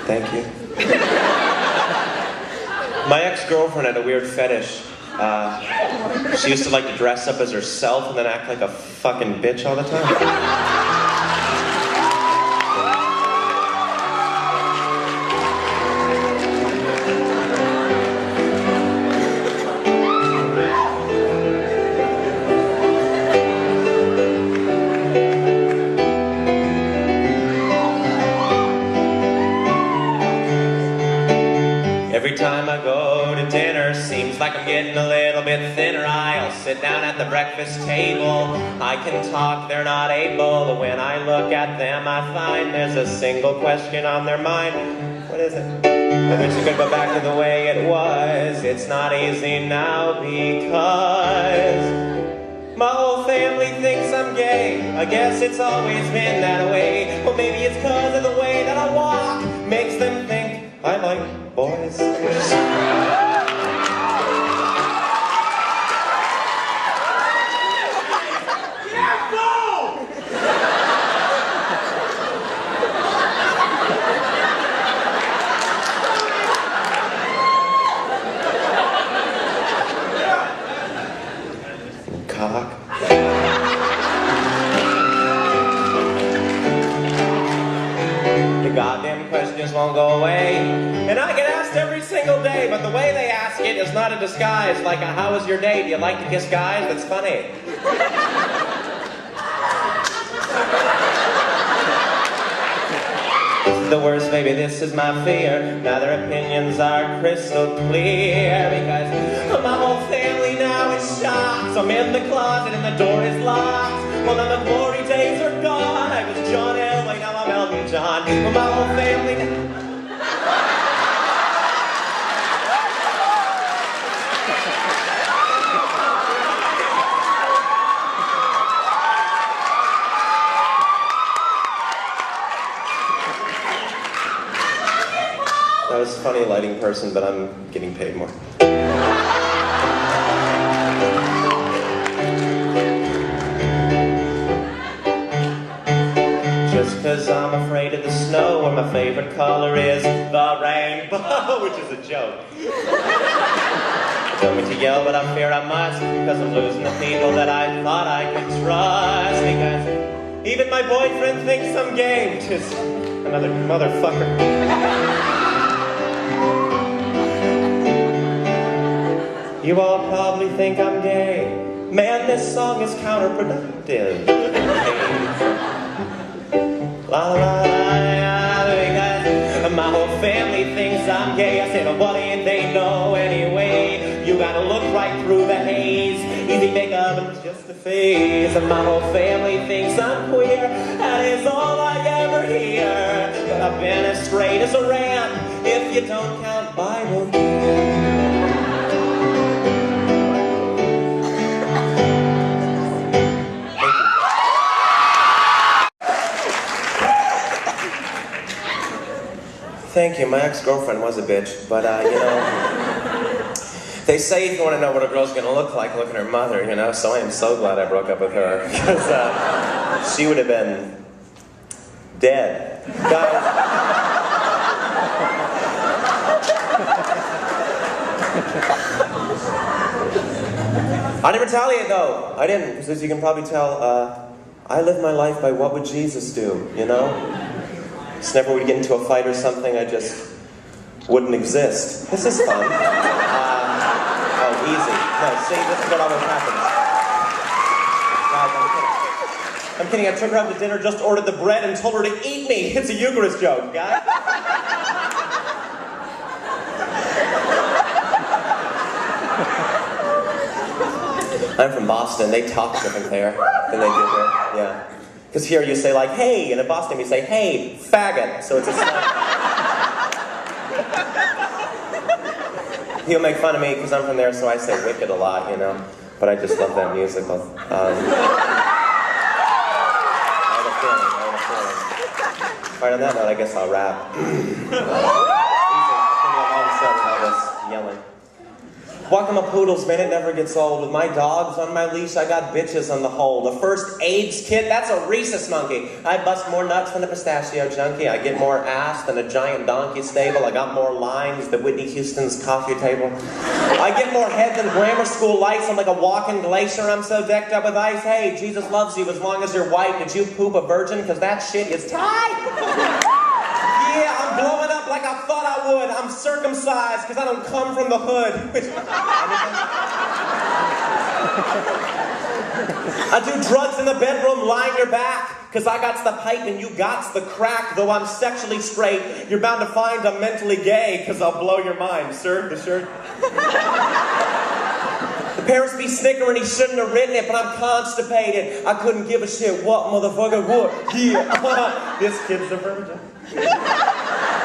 Thank you. My ex-girlfriend had a weird fetish. She used to like to dress up as herself and then act like a fucking bitch all the time. Every time I go to dinner, seems like I'm getting a little bit thinner. I'll sit down at the breakfast table. I can talk, they're not able. When I look at them, I find there's a single question on their mind. What is it? I wish it could go back to the way it was. It's not easy now because my whole family thinks I'm gay. I guess it's always been that way. Well, maybe it's because of the way that I walk makes them think I like boys. Cock. The goddamn questions won't go away, and I get asked every single day, but the way they ask it is not a disguise, like a how was your day, do you like to kiss guys? That's funny. This is the worst, maybe this is my fear. Now their opinions are crystal clear, because my whole family now is shocked. I'm in the closet and the door is locked. Well, now the glory days are gone. I was John Elway, now I'm Elton John. Well, my whole family I was a funny lighting person, but I'm getting paid more. Just cause I'm afraid of the snow, or my favorite color is the rainbow, which is a joke. Tell me to yell, but I fear I must, because I'm losing the people that I thought I could trust. Because even my boyfriend thinks I'm gay, which is another motherfucker. You all probably think I'm gay. Man, this song is counterproductive. La la la, because my whole family thinks I'm gay. I said, oh, what ain't they know anyway? You gotta look right through the haze. Easy makeup and just a face. And my whole family thinks I'm queer. That is all I ever hear. But I've been as straight as a ram, if you don't count Bible. Thank you. My ex-girlfriend was a bitch, but, you know, they say if you want to know what a girl's going to look like, look at her mother, you know, so I am so glad I broke up with her, because she would have been dead. Guys, I didn't retaliate, though. I didn't, because as you can probably tell, I live my life by what would Jesus do, you know? Just never would get into a fight or something, I just wouldn't exist. This is fun. Oh, easy. No, see, this is what always happens. Guys, I'm kidding. I took her out to dinner, just ordered the bread, and told her to eat me. It's a Eucharist joke, guys. I'm from Boston. They talk different there than they do here. Yeah. Because here you say like, hey, and in Boston you say, hey, faggot. So it's a slang. He'll make fun of me because I'm from there, so I say wicked a lot, you know. But I just love that musical. I have a feeling. Alright, on that note, I guess I'll rap. Easy. It's going to be a long set with all this yelling. Walking my poodles, man, it never gets old. With my dogs on my leash, I got bitches on the hole. The first AIDS kid, that's a rhesus monkey. I bust more nuts than a pistachio junkie. I get more ass than a giant donkey stable. I got more lines than Whitney Houston's coffee table. I get more head than grammar school lights. I'm like a walking glacier. I'm so decked up with ice. Hey, Jesus loves you as long as you're white. Did you poop a virgin? Because that shit is tight. Yeah, I'm blowing up like I thought I would. I'm circumcised because I don't come from the hood. I do drugs in the bedroom, line your back, because I got the pipe and you got the crack. Though I'm sexually straight, you're bound to find I'm mentally gay, because I'll blow your mind. Sir, the shirt. The parents be snickering, he shouldn't have written it, but I'm constipated. I couldn't give a shit what motherfucker would. Yeah, this kid's a virgin.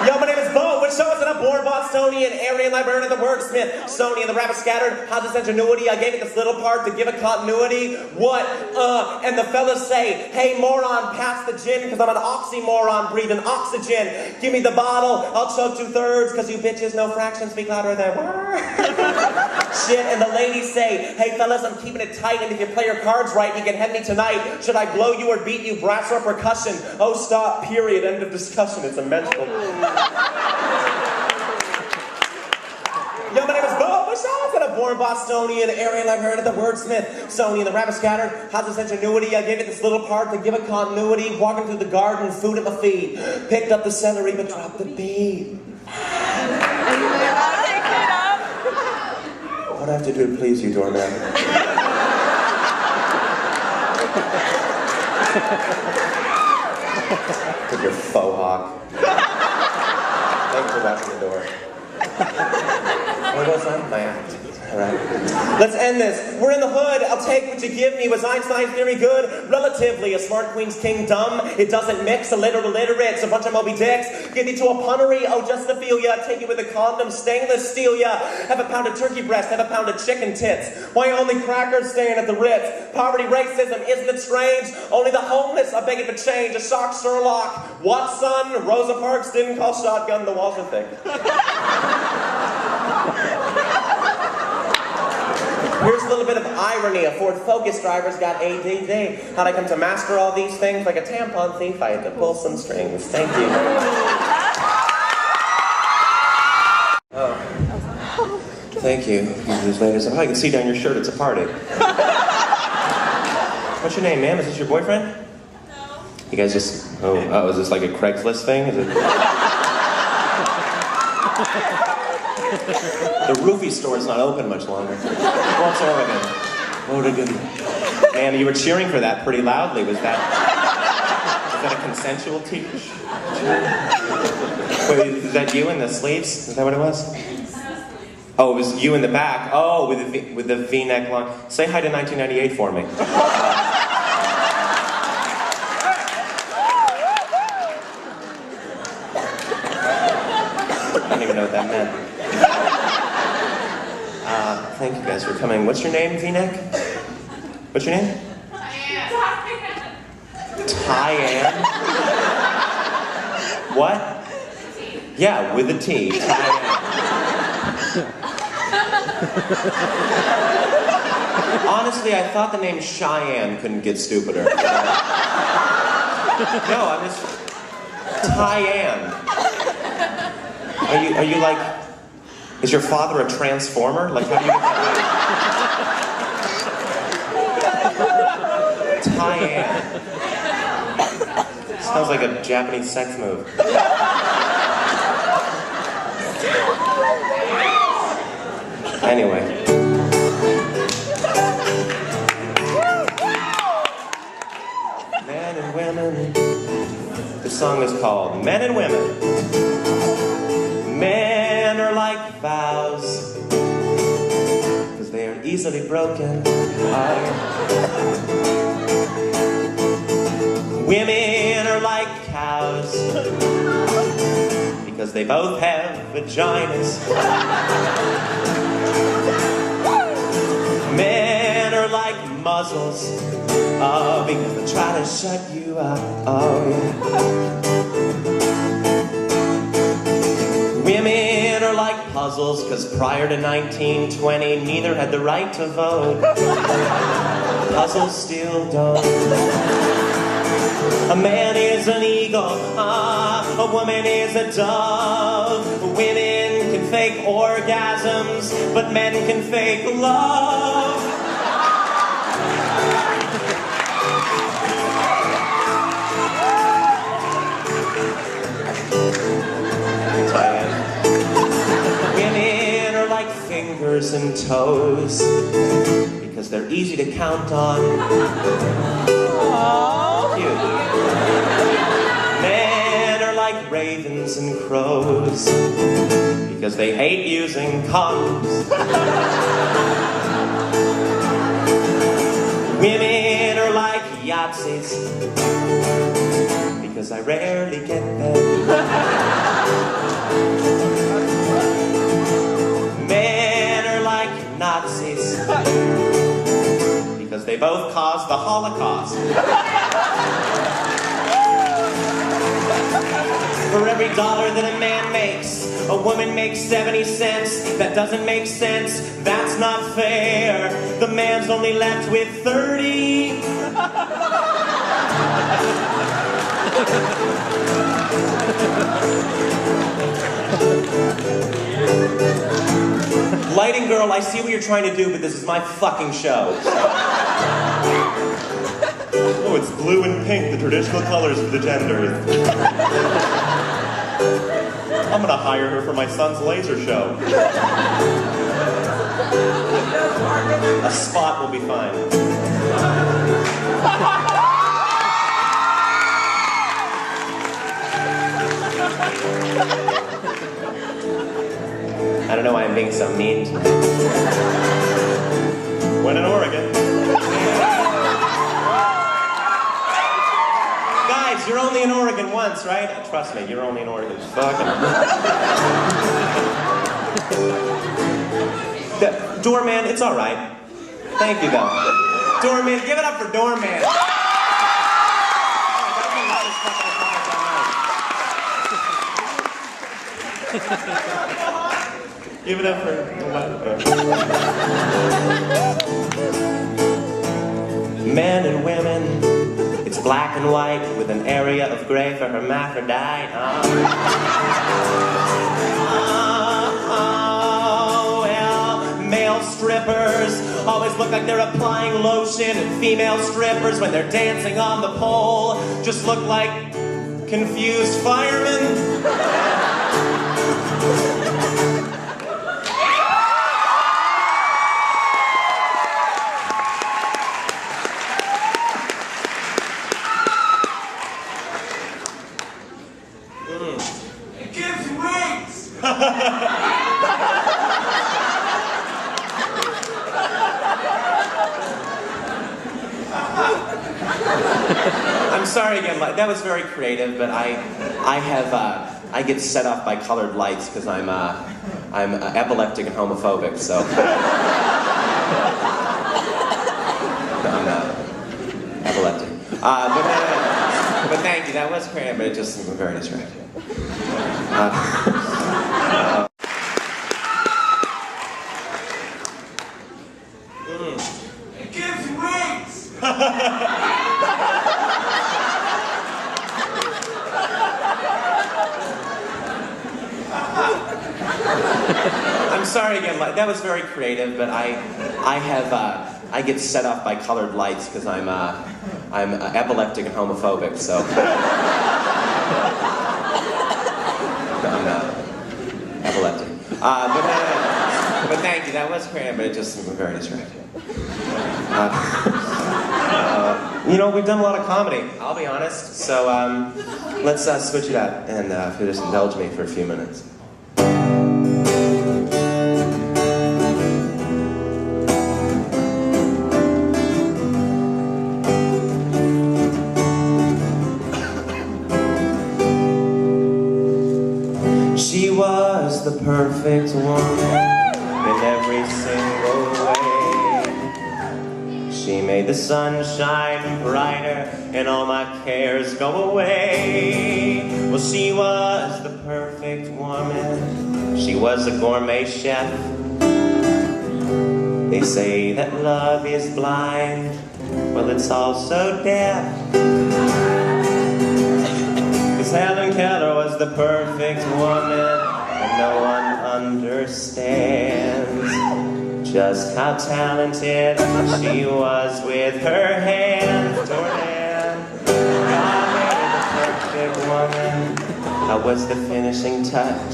Yo, my name is Bo. What show is it? I'm born Bostonian, Aryan, Librarian, the wordsmith. Sony and the rabbit scattered. How's this ingenuity? I gave it this little part to give it continuity. What? And the fellas say, hey, moron, pass the gin, because I'm an oxymoron breathing oxygen. Give me the bottle. I'll choke 2/3, because you bitches know fractions speak louder than words. Shit, and the ladies say, hey, fellas, I'm keeping it tight, and if you play your cards right, you can head me tonight. Should I blow you or beat you? Brass or percussion? Oh, stop, period, end of discussion. It's a mental. Yo, my name is Bo. What's up? I'm born Bostonian, Aryan, Librarian, the wordsmith. Sony and the rabbit scattered. How's this ingenuity? I gave it this little part to give it continuity. Walking through the garden, food at my feet. Picked up the celery, but dropped the beat. What do I have to do to please you, doorman? With your faux hawk. Thanks for watching the door. What was on my act? All right. Let's end this. We're in the hood. I'll take what you give me. Was Einstein's theory good? Relatively. A smart queen's king dumb. It doesn't mix. A illiterates. A bunch of Moby Dicks. Get you to a punnery. Oh, just to feel ya. Take you with a condom. Stainless steel ya. Have a pound of turkey breast. Have a pound of chicken tits. Why only crackers staying at the Ritz? Poverty, racism. Isn't it strange? Only the homeless are begging for change. A shock Sherlock. What, son? Rosa Parks didn't call shotgun. The walls are thick. Here's a little bit of irony. A Ford Focus driver's got ADD. How'd I come to master all these things? Like a tampon thief, I had to pull some strings. Thank you. Oh. Thank you. These ladies. Oh, I can see down your shirt. It's a party. What's your name, ma'am? Is this your boyfriend? No. You guys just... Oh, is this like a Craigslist thing? Is it... The roofie store's not open much longer. What's Oregon? Man, you were cheering for that pretty loudly. Was that a consensual teach? Wait, is that you in the sleeves? Is that what it was? Oh, it was you in the back. Oh, with the V-neck line. Say hi to 1998 for me. I don't even know what that meant. Thank you guys for coming. What's your name, V-neck? What's your name? Tyann. What? Yeah, with a T. Tyann. Honestly, I thought the name Cheyenne couldn't get stupider. No, I'm just... Tyann. Are you like... Is your father a transformer? Like, how do you get that? Tyann. Sounds like a Japanese sex move. Anyway. Men and women. This song is called Men and Women. Men are like vows, because they are easily broken. Women are like cows, because they both have vaginas. Men are like muzzles, oh, because they try to shut you up. Oh, yeah. Women are like puzzles. puzzles, cause prior to 1920, neither had the right to vote. Puzzles still don't. A man is an eagle, a woman is a dove. Women can fake orgasms, but men can fake love. Women are like fingers and toes, because they're easy to count on. Cute. Men are like ravens and crows, because they hate using condoms. Women are like Yahtzees, because I rarely get them. Men are like Nazis, because they both caused the Holocaust. For every dollar that a man makes, a woman makes 70 cents. That doesn't make sense. That's not fair. The man's only left with 30. Lighting girl, I see what you're trying to do, but this is my fucking show. Oh, it's blue and pink, the traditional colors of the gender. I'm gonna hire her for my son's laser show. A spot will be fine. I don't know why I'm being so mean tonight. When in Oregon. Guys, you're only in Oregon once, right? Trust me, you're only in Oregon. Fucking. Doorman, it's all right. Thank you, though. Doorman, give it up for Doorman. Give it up for... Men and women, it's black and white with an area of gray for hermaphrodite. Well, male strippers always look like they're applying lotion, and female strippers, when they're dancing on the pole, just look like confused firemen. It gives wings! I'm sorry again, that was very creative, but I get set off by colored lights because I'm epileptic and homophobic, so. I'm epileptic. But thank you, that was creative, but it just was very distracting. It gives wings! I'm sorry again, that was very creative, but I get set off by colored lights because I'm epileptic and homophobic, so. I'm epileptic. But thank you, that was creative, but it just was very distracting. You know, we've done a lot of comedy, I'll be honest, so let's switch it up and if you'll just indulge me for a few minutes. She was the perfect woman in every single way. She made the sun shine brighter and all my cares go away. Well, she was the perfect perfect woman. She was a gourmet chef. They say that love is blind. Well, it's also deaf. 'Cause Helen Keller was the perfect woman, and no one understands just how talented she was with her hands. Jordan, God made her the perfect woman. That was the finishing touch.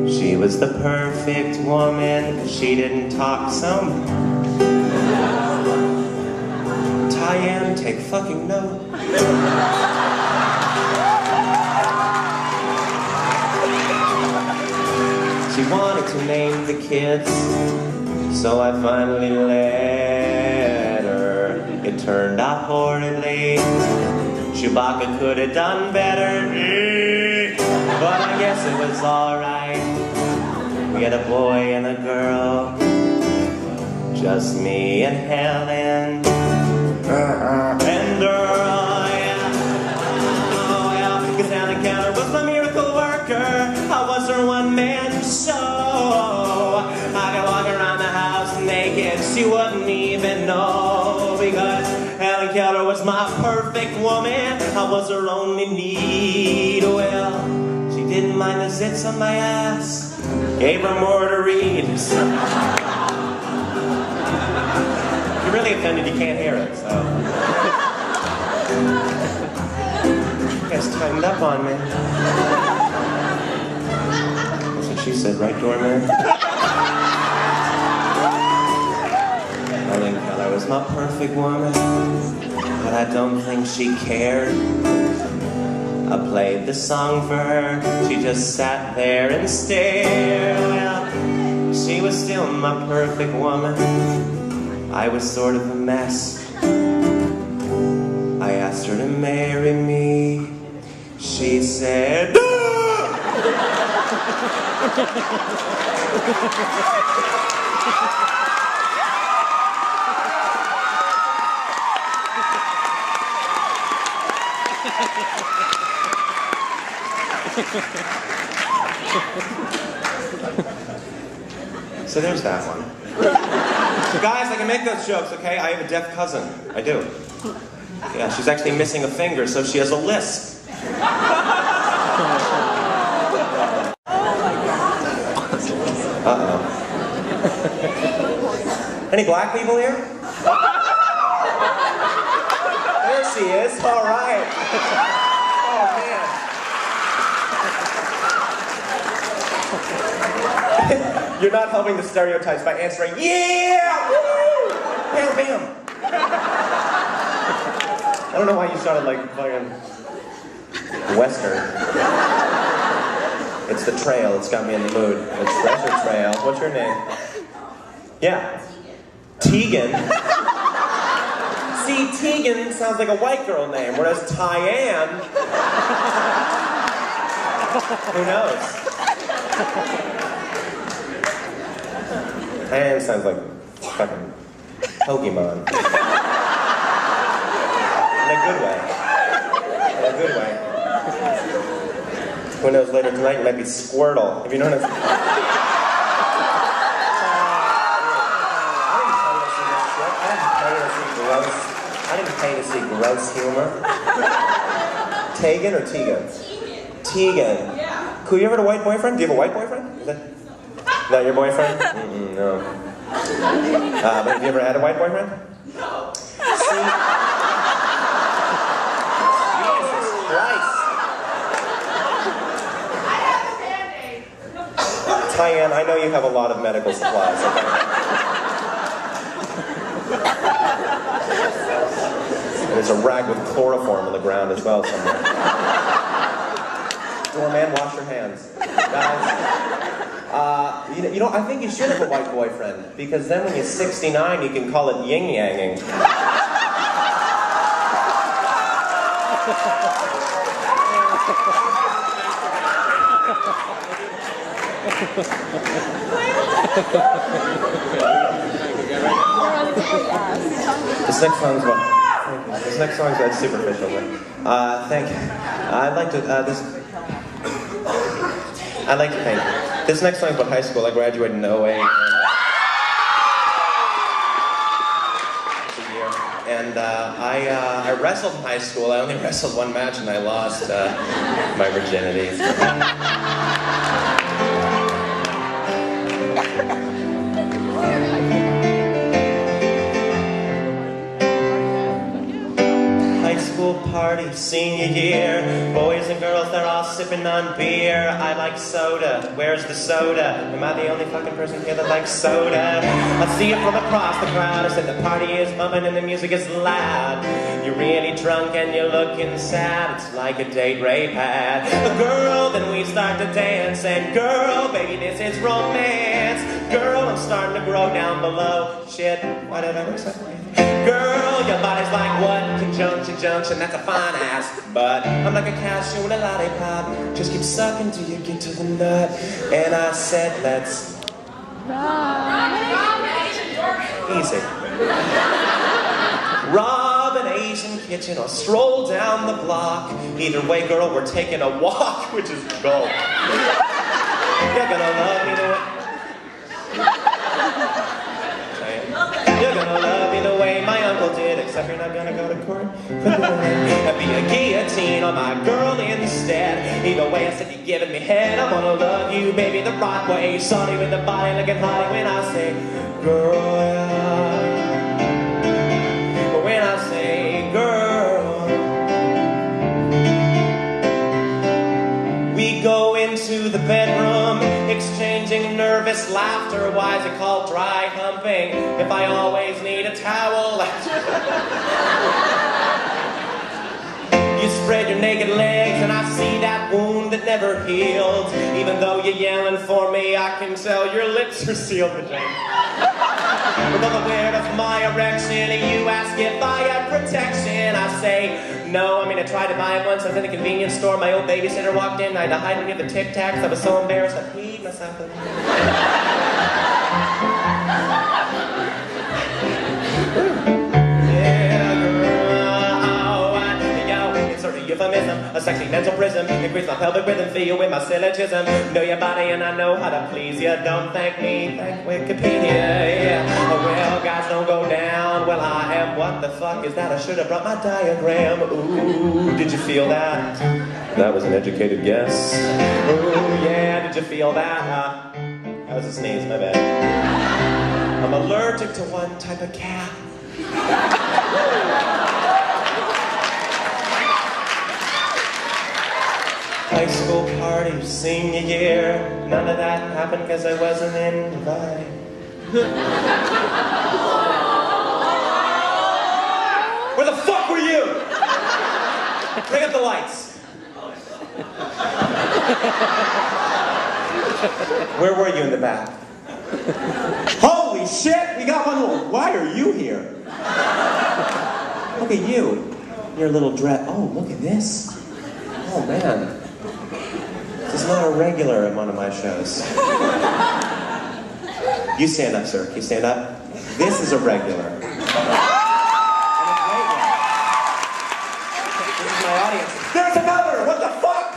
She was the perfect woman, 'cause she didn't talk so much. Diane, take fucking note. She wanted to name the kids, so I finally let her. It turned out horridly. Chewbacca could have done better, but I guess it was alright. We had a boy and a girl, just me and Helen. And Earl, yeah. Oh, yeah, because Helen Keller was the miracle worker. I was her one-man show. I could walk around the house naked, she wouldn't even know. Because Helen Keller was my perfect woman. I was her only need. Well, she didn't mind the zits on my ass. Gave her more to read. You're really offended you can't hear it, so. You guys tightened up on me. That's what she said, right, doorman? Helen Keller was my perfect woman, but I don't think she cared. I played the song for her, she just sat there and stared. Well, she was still my perfect woman. I was sort of a mess. I asked her to marry me. She said, no! So there's that one. Guys, I can make those jokes, okay? I have a deaf cousin. I do. Yeah, she's actually missing a finger, so she has a lisp. Uh-oh. Any black people here? There she is. All right. Oh, man. You're not helping the stereotypes by answering, yeah! Woo! Bam, bam! I don't know why you sounded like fucking Western. It's the trail, it's got me in the mood. It's Treasure Trail. What's your name? Yeah. Tegan. See, Tegan sounds like a white girl name, whereas Tyann... Who knows? Tyann sounds like fucking Pokemon. In a good way. In a good way. Who knows, later tonight you might be Squirtle. Have you known it? I didn't pay to see gross humor. Tegan or Tegan? Tegan. Cool, you ever had a white boyfriend? Do you have a white boyfriend? Is that not your boyfriend? No. But have you ever had a white boyfriend? No. See? Jesus Christ. I have a Band-Aid. Tyann, I know you have a lot of medical supplies. Okay? And there's a rag with chloroform on the ground as well somewhere. Doorman, wash your hands. Guys, you know, I think you should have a white boyfriend, because then when you're 69, you can call it yin-yanging. This next song's about... This next song's about superficial, but... thank you. I'd like to... I like to paint. This next song's about high school. I graduated in 08. And I wrestled in high school. I only wrestled one match and I lost my virginity. High school party, senior year. Boys and girls, they're all sipping on beer. I like soda. Where's the soda? Am I the only fucking person here that likes soda? I see it from across the crowd. I said the party is bumping and the music is loud. You're really drunk and you're looking sad. It's like a date rape ad. A girl, then we start to dance. And girl, baby, this is romance. Girl, I'm starting to grow down below. Shit, why did I look so funny? Girl, your body's like what? Conjunction, junction, that's a fine ass. But I'm like a cashew in a lollipop. Just keep sucking till you get to the nut. And I said, let's... Easy. Rob an Asian kitchen or stroll down the block. Either way, girl, we're taking a walk, which is gold. You're gonna love me the way... You're gonna love me the way my uncle did, except you're not gonna go to court. I'd be a guillotine on my girl instead. Either way, I said you're giving me head. I'm gonna love you, baby, the right way. Sorry with the body looking hottie when I say, girl, yeah. When I say, girl, we go into the bedroom, exchanging nervous laughter. Why is it called dry humping if I always need a towel? You spread your naked legs and I see that wound that never healed. Even though you're yelling for me, I can tell your lips are sealed with shame. With all aware of my erection, you ask if I had protection. I say, no, I mean I tried to buy it once. I was in a convenience store, my old babysitter walked in. I had to hide under the Tic Tacs. I was so embarrassed I peed myself. Euphemism, a sexy mental prism. Increase my pelvic rhythm, fill you with my syllogism. Know your body and I know how to please you. Don't thank me, thank Wikipedia. Yeah. Well, guys don't go down. Well, I am. What the fuck is that? I should have brought my diagram. Ooh, did you feel that? That was an educated guess. Ooh, yeah, did you feel that? That was a sneeze, my bad. I'm allergic to one type of cat. High school party, senior year. None of that happened because I wasn't invited. Where the fuck were you? Bring up the lights. Where were you in the back? Holy shit, we got one more. Why are you here? Look at you. Your little dress. Oh, look at this. Oh, man. This is not a regular at one of my shows. You stand up, sir. You stand up. This is a regular. And a great one. This is my audience. There's another! What the fuck?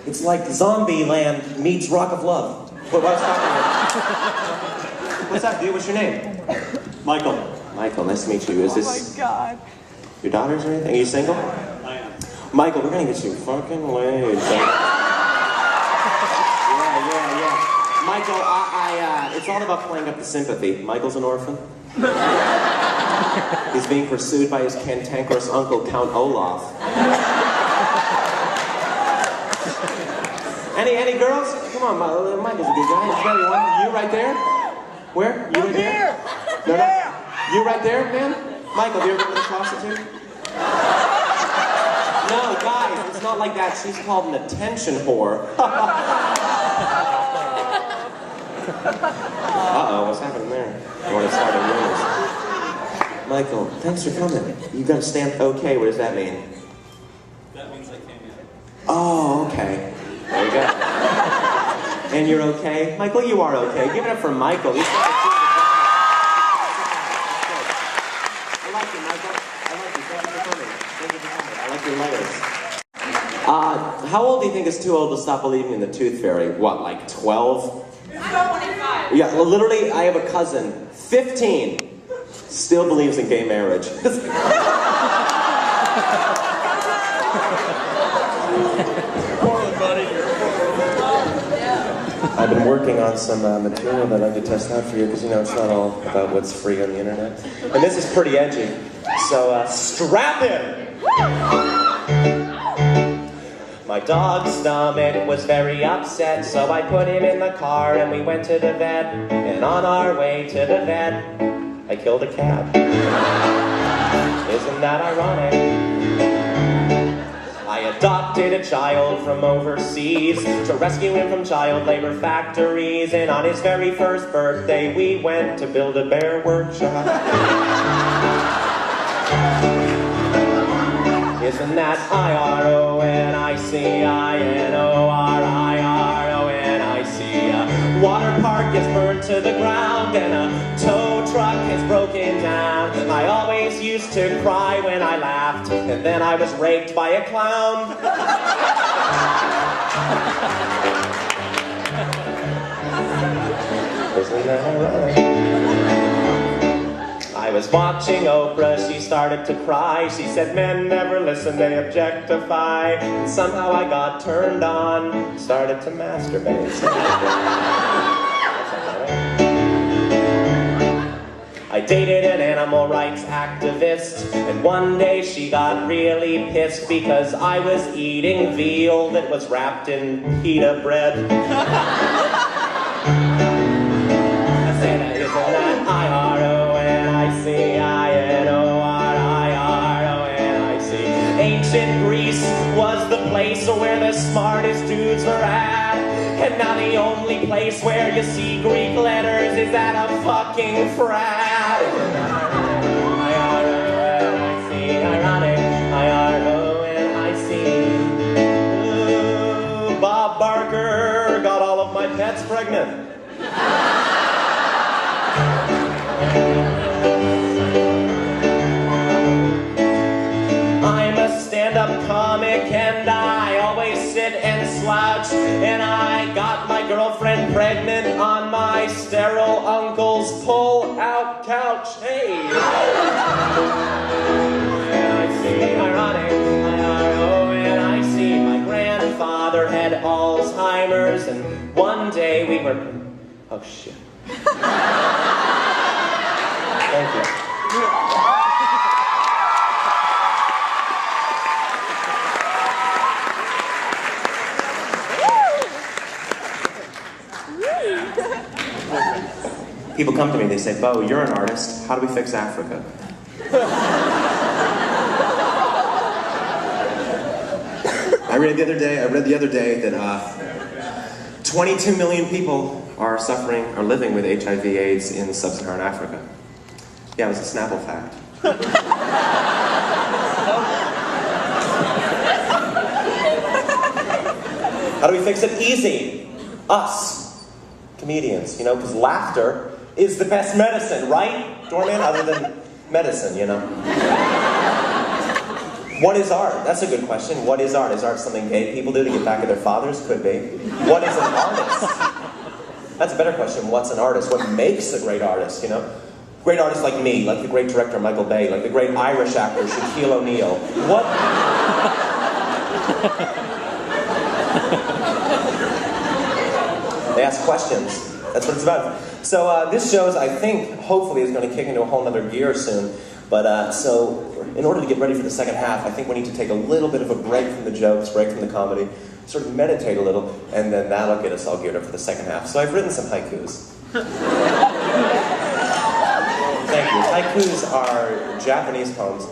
It's like Zombieland meets Rock of Love. What I was talking about. What's up, dude? What's your name? Michael. Michael, nice to meet you. Is this... Oh my God. Your daughters or anything? Are you single? I am. Michael, we're gonna get you fucking laid. Yeah. Michael, it's all about playing up the sympathy. Michael's an orphan. He's being pursued by his cantankerous uncle, Count Olaf. Any girls? Come on, Michael's a good guy. Is there one? You right there? Where? You right there? No. You right there, man? Michael, have you ever been with a prostitute? No, guys, it's not like that. She's called an attention whore. Uh-oh, what's happening there? I want to start a news. Michael, thanks for coming. You got a stamped okay. What does that mean? That means I came in. Oh, okay. There you go. And you're okay? Michael, you are okay. Give it up for Michael. He's got a I like you, Michael. I like you. Thank you for coming. I like your layers. How old do you think is too old to stop believing in the tooth fairy? What, like 12? I'm 25. Yeah, well, literally, I have a cousin, 15, still believes in gay marriage. I've been working on some material that I'd like to test out for you, because, you know, it's not all about what's free on the internet. And this is pretty edgy, so strap in! My dog's stomach was very upset, so I put him in the car and we went to the vet. And on our way to the vet, I killed a cat. Isn't that ironic? I adopted a child from overseas to rescue him from child labor factories. And on his very first birthday, we went to build a bear workshop. Isn't that IRONICINORIRONIC? Water park gets burned to the ground and a tow truck is broken down. I always used to cry when I laughed, and then I was raped by a clown. Isn't that ironic? I was watching Oprah, she started to cry. She said, men never listen, they objectify. And somehow I got turned on, started to masturbate. I dated an animal rights activist, and one day she got really pissed because I was eating veal that was wrapped in pita bread. I said, isn't that IRONICINORIRONIC? Ancient Greece was the place where the smartest dudes were at. And now the only place where you see Greek letters is at a fucking frat. Ironic, IRONIC. Ooh, Bob Barker got all of my pets pregnant. I'm a stand-up comic and I always sit and slouch, and I got my girlfriend pregnant on my sterile uncle's pull-out couch. Hey! Ironic, IRONIC. My grandfather had Alzheimer's, and one day we were... Oh, shit. Thank you. People come to me, they say, Bo, you're an artist. How do we fix Africa? I read the other day that 22 million people are living with HIV/AIDS in sub-Saharan Africa. Yeah, it was a Snapple fact. How do we fix it? Easy. Us. Comedians, you know, because laughter is the best medicine, right, Doorman? Other than medicine, you know. What is art? That's a good question. What is art? Is art something gay people do to get back at their fathers? Could be. What is an artist? That's a better question. What's an artist? What makes a great artist, you know? Great artists like me, like the great director Michael Bay, like the great Irish actor Shaquille O'Neal. What? They ask questions. That's what it's about. So this show, I think, hopefully is going to kick into a whole other gear soon. But so in order to get ready for the second half, I think we need to take a little bit of a break from the jokes, break from the comedy, sort of meditate a little, and then that'll get us all geared up for the second half. So I've written some haikus. Thank you. Haikus are Japanese poems.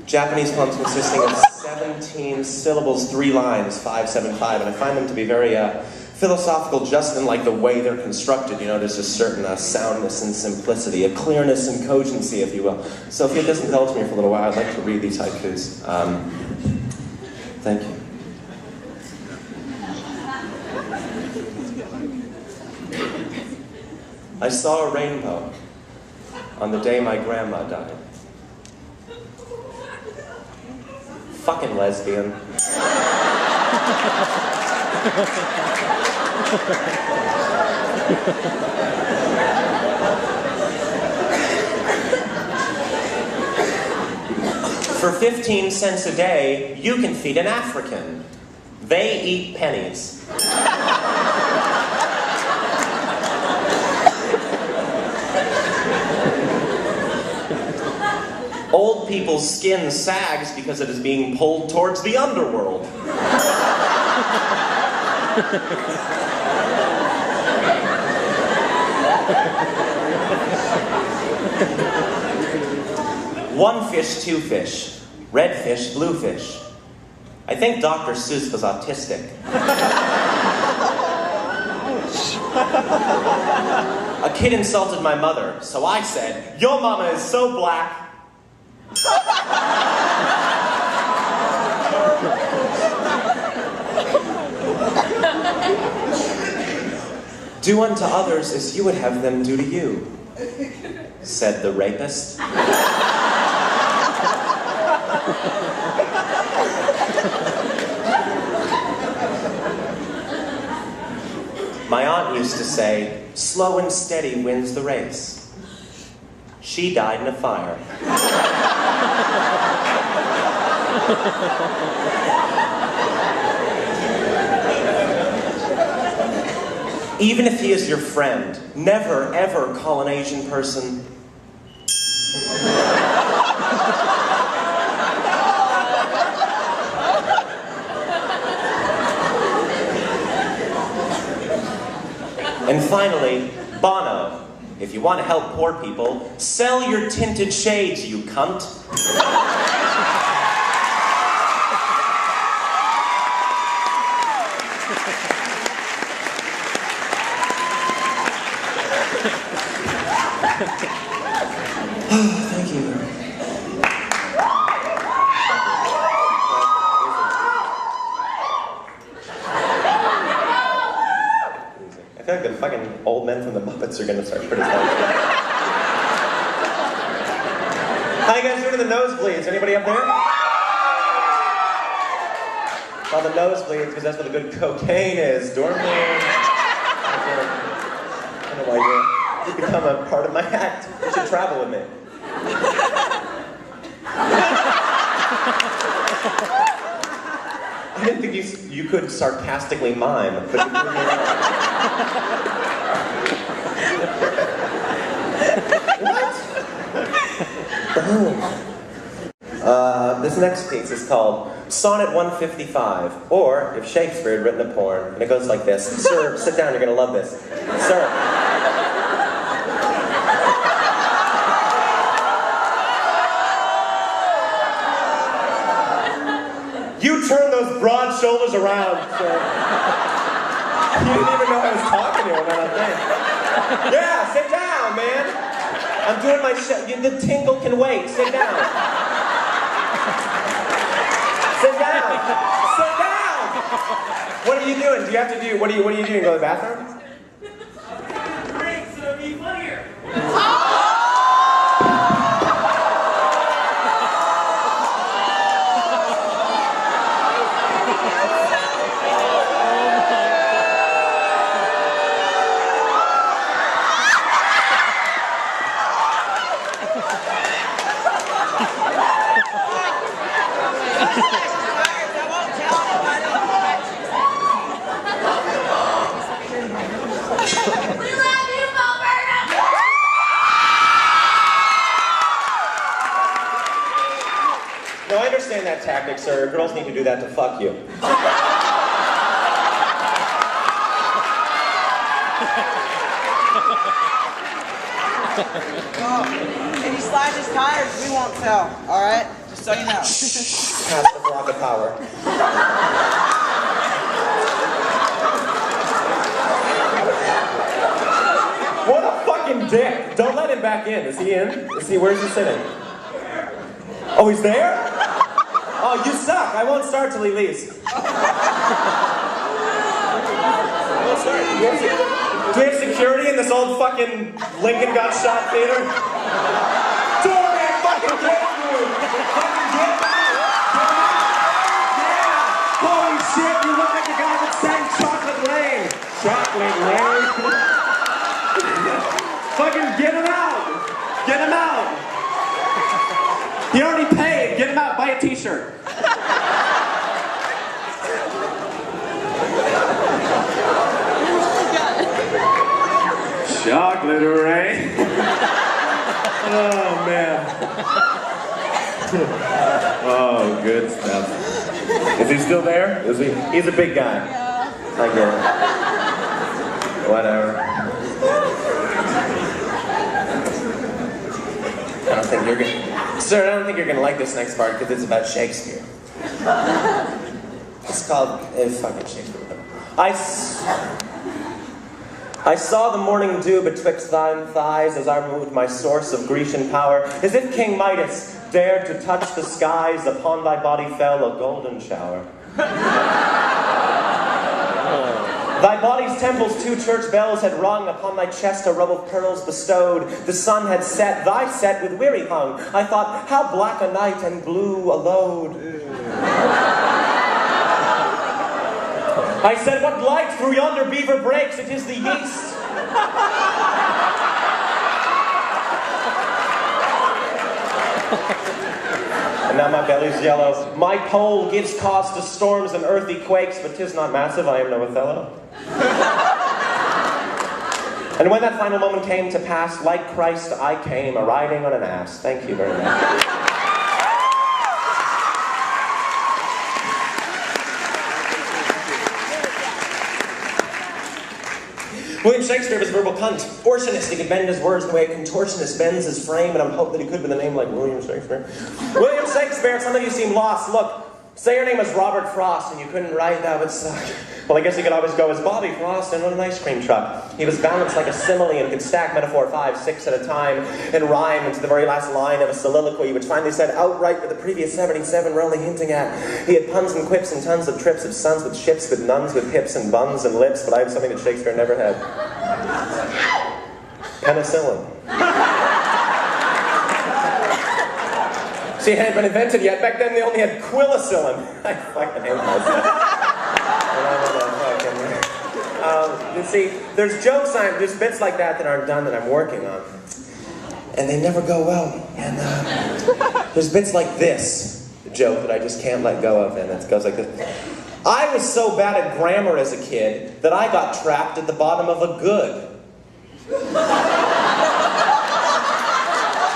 Japanese poems consisting of 17 syllables, 3 lines, 5, 7, 5, and I find them to be very philosophical just in like the way they're constructed. You know, there's a certain soundness and simplicity, a clearness and cogency, if you will. So if you'll just indulge me for a little while, I'd like to read these haikus. Thank you. I saw a rainbow on the day my grandma died. Fucking lesbian. For 15 cents a day, you can feed an African. They eat pennies. Old people's skin sags because it is being pulled towards the underworld. One fish, two fish. Red fish, blue fish. I think Dr. Seuss was autistic. A kid insulted my mother, so I said, "Your mama is so black." Do unto others as you would have them do to you, said the rapist. My aunt used to say, slow and steady wins the race. She died in a fire. Even if he is your friend, never ever call an Asian person. And finally, Bono. If you want to help poor people, sell your tinted shades, you cunt. Thank you. I feel like the fucking old men from the Muppets are gonna start criticizing. How you guys doing in the nosebleeds? Anybody up there? Well, the nosebleeds, because that's where the good cocaine is. Dorm room. I don't know why you become a part of my act. You should travel with me. I didn't think you could sarcastically mime, but you proved me wrong. What? This next piece is called Sonnet 155, or if Shakespeare had written a porn, and it goes like this. Sir, sit down, you're gonna love this. Sir. You turn those broad shoulders around, sir. You didn't even know I was talking to him when I think. Yeah, sit down, man. I'm doing my show. The tinkle can wait. Sit down. Sit down. Sit down. What are you doing? Do you have to do? What are you doing? Go to the bathroom? Great, so be funnier. No, I understand that tactic, sir. Girls need to do that to fuck you. Well, if he slides his tires, we won't tell, alright? Just so you know. Pass the block of power. What a fucking dick. Don't let him back in. Is he in? Where's he sitting? Oh, he's there? Oh, you suck. I won't start till he leaves. I won't start. Do we have security in this old fucking Lincoln Got Shot theater? Don't fucking get you! Fucking get me! Chocolate Ray. Fucking get him out! Get him out! He already paid! Get him out! Buy a t-shirt! Chocolate Ray. Oh, man. Oh, good stuff. Is he still there? Is he? He's a big guy. Yeah. I get it. Whatever. I don't think you're gonna... Sir, I don't think you're gonna like this next part because it's about Shakespeare. It's called... fucking Shakespeare. I saw the morning dew betwixt thine thighs as I removed my source of Grecian power, as if King Midas dared to touch the skies, upon thy body fell a golden shower. Thy body's temples 2 church bells had rung, upon thy chest a row of pearls bestowed. The sun had set, thy set with weary hung. I thought, how black a night and blue a load. I said, what light through yonder beaver breaks? It is the yeast. And now my belly's yellow. My pole gives cause to storms and earthy quakes, but 'tis not massive, I am no Othello. And when that final moment came to pass, like Christ I came, a-riding on an ass. Thank you very much. William Shakespeare was a verbal cunt. Ortionist, he could bend his words the way a contortionist bends his frame, and I'm hoping that he could with a name like William Shakespeare. William Shakespeare, some of you seem lost. Look, say your name was Robert Frost and you couldn't write, that would suck. Well, I guess you could always go as Bobby Frost and run an ice cream truck. He was balanced like a simile and could stack metaphor 5, 6 at a time and rhyme into the very last line of a soliloquy, which finally said outright what the previous 77 were only hinting at. He had puns and quips and tons of trips of sons with ships, with nuns, with hips and buns and lips, but I have something that Shakespeare never had. Penicillin. See, it hadn't been invented yet. Back then they only had quillicillin. I fucking hate myself. You see, there's there's bits like that aren't done that I'm working on. And they never go well. And there's bits like this joke that I just can't let go of, and it goes like this. I was so bad at grammar as a kid that I got trapped at the bottom of a good.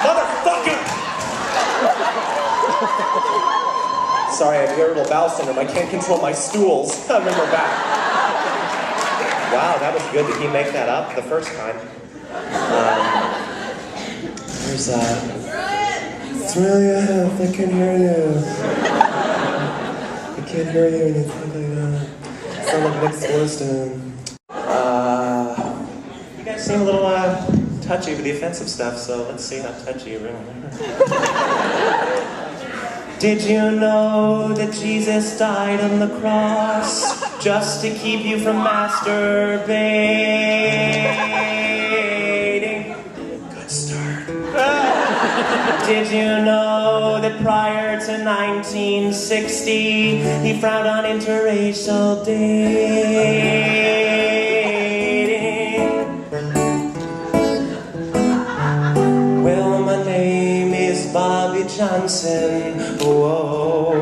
Motherfucker! Sorry, I have irritable bowel syndrome. I can't control my stools. I'm in my back. Wow, that was good. Did he make that up the first time? There's it's really I can hear you. I can't hear you and you talk like that. You sound like Nick Swarsten. You guys seem a little touchy with the offensive stuff, so let's see how touchy you really are. Did you know that Jesus died on the cross just to keep you from masturbating? Good start. Did you know that prior to 1960, he frowned on interracial dating? Well, my name is Bobby Johnson. Whoa,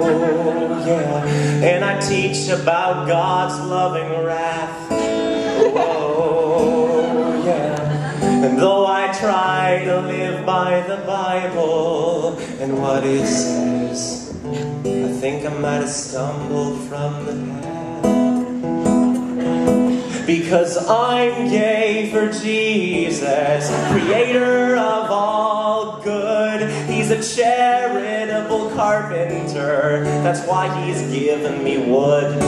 yeah. And I teach about God's loving wrath. Whoa, yeah. And though I try to live by the Bible and what it says, I think I might have stumbled from the path. Because I'm gay for Jesus, creator of all good. He's a charitable carpenter, that's why he's given me wood.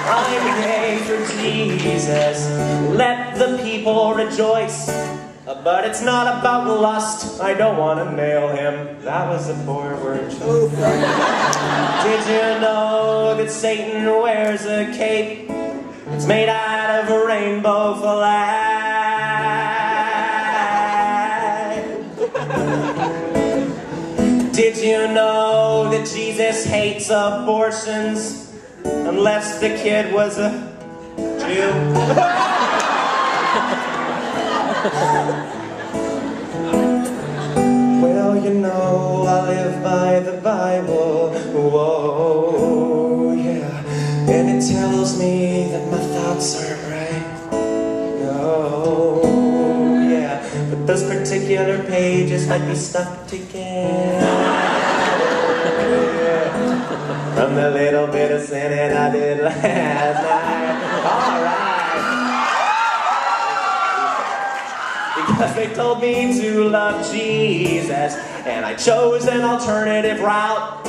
I'm gay for Jesus, let the people rejoice. But it's not about lust, I don't want to nail him. That was a poor word choice. Did you know that Satan wears a cape? It's made out of a rainbow flag. Did you know that Jesus hates abortions? unless the kid was a Jew. Well, you know, I live by the Bible, whoa, yeah, and it tells me that my thoughts aren't right, oh, yeah, but those particular pages might be stuck together. From the little bit of sinning I did last night. Alright. Because they told me to love Jesus, and I chose an alternative route.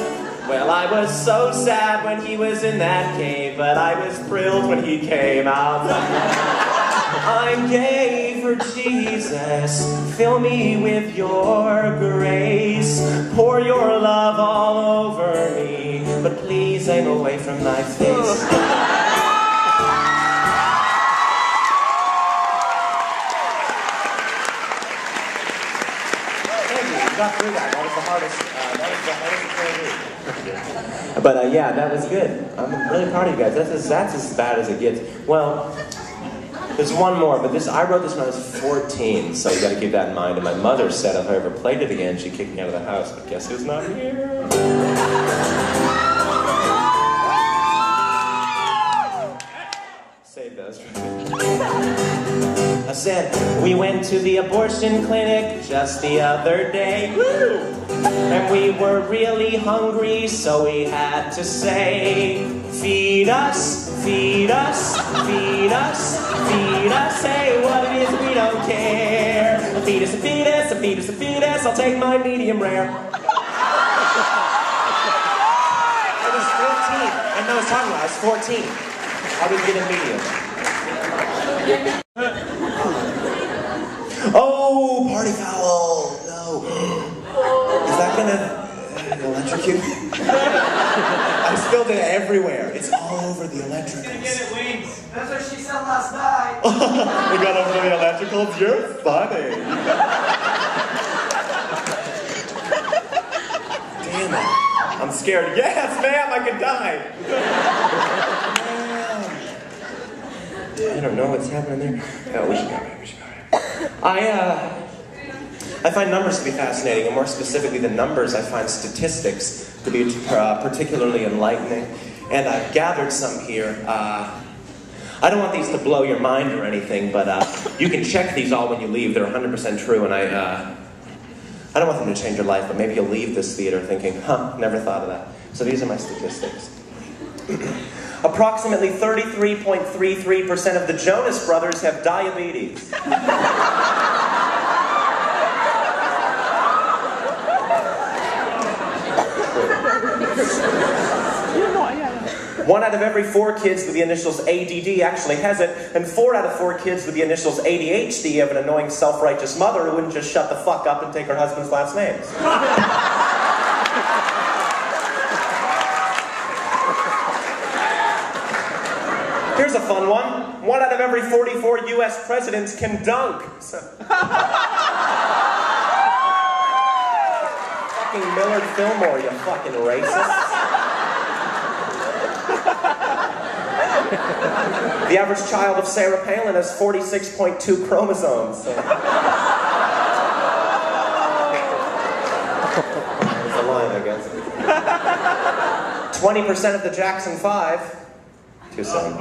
Well, I was so sad when he was in that cave, but I was thrilled when he came out. I'm gay for Jesus, fill me with your grace, pour your love all over me, but please aim away from my face. Thank you, you got through that. That was the hardest thing. But yeah, that was good. I'm really proud of you guys. That's as bad as it gets. Well, there's one more, but I wrote this when I was 14, so you gotta keep that in mind. And my mother said if I ever played it again, she'd kick me out of the house. But guess who's not here? Save those. I said, we went to the abortion clinic just the other day. Woo! And we were really hungry, so we had to say, feed us, feed us, feed us, feed us. Say what it is, we don't care. Feed us, feed us, feed us, feed us. I'll take my medium rare. I was 14. I know what I was talking about. I was 14. I was getting medium. Oh, party foul. No. Is that gonna electrocute? I spilled it everywhere. It's all over the electricals. Get it, wings. That's what she said last night. We got over the electricals? You're funny. Damn it. I'm scared. Yes, ma'am, I could die. I don't know what's happening there. Oh, we should go right. We should go right. I find numbers to be fascinating, and more specifically the numbers, I find statistics to be particularly enlightening. And I've gathered some here. I don't want these to blow your mind or anything, but you can check these all when you leave. They're 100% true, and I don't want them to change your life, but maybe you'll leave this theater thinking, huh, never thought of that. So these are my statistics. Approximately 33.33% of the Jonas Brothers have diabetes. One out of every 4 kids with the initials ADD actually has it, and 4 out of 4 kids with the initials ADHD have an annoying self-righteous mother who wouldn't just shut the fuck up and take her husband's last names. Here's a fun one. 1 out of every 44 US presidents can dunk. Fucking Millard Fillmore, you fucking racist. The average child of Sarah Palin has 46.2 chromosomes. So. That's a line, I guess. 20% of the Jackson 5. Too soon.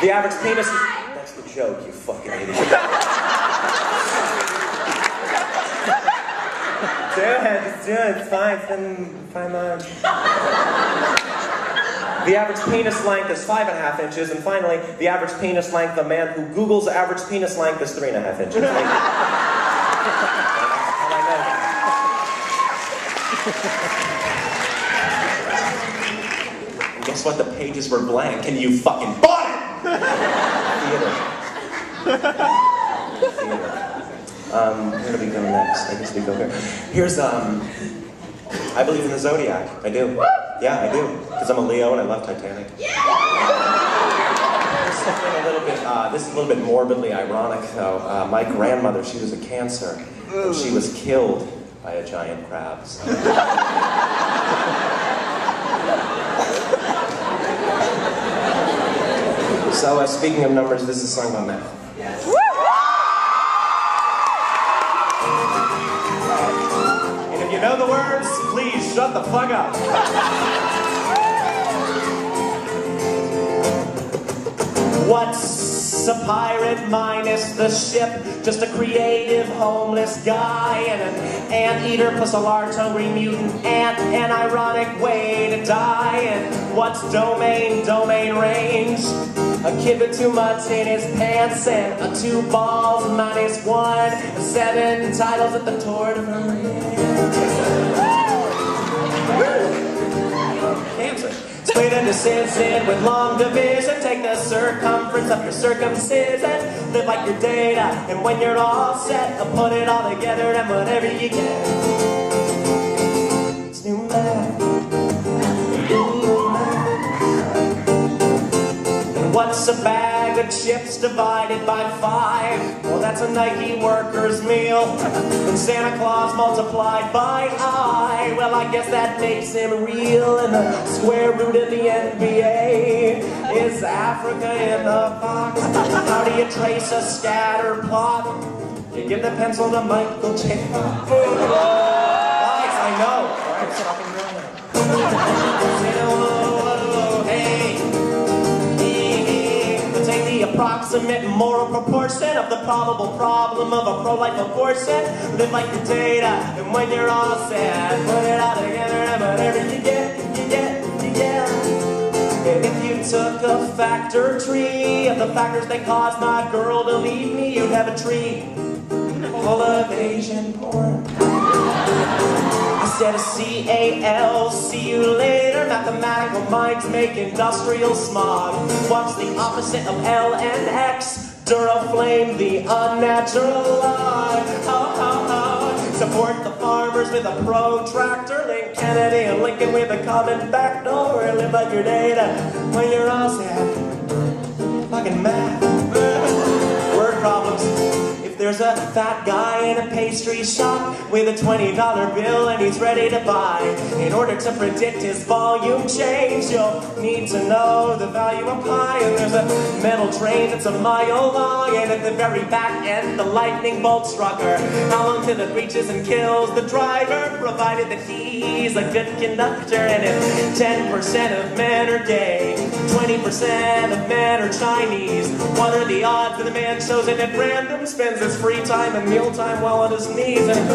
The average penis... That's the joke, you fucking idiot. Do it, just do it, it's fine, fine on. The average penis length is 5.5 inches, and finally, the average penis length, a man who Googles average penis length is 3.5 inches. And guess what? The pages were blank, and you fucking bought it! Theater. Where do we go next? I guess we go here. Here's, I believe in the Zodiac. I do. Yeah, I do. Because I'm a Leo and I love Titanic. There's something a little bit, this is a little bit morbidly ironic, though. My grandmother, she was a Cancer. And she was killed by a giant crab. So, speaking of numbers, this is a song about math. Yes. And if you know the words, please shut the fuck up. What's a pirate minus the ship? Just a creative homeless guy and an anteater plus a large hungry mutant ant. An ironic way to die. And what's domain? Domain range. A kid with too much in his pants and a 2 balls minus 1. 7 titles at the Tour de France. Cancer. Split into sin with long division. Take the circumference of your circumcision. Live like your data, and when you're all set, put it all together and whatever you get. It's new math. What's a bag of chips divided by 5? Well, that's a Nike worker's meal. And Santa Claus multiplied by I. Well, I guess that makes him real. And the square root of the NBA is Africa in the box. How do you trace a scatter plot? You give the pencil to Michael J. Fox. Guys, I know. Right, fucking approximate moral proportion of the probable problem of a pro-life abortion. Live like your data, and when you're all sad, put it all together and whatever you get. And if you took a factor tree of the factors that caused my girl to leave me, you'd have a tree full of Asian porn. Instead of C-A-L, see you later. Mathematical minds make industrial smog. What's the opposite of L and X? Duraflame, the unnatural lie. Support the farmers with a protractor. Link Kennedy and Lincoln with a common backdoor. Live like your data when you're all sad. Fucking math. Word problems. There's a fat guy in a pastry shop with a $20 bill and he's ready to buy. In order to predict his volume change, you'll need to know the value of pi. And there's a metal train that's a mile long, and at the very back end, the lightning bolt struck her. How long till it reaches and kills the driver, provided that he's a good conductor. And if 10% of men are gay, 20% of men are Chinese, what are the odds that a man chosen at random spends his free time and mealtime while on his knees? And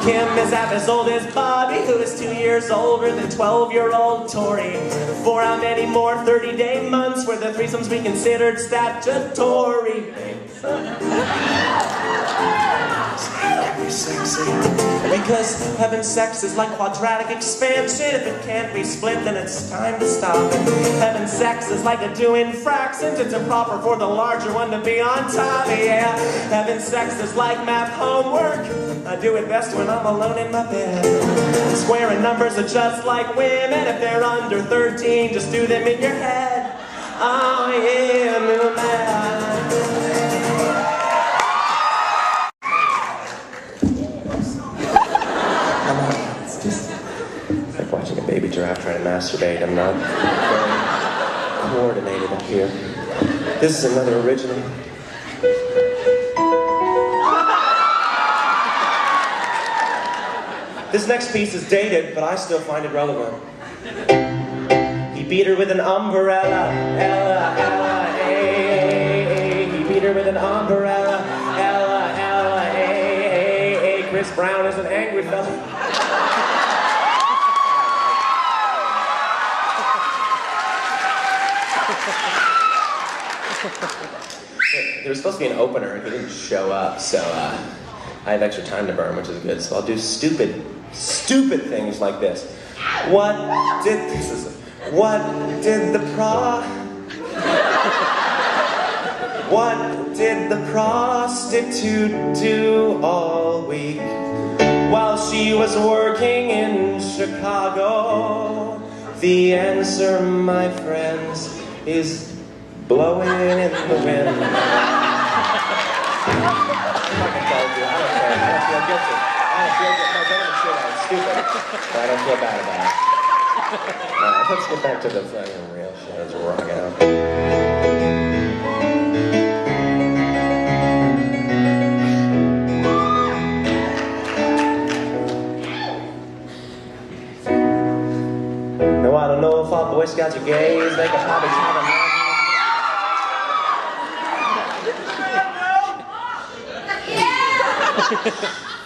Kim is half as old as Bobby, who is 2 years older than 12-year-old Tori. For how many more 30-day months were the threesomes be considered statutory? Sexy. Because having sex is like quadratic expansion. If it can't be split, then it's time to stop. And having sex is like a doing fractions. It's improper for the larger one to be on top. Yeah, having sex is like math homework. I do it best when I'm alone in my bed. Square numbers are just like women. If they're under 13, just do them in your head. Oh yeah, new man. Watching a baby giraffe trying to masturbate. I'm not very coordinated up here. This is another original. This next piece is dated, but I still find it relevant. He beat her with an umbrella, Ella, Ella, hey. He beat her with an umbrella, Ella, Ella, hey. Chris Brown is an angry fella. There was supposed to be an opener and he didn't show up, so I have extra time to burn, which is good. So I'll do stupid things like this. What did the prostitute do all week while she was working in Chicago? The answer, my friends, is blowing in the wind. I fucking told you, I don't care. I don't feel guilty. kind of feel good. No, don't even say that. It's stupid. But I don't feel bad about it. Alright, let's get back to the fucking real shit. Let's rock it out. No, I don't know if all Boy Scouts are gays. They could probably have a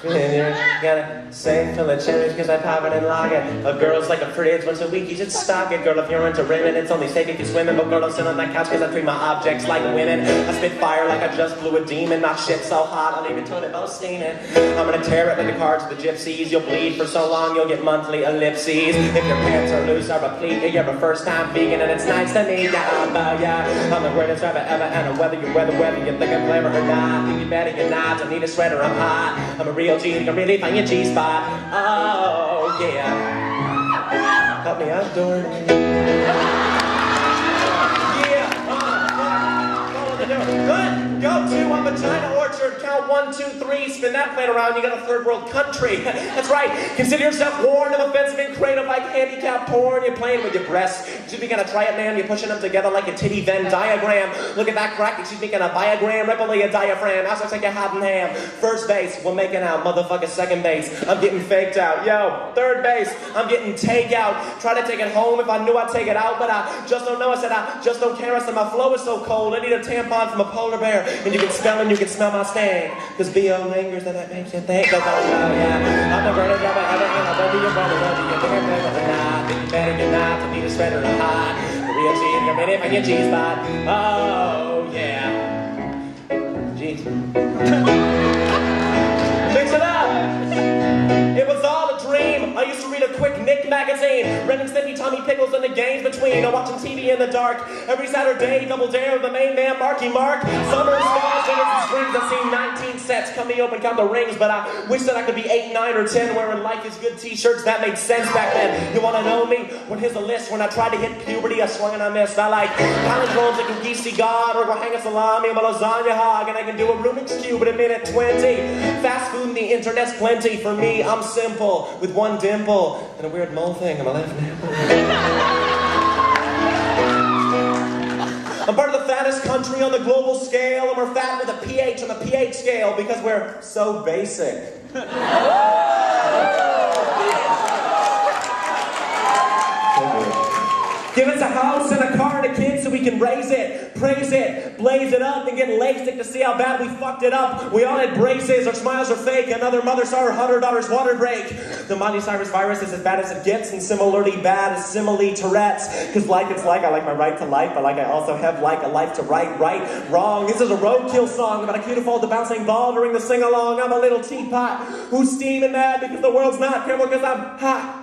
and you gotta say fill the cherries because I pop it and log it. A girl's like a fridge once a week, you should stock it. Girl, if you're into women, it's only safe if you're swimming. But girl, don't sit on that couch because I treat my objects like women. I spit fire like I just blew a demon. My shit's so hot, I'll even turn it both steaming. I'm gonna tear it like the cards of the gypsies. You'll bleed for so long, you'll get monthly ellipses. If your pants are loose or replete, you're a first time vegan and it's nice to meet ya. I'm the greatest rapper ever, and whether you think I'm clever or not, think you better, you're not. Don't need a sweater, I'm hot. I'm a real G, you can really find your G-spot. Oh, yeah. Help me out, Dory. Yeah, follow the door. Good. Go to a vagina orchard. Count 1, 2, 3. Spin that plate around. You got a third world country. That's right. Consider yourself warned of offensive and creative like handicapped porn. You're playing with your breasts. Excuse me, gonna try it, man. You're pushing them together like a titty Venn diagram. Look at that crack. Excuse me, gonna diagram. Ripple a diaphragm. House looks like a hot and ham. First base, we're making out. Motherfucker, second base. I'm getting faked out. Yo, third base, I'm getting takeout. Try to take it home if I knew I'd take it out, but I just don't know. I said I just don't care. I said my flow is so cold. I need a tampon from a polar bear. And you can smell and you can smell my stank. Cause B.O. lingers and that makes you think. Cause I'm the greatest rapper ever, and I'll be your brother, whether you're bigger, better or not. Think you better, you're not. To need a sweater or hot. The real G, you're ready for your G-spot. Oh, yeah. Jeez. Mix it up. It was all a dream. I used to read a quick Nick magazine. Ren and Stimpy, Tommy Pickles, and the games between. I'm watching TV in the dark. Every Saturday, Double Dare with the main man, Marky Mark. Summers, falls, winters, and springs. I've seen 19 sets. Cut me open, count the rings. But I wish that I could be 8, 9, or 10 wearing Life is Good t-shirts. That made sense back then. You want to know me? Well, here's a list. When I tried to hit puberty, I swung and I missed. I like palindromes like a geesey god, or go hang a salami on a lasagna hog, and I can do a Rubik's Cube in a minute 20. Fast food and the internet's plenty. For me, I'm simple, with one dimple and a weird mole thing on my left nipple. I'm part of the fattest country on the global scale, and we're fat with a pH on the pH scale because we're so basic. Give us a house and a car and a kid so we can raise it, praise it, blaze it up, and get LASIK to see how bad we fucked it up. We all had braces, our smiles are fake. Another mother saw her $100 water break. The Miley Cyrus virus is as bad as it gets, and similarly bad as simile Tourette's. Cause like it's like, I like my right to life, but like I also have like a life to right, wrong. This is a roadkill song about a kid who falls the bouncing ball during the sing-along. I'm a little teapot who's steaming mad because the world's not careful because I'm hot.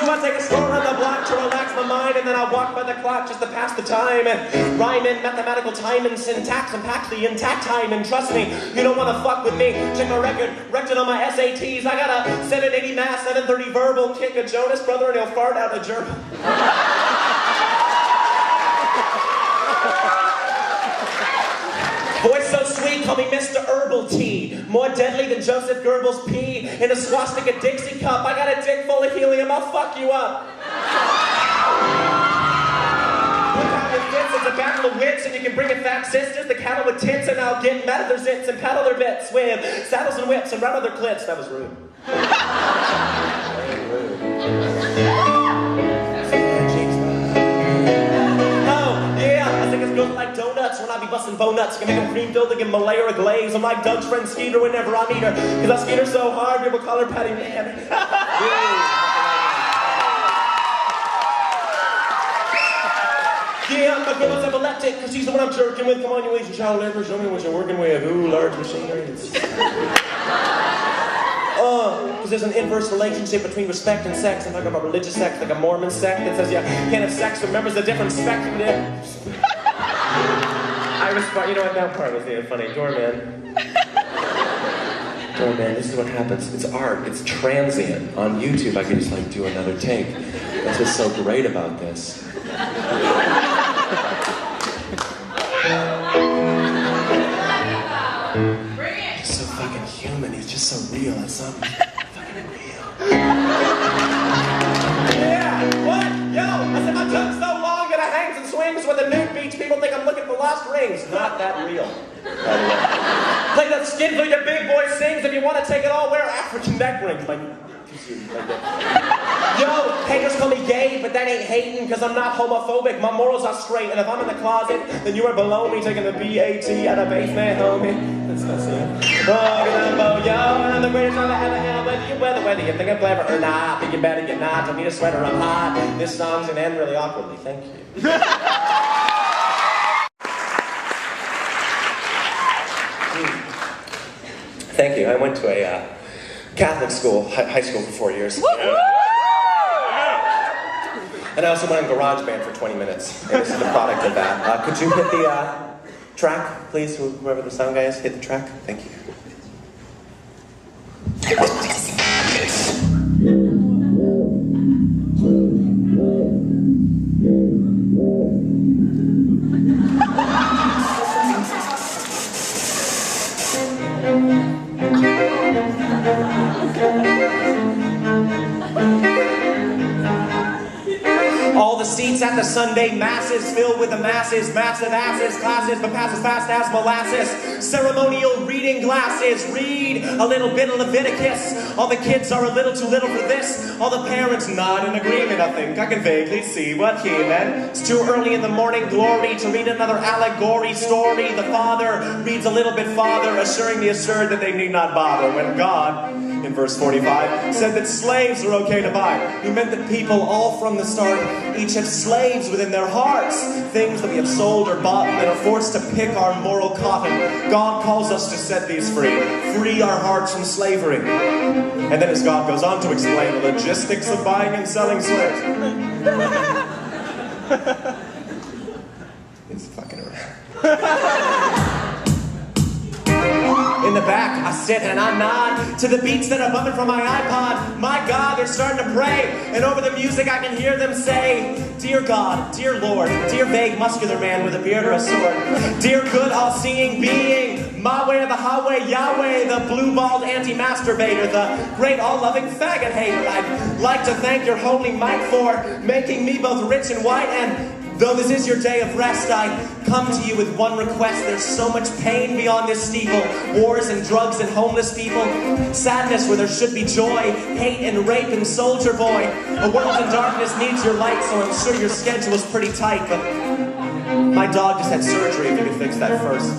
I take a stroll around the block to relax my mind, and then I walk by the clock just to pass the time. And rhyme in mathematical time and syntax and pack the intact time. And trust me, you don't want to fuck with me. Check my record, wrecked it on my SATs. I got a 780 math, 730 verbal, kick a Jonas brother, and he'll fart out a gerbil. Voice so sweet, call me Mr. Herbal Tea. More deadly than Joseph Goebbels' pee in a swastika Dixie cup. I got a dick full of helium, I'll fuck you up. Look how it fits, it's a battle of wits, and you can bring in fat sisters, the cattle with tits, and I'll get mad at their zits and paddle their bits with saddles and whips and run other clips. That was rude. Very rude. Girls like donuts when I be busting bone nuts. Can make them cream filled, they give them a layer of glaze. I'm like Doug's friend Skeeter whenever I meet her, cause I skeet her so hard, people call her Patty Man. Yeah, my girl's epileptic, cause she's the one I'm jerking with. Come on, you Asian child labor, show me what you're working with. Ooh, large machinery. Because there's an inverse relationship between respect and sex. I'm talking about religious sex, like a Mormon sect that says you can't have sex with members of different spectrum. I respond, you know what, that part was funny. Doorman, this is what happens. It's art, it's transient. On YouTube, I can just like do another take. That's what's so great about this. hangs and swings with the nude beach. People think I'm looking for lost rings. Not that real. Play that skin till your big boy sings. If you want to take it all, wear African neck rings. Like yo, haters call me gay, but that ain't hating, because I'm not homophobic. My morals are straight, and if I'm in the closet, then you are below me, taking the B.A.T. out of basement, homie. That's it. Oh, yo, I'm the greatest I've ever had. Whether you think I'm clever or not, think you better get not. Don't need a sweater, I'm hot. This song's gonna end really awkwardly. Thank you. Thank you. I went to a Catholic school, high school for 4 years. And I also went on GarageBand for 20 minutes. And this is the product of that. Could you hit the track, please? Whoever the sound guy is, hit the track. Thank you. All the seats at the Sunday masses filled with the masses, massive asses, classes, but passes fast as molasses. Ceremonial reading glasses, read a little bit of Leviticus. All the kids are a little too little for this. All the parents nod in agreement. I think I can vaguely see what he meant. It's too early in the morning glory to read another allegory story. The father reads a little bit farther, assuring the assured that they need not bother. When God, in verse 45, said that slaves are okay to buy, he meant that people all from the start each have slaves within their hearts, things that we have sold or bought and are forced to pick our moral cotton. God calls us to set these free, free our hearts from slavery. And then as God goes on to explain the logistics of buying and selling slaves. It's fucking around. In the back, I sit and I nod to the beats that are bumping from my iPod. My God, they're starting to pray. And over the music, I can hear them say, Dear God, dear Lord, dear vague muscular man with a beard or a sword, dear good all-seeing being, my way or the highway, Yahweh, the blue-balled anti-masturbator, the great all-loving faggot hater. I'd like to thank your holy might for making me both rich and white, and though this is your day of rest, I come to you with one request. There's so much pain beyond this steeple. Wars and drugs and homeless people. Sadness where there should be joy. Hate and rape and soldier boy. A world in darkness needs your light, so I'm sure your schedule's pretty tight, but my dog just had surgery if you could fix that first.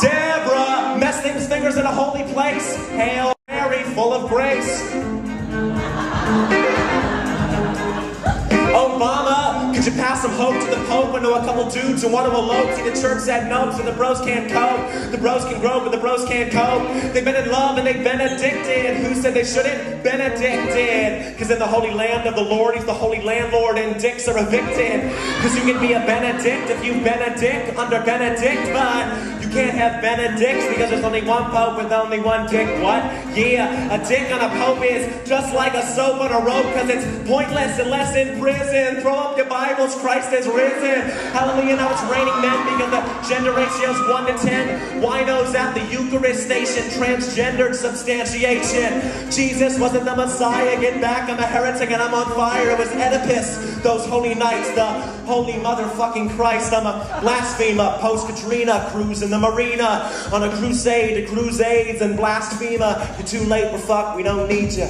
Deborah, Messing's fingers in a holy place. Hail Mary, full of grace. Obama, could you pass some hope to the Pope and to a couple dudes who want to elope? See, the church said no, so the bros can't cope. The bros can grow, but the bros can't cope. They've been in love and they've been addicted. Who said they shouldn't? Benedicted. Because in the holy land of the Lord, he's the holy landlord and dicks are evicted. Because you can be a Benedict if you've been a dick under Benedict, but you can't have Benedicts because there's only one Pope with only one dick. What? Yeah, a dick on a Pope is just like a soap on a rope, because it's pointless unless in prison. Throw up your Bibles, Christ is risen. Hallelujah, now it's raining men because the gender ratio's 1 to 10. Winos at the Eucharist station, transgendered substantiation. Jesus wasn't the Messiah, get back, I'm a heretic and I'm on fire. It was Oedipus, those holy nights, the holy motherfucking Christ. I'm a blasphemer, post-Katrina, cruise in the marina, on a crusade to cruise AIDS and blasphemer. You're too late, we're fucked, we don't need you.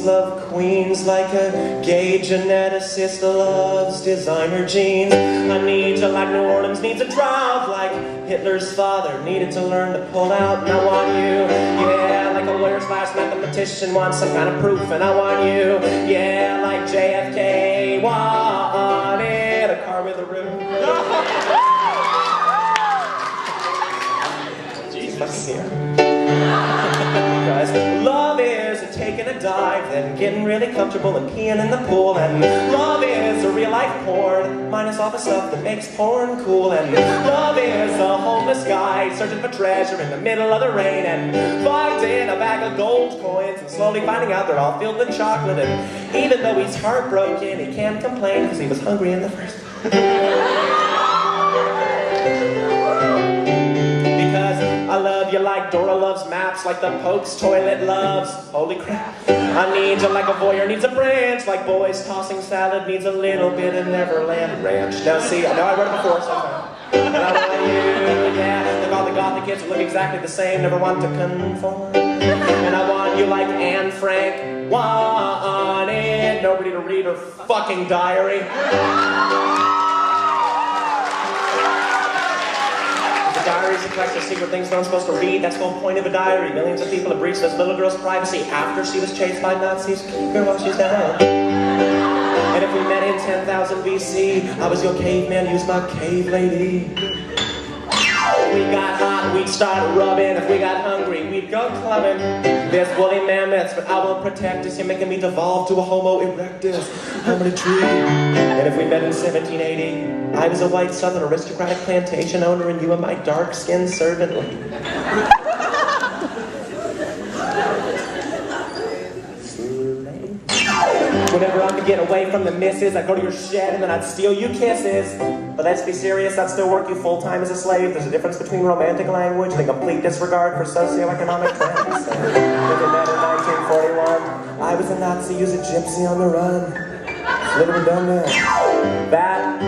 Love queens like a gay geneticist loves designer jeans. I need you like New Orleans needs a drought, like Hitler's father needed to learn to pull out. And I want you, yeah, like a lawyer slash mathematician wants some kind of proof. And I want you, yeah, like JFK wanted a car with a roof. Jeez, fucking here. Guys, love is taking a a dive, then getting really comfortable and peeing in the pool. And love is a real life porn, minus all the stuff that makes porn cool. And love is a homeless guy searching for treasure in the middle of the rain, and finding a bag of gold coins and slowly finding out they're all filled with chocolate. And even though he's heartbroken, he can't complain because he was hungry in the first place. I love you like Dora loves maps, like the Pope's toilet loves. Holy crap. I need you like a voyeur needs a branch, like boys tossing salad needs a little bit of Neverland Ranch. Now see, I know I read it before, so and I want you, yeah, like all the gothic kids who look exactly the same, never want to conform. And I want you like Anne Frank wanted nobody to read her fucking diary. Diaries reflect the secret things no one's supposed to read. That's the whole point of a diary. Millions of people have breached this little girl's privacy after she was chased by Nazis. Keep her while she's down. And if we met in 10,000 BC, I was your caveman, use my cave lady. We got hot, we'd start rubbing. If we got hungry, we'd go clubbing. There's woolly mammoths, but I will protect us. You're making me devolve to a Homo erectus. I'm gonna tree. And if we met in 1780, I was a white southern aristocratic plantation owner, and you were my dark-skinned servant lady. Whenever I could get away from the missus, I'd go to your shed and then I'd steal you kisses. But let's be serious, I'd still work you full-time as a slave. There's a difference between romantic language and a complete disregard for socioeconomic trends. If we met in 1941, I was a Nazi, you was a gypsy on the run. It's a little redundant. That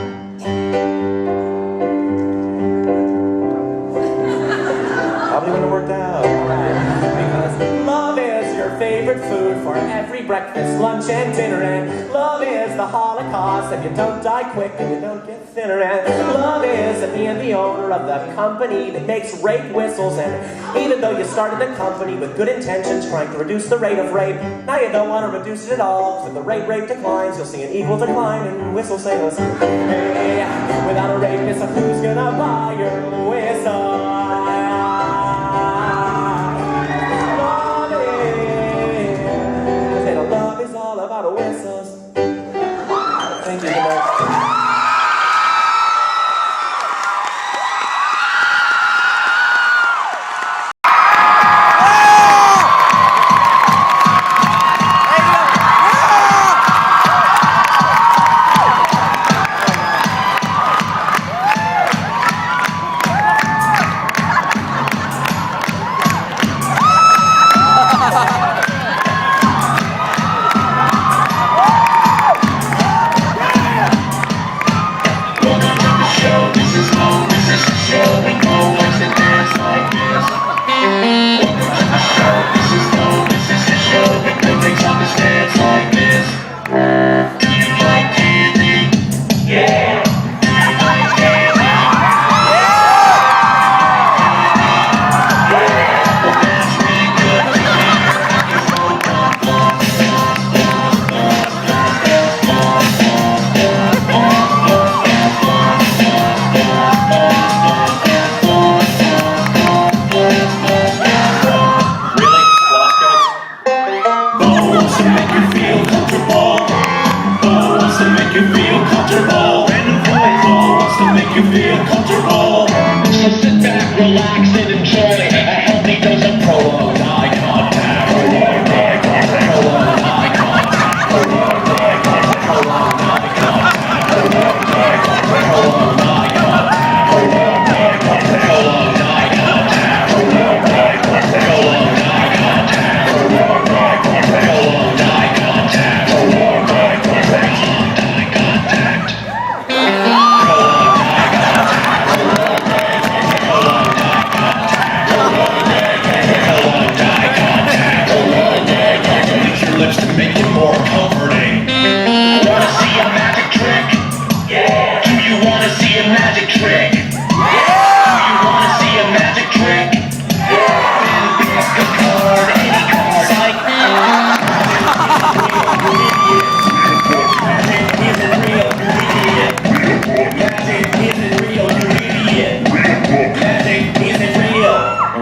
probably wouldn't have worked out. Because love is your favorite food for every breakfast, lunch, and dinner. And love is the Holocaust, and you don't die quick and you don't get thinner. And love is being the owner of the company that makes rape whistles. And even though you started the company with good intentions, trying to reduce the rate of rape, now you don't want to reduce it at all. Because if the rate declines, you'll see an equal decline in whistle sales. Hey, without a rapist, who's gonna buy your whistle? Love is all about whistles. Thank you,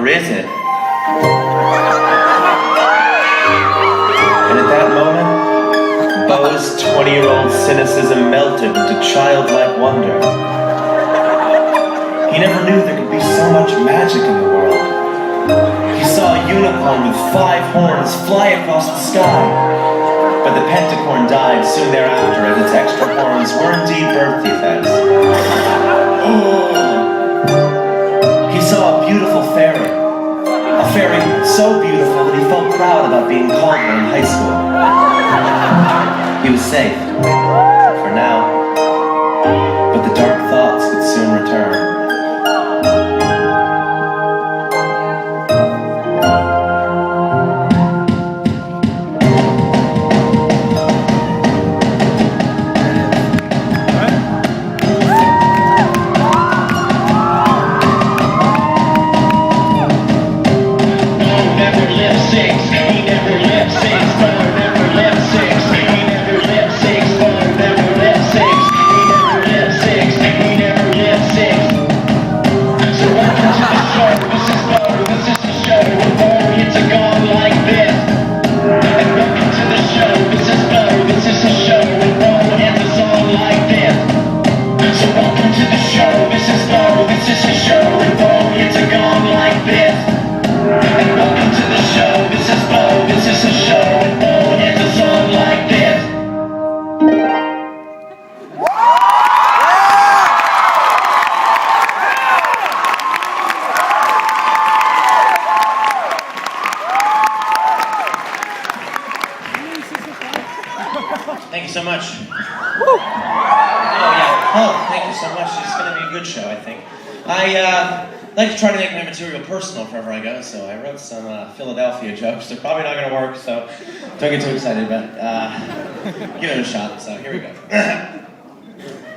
Or is it? 20-year-old cynicism melted into childlike wonder. He never knew there could be so much magic in the world. He saw a unicorn with 5 horns fly across the sky. But the pentacorn died soon thereafter, as its extra horns were indeed birth defects. He saw a beautiful fairy. A fairy so beautiful that he felt proud about being called one in high school. He was safe, for now. But the dark thoughts would soon return. Thank you so much. Woo. Oh, yeah. Oh, thank you so much. It's going to be a good show, I think. I like to try to make my material personal wherever I go, so I wrote some Philadelphia jokes. They're probably not going to work, so don't get too excited, but give it a shot. So here we go.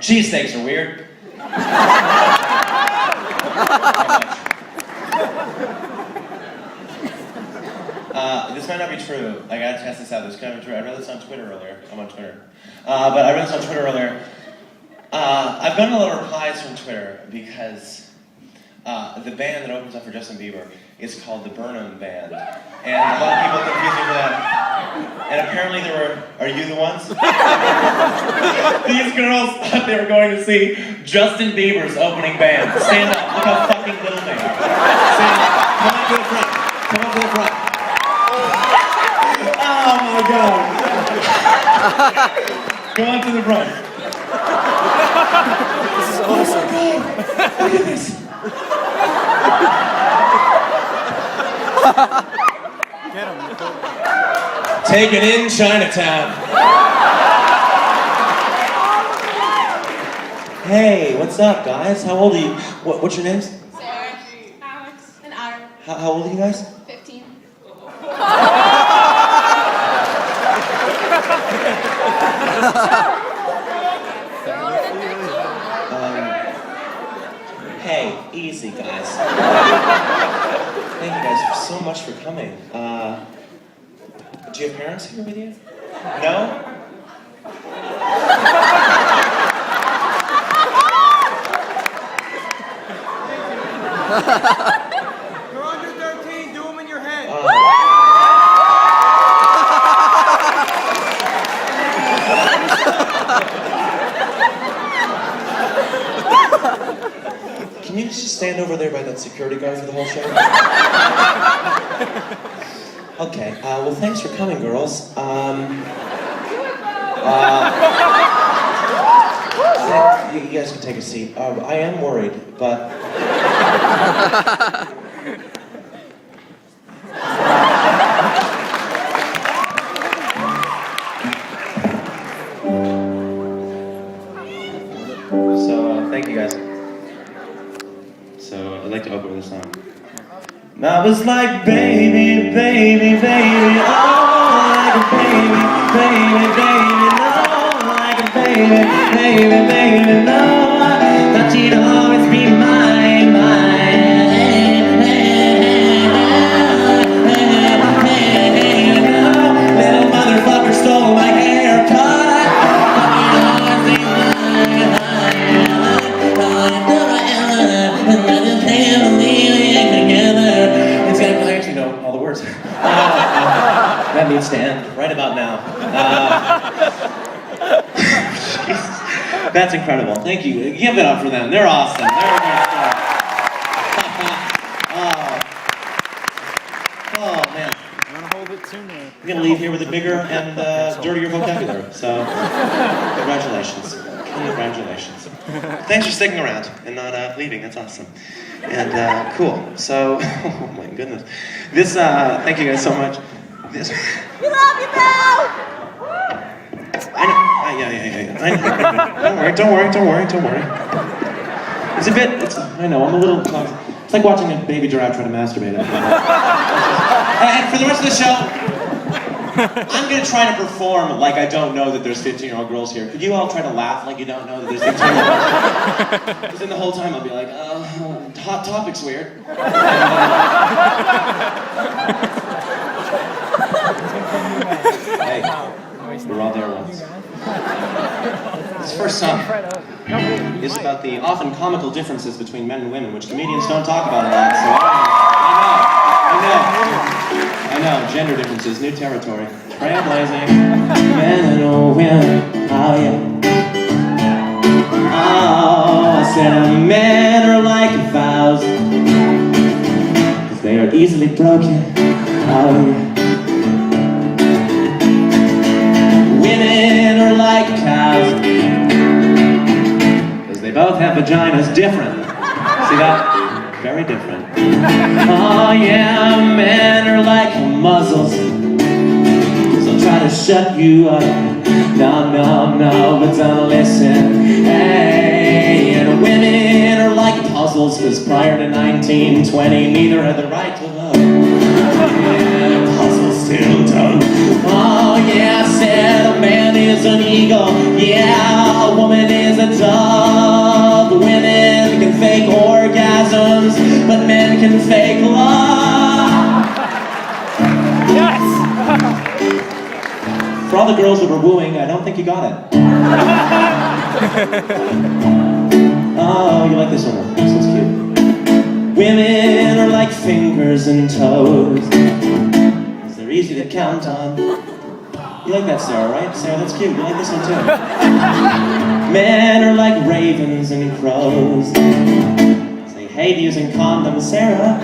Cheesesteaks are weird. This might not be true. I gotta test this out. This can't be true. I read this on Twitter earlier. I'm on Twitter. But I read this on Twitter earlier. I've gotten a lot of replies from Twitter because the band that opens up for Justin Bieber is called the Burnham Band. And a lot of people confuse me for that. And apparently there were, are you the ones? These girls thought they were going to see Justin Bieber's opening band. Stand up. Look how fucking little they are. Stand up. Come up to the front. Come up to the front. Oh my God. Go on to the front. This is awesome. Look at this. Get him. Taken in Chinatown. Hey, what's up, guys? How old are you? What's your names? Sarah, Alex, and Ira. How old are you guys? 15. Hey, easy, guys. Thank you guys so much for coming. Do you have parents here with you? No? You're under 13, do them in your head. Can you just stand over there by that security guard for the whole show? Okay, well thanks for coming, girls. You guys can take a seat. I am worried, but... Thank you guys. So, I'd like to open with a song. I was like, baby, baby, baby, oh, like a baby, baby, baby, no, like a baby, baby, baby, no, thought you'd always be mine, little motherfucker stole my haircut, I actually know all the words. That needs to end right about now. That's incredible. Thank you. Give it up for them. They're awesome. They're great stuff. Oh, man. You want to hold it sooner? I'm going to leave here with a bigger and dirtier vocabulary. So, congratulations. Congratulations. Thanks for sticking around and not leaving. That's awesome. And cool. So, oh my goodness. This, thank you guys so much. This. We love you, Bill! I know. Yeah. Don't worry. It's a bit, I know, I'm a little, it's like watching a baby giraffe try to masturbate. And for the rest of the show, I'm going to try to perform like I don't know that there's 15-year-old girls here. Could you all try to laugh like you don't know that there's 15-year-old girls? Because then the whole time I'll be like, hot topic's weird. Hey, we were all there once. This first song is about the often comical differences between men and women, which comedians don't talk about a lot, so I know, gender differences, new territory. Trailblazing. Men and women, oh yeah. Oh, I said men are like vows, 'cause they are easily broken, oh yeah. Women are like cows, because they both have vaginas different. See that? Very different. Oh yeah, men are like muzzles, because they'll try to shut you up. No, but don't listen. Hey, and women are like puzzles, because prior to 1920, neither had the right to love. Yeah, puzzles still don't. Oh yeah, I said a man is an eagle. Yeah, a woman is a dove. Women can fake orgasms, but men can fake love. Yes! For all the girls that were wooing, I don't think you got it. Oh, you like this one? This one's cute. Women are like fingers and toes, 'cause they're easy to count on. You like that, Sarah, right? Sarah, that's cute. You like this one too. Men are like ravens and crows, 'cause they hate using condoms, Sarah.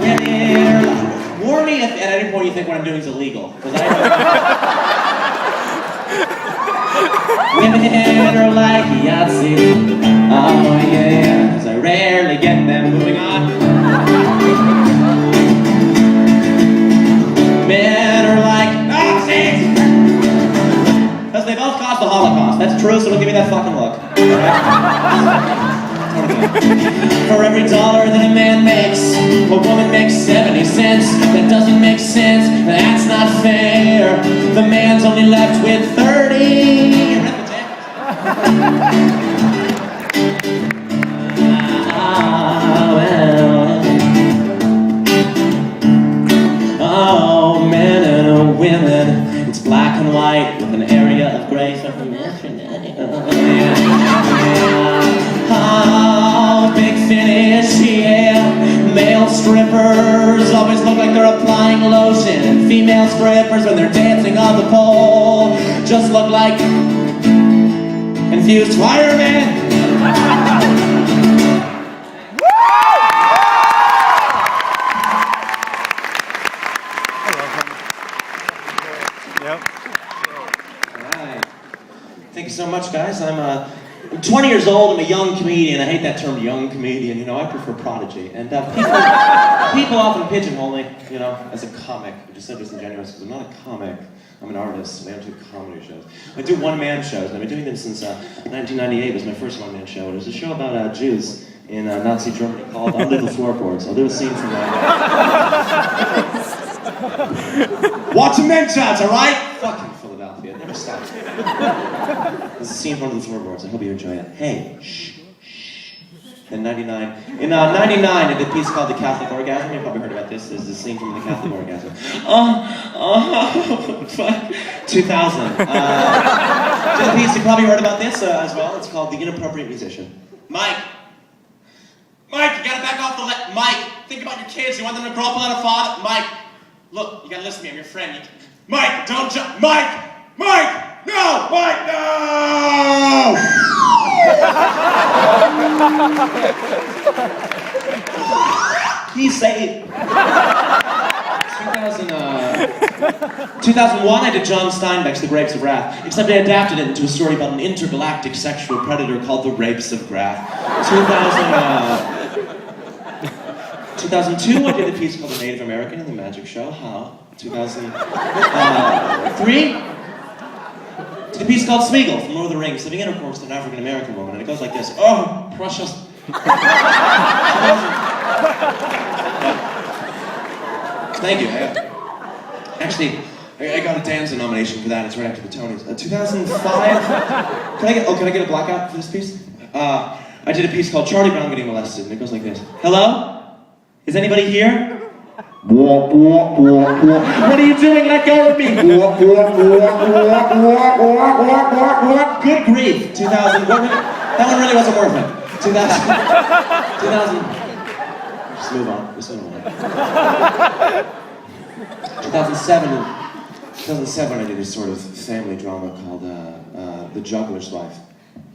Women are like... Warn me if at any point you think what I'm doing is illegal, because I don't... Women are like Yahtzee, oh yeah, 'cause I rarely get them. Moving on. Men are like Nazis, because they both caused the Holocaust. That's true, so don't give me that fucking look. For every dollar that a man makes, a woman makes 70 cents. That doesn't make sense, that's not fair. The man's only left with 30. Oh, men and women, it's black and white with an area of gray. Oh, big finish, yeah. Male strippers always look like they're applying lotion, and female strippers, when they're dancing on the pole, just look like confused firemen. Yep. Alright. Thank you so much, guys. I'm 20 years old, I'm a young comedian. I hate that term, young comedian. You know, I prefer prodigy. And people often pigeonhole me, you know, as a comic, which is so disingenuous, because I'm not a comic. I'm an artist. I don't do comedy shows. I do one-man shows, and I've been doing them since 1998 was my first one-man show. It was a show about Jews in Nazi Germany called Under the Floorboards. I'll do a scene from that. Watch the men shots, all right? Fucking Philadelphia, it never stops. This is a scene from Under the Floorboards. I hope you enjoy it. Hey, shh. In 99, I did a piece called The Catholic Orgasm. You've probably heard about this. This is a scene from The Catholic Orgasm. 2000. Did a piece, you probably heard about this as well. It's called The Inappropriate Musician. Mike, you gotta back off the Mike, think about your kids. You want them to grow up without a father? Mike, look, you gotta listen to me. I'm your friend. Mike, don't jump. Mike! Mike! No! Mike! No! He's safe. 2001, I did John Steinbeck's The Grapes of Wrath, except I adapted it into a story about an intergalactic sexual predator called The Rapes of Grath. 2002, I did a piece called The Native American in the Magic Show. How? 2003, did a piece called Smeagol from Lord of the Rings, having intercourse with an African American woman, and it goes like this. Oh, precious. Thank you. Actually, I got a Danza nomination for that. It's right after the Tonys. 2005. Can I get a blackout for this piece? I did a piece called Charlie Brown Getting Molested, and it goes like this. Hello? Is anybody here? What are you doing? Let go of me! Good grief! 2000. That one really wasn't worth it. 2000. Just move on. 2007, I did a sort of family drama called The Juggler's Life.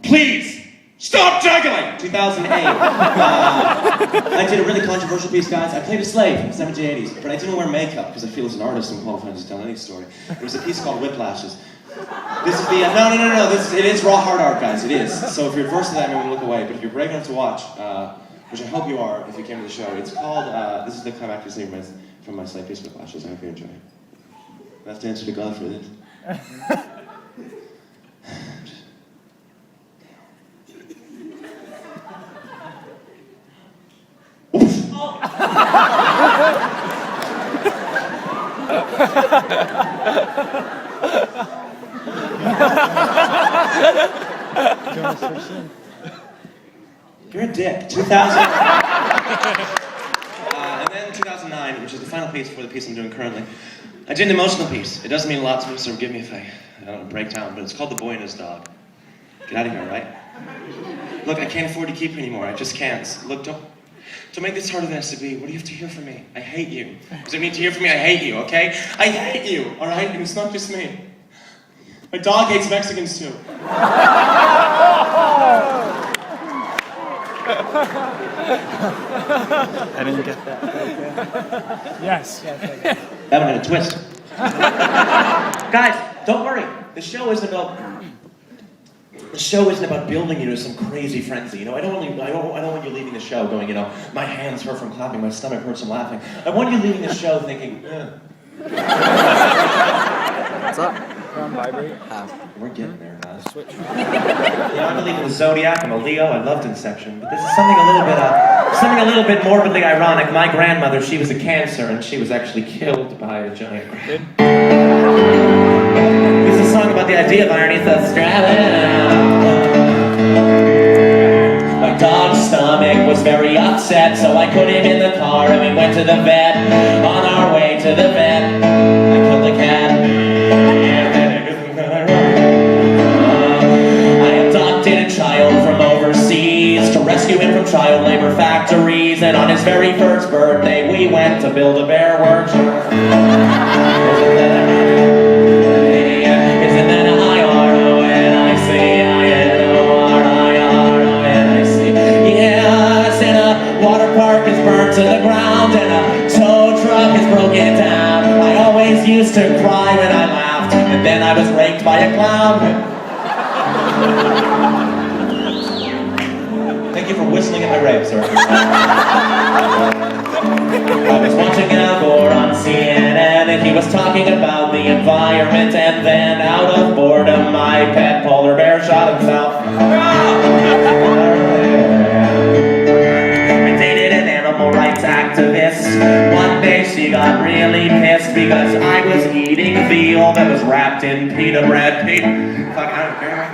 Please! Stop juggling! 2008. I did a really controversial piece, guys. I played a slave in the 1780s, but I didn't wear makeup because I feel as an artist I'm qualified to tell any story. It was a piece called Whiplashes. This is the, no. It is raw hard art, guys, it is. So if you're averse to that, maybe look away, but if you're brave enough to watch, which I hope you are if you came to the show, it's called, this is the climactic scene from my slave piece Whiplashes. I hope you enjoy it. I have to answer to God for this. You're a dick. 2000. And then 2009, which is the final piece for the piece I'm doing currently. I did an emotional piece. It doesn't mean a lot to me, so forgive me if I don't break down, but it's called The Boy and His Dog. Get out of here, right? Look, I can't afford to keep you anymore. I just can't. Look, don't make this harder than it has to be. What do you have to hear from me? I hate you. Does it mean to hear from me? I hate you, okay? I hate you, all right? And it's not just me. My dog hates Mexicans, too. I didn't get that. Yes. That one had a twist. Guys, don't worry. The show isn't about building you to some crazy frenzy. You know, I don't want you leaving the show going, you know, my hands hurt from clapping, my stomach hurts from laughing. I want you leaving the show thinking, What's up? We're on vibrate. We're getting there, guys. Switch. You know, I believe in the Zodiac. I'm a Leo. I loved Inception, but this is something a little bit morbidly ironic. My grandmother, she was a Cancer, and she was actually killed by a giant crab. This is a song about the idea of irony. So my dog's stomach was very upset, so I put him in the car and we went to the vet. On our way to the vet, I killed a cat. From overseas to rescue him from child labor factories, and on his very first birthday we went to build a bear workshop. Isn't that a I-R-O-N-I-C-I-N-O-R-I-R-O-N-I-C? Yes, and a water park is burnt to the ground, and a tow truck is broken down. I always used to cry when I laughed, and then I was raped by a clown. Thank you for whistling at my rape, sir. I was watching Al Gore on CNN, and he was talking about the environment, and then out of boredom, my pet polar bear shot himself. I dated an animal rights activist. One day she got really pissed because I was eating veal that was wrapped in pita bread. Fuck, I don't care.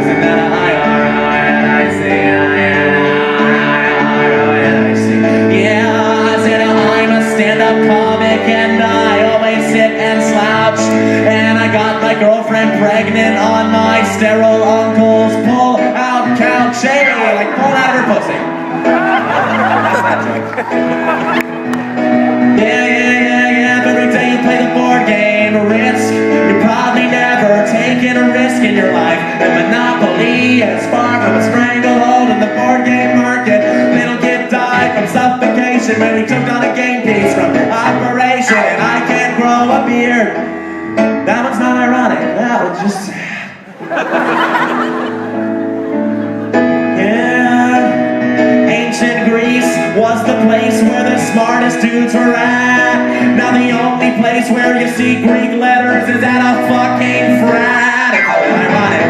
Isn't that a I-R-I-C-I-N-I-R-O-N-I-C? Yeah, I said I'm a stand-up comic and I always sit and slouch. And I got my girlfriend pregnant on my sterile uncle's pull-out couch. Hey, like pulling out of her pussy. That's that joke. Yeah. Every day you play the board game, Ritz in your life. And Monopoly is far from a stranglehold in the board game market. Little kid died from suffocation when he took on a game piece from Operation. And I can't grow a beard. That one's not ironic. That one's just sad. Yeah. Ancient Greece was the place where the smartest dudes were at. Now the only place where you see Greek letters is at a fucking frat. I call it ironic.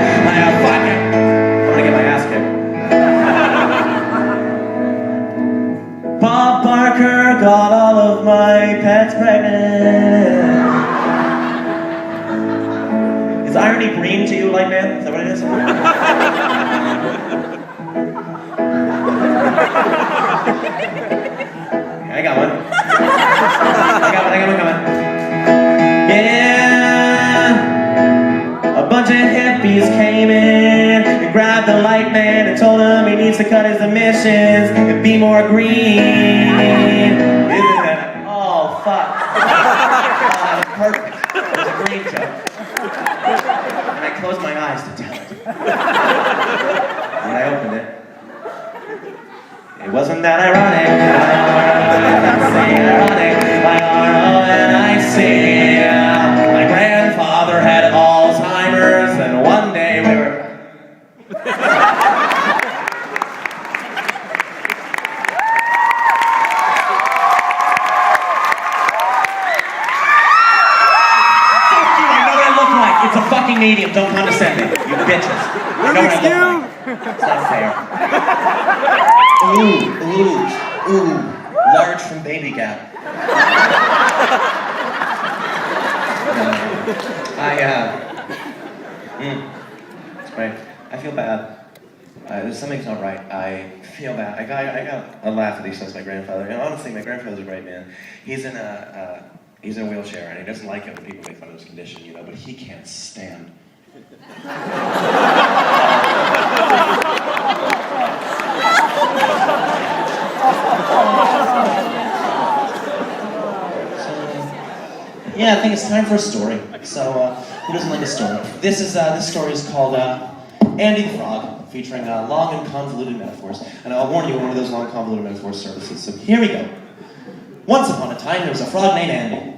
Fuck it. I'm gonna get my ass kicked. Bob Barker got all of my pets pregnant. Is irony green to you, light man? Is that what it is? I got one. I got one. Yeah. A bunch of hippies came in and grabbed the light man and told him he needs to cut his emissions and be more green. Oh, fuck. Oh, that was perfect. It was a green joke. And I closed my eyes to tell it. When I opened it, it wasn't that ironic. My grandfather had Alzheimer's, and one day we were... It's a fucking medium, don't condescend me, you bitches. I know what I look like. It's not fair. Ooh. Large from Baby Gap. It's great. I feel bad. Something's not right. I feel bad. I got a laugh at least since my grandfather. And honestly, my grandfather's a great man. He's in a wheelchair, and he doesn't like it when people make fun of his condition, you know, but he can't stand. Yeah, I think it's time for a story. So, who doesn't like a story? This story is called Andy the Frog, featuring long and convoluted metaphors. And I'll warn you, one of those long convoluted metaphor services. So here we go. Once upon a time, there was a frog named Andy.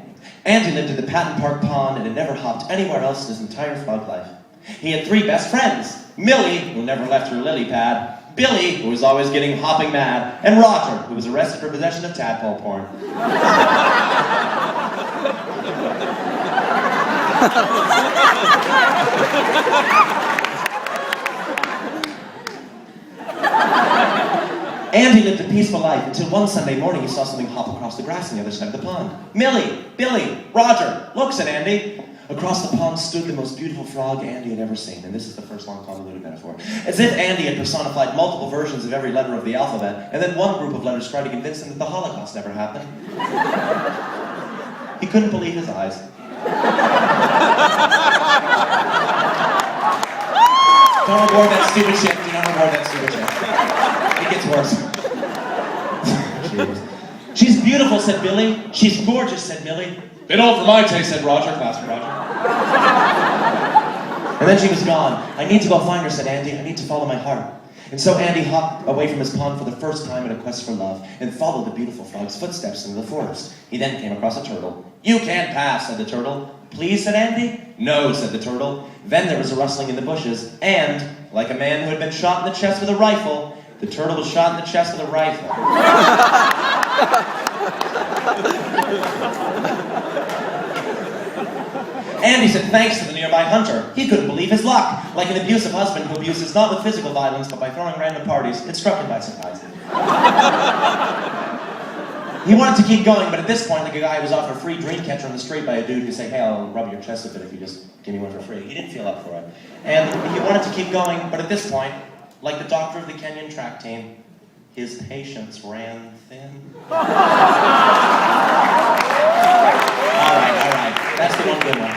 Andy lived in the Patton Park Pond and had never hopped anywhere else in his entire frog life. He had 3 best friends: Millie, who never left her lily pad, Billy, who was always getting hopping mad, and Roger, who was arrested for possession of tadpole porn. Andy lived a peaceful life until one Sunday morning he saw something hop across the grass on the other side of the pond. Millie, Billy, Roger, look, said Andy. Across the pond stood the most beautiful frog Andy had ever seen, and this is the first long convoluted metaphor. As if Andy had personified multiple versions of every letter of the alphabet, and then one group of letters tried to convince him that the Holocaust never happened. He couldn't believe his eyes. Don't reward that stupid shit. Do not reward that stupid shit. It gets worse. She's beautiful, said Billy. She's gorgeous, said Millie. Bit old for my taste, said Roger. Classic Roger. And then she was gone. I need to go find her, said Andy. I need to follow my heart. And so Andy hopped away from his pond for the first time in a quest for love and followed the beautiful frog's footsteps into the forest. He then came across a turtle. You can't pass, said the turtle. Please, said Andy. No, said the turtle. Then there was a rustling in the bushes, and, like a man who had been shot in the chest with a rifle, the turtle was shot in the chest with a rifle. Andy said thanks to the nearby hunter. He couldn't believe his luck. Like an abusive husband who abuses not with physical violence, but by throwing random parties, it struck him by surprise. He wanted to keep going, but at this point, like a guy who was offered a free dream catcher on the street by a dude who'd say, hey, I'll rub your chest a bit if you just give me one for free. He didn't feel up for it. And he wanted to keep going, but at this point, like the doctor of the Kenyan track team, his patience ran thin. All right. That's the one good one.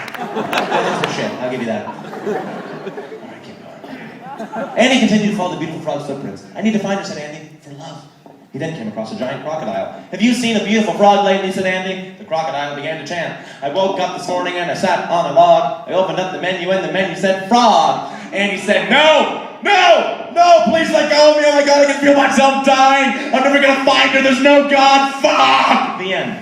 That's for shit. I'll give you that. All right, keep going. Andy continued to follow the beautiful frog's footprints. I need to find her, said Andy, for love. He then came across a giant crocodile. "Have you seen a beautiful frog lately?" said Andy. The crocodile began to chant. "I woke up this morning and I sat on a log. I opened up the menu and the menu said frog." Andy said, "No! No! No! Please let go of me! Oh my God, I can feel myself dying! I'm never gonna find her! There's no God! Fuck!" The end.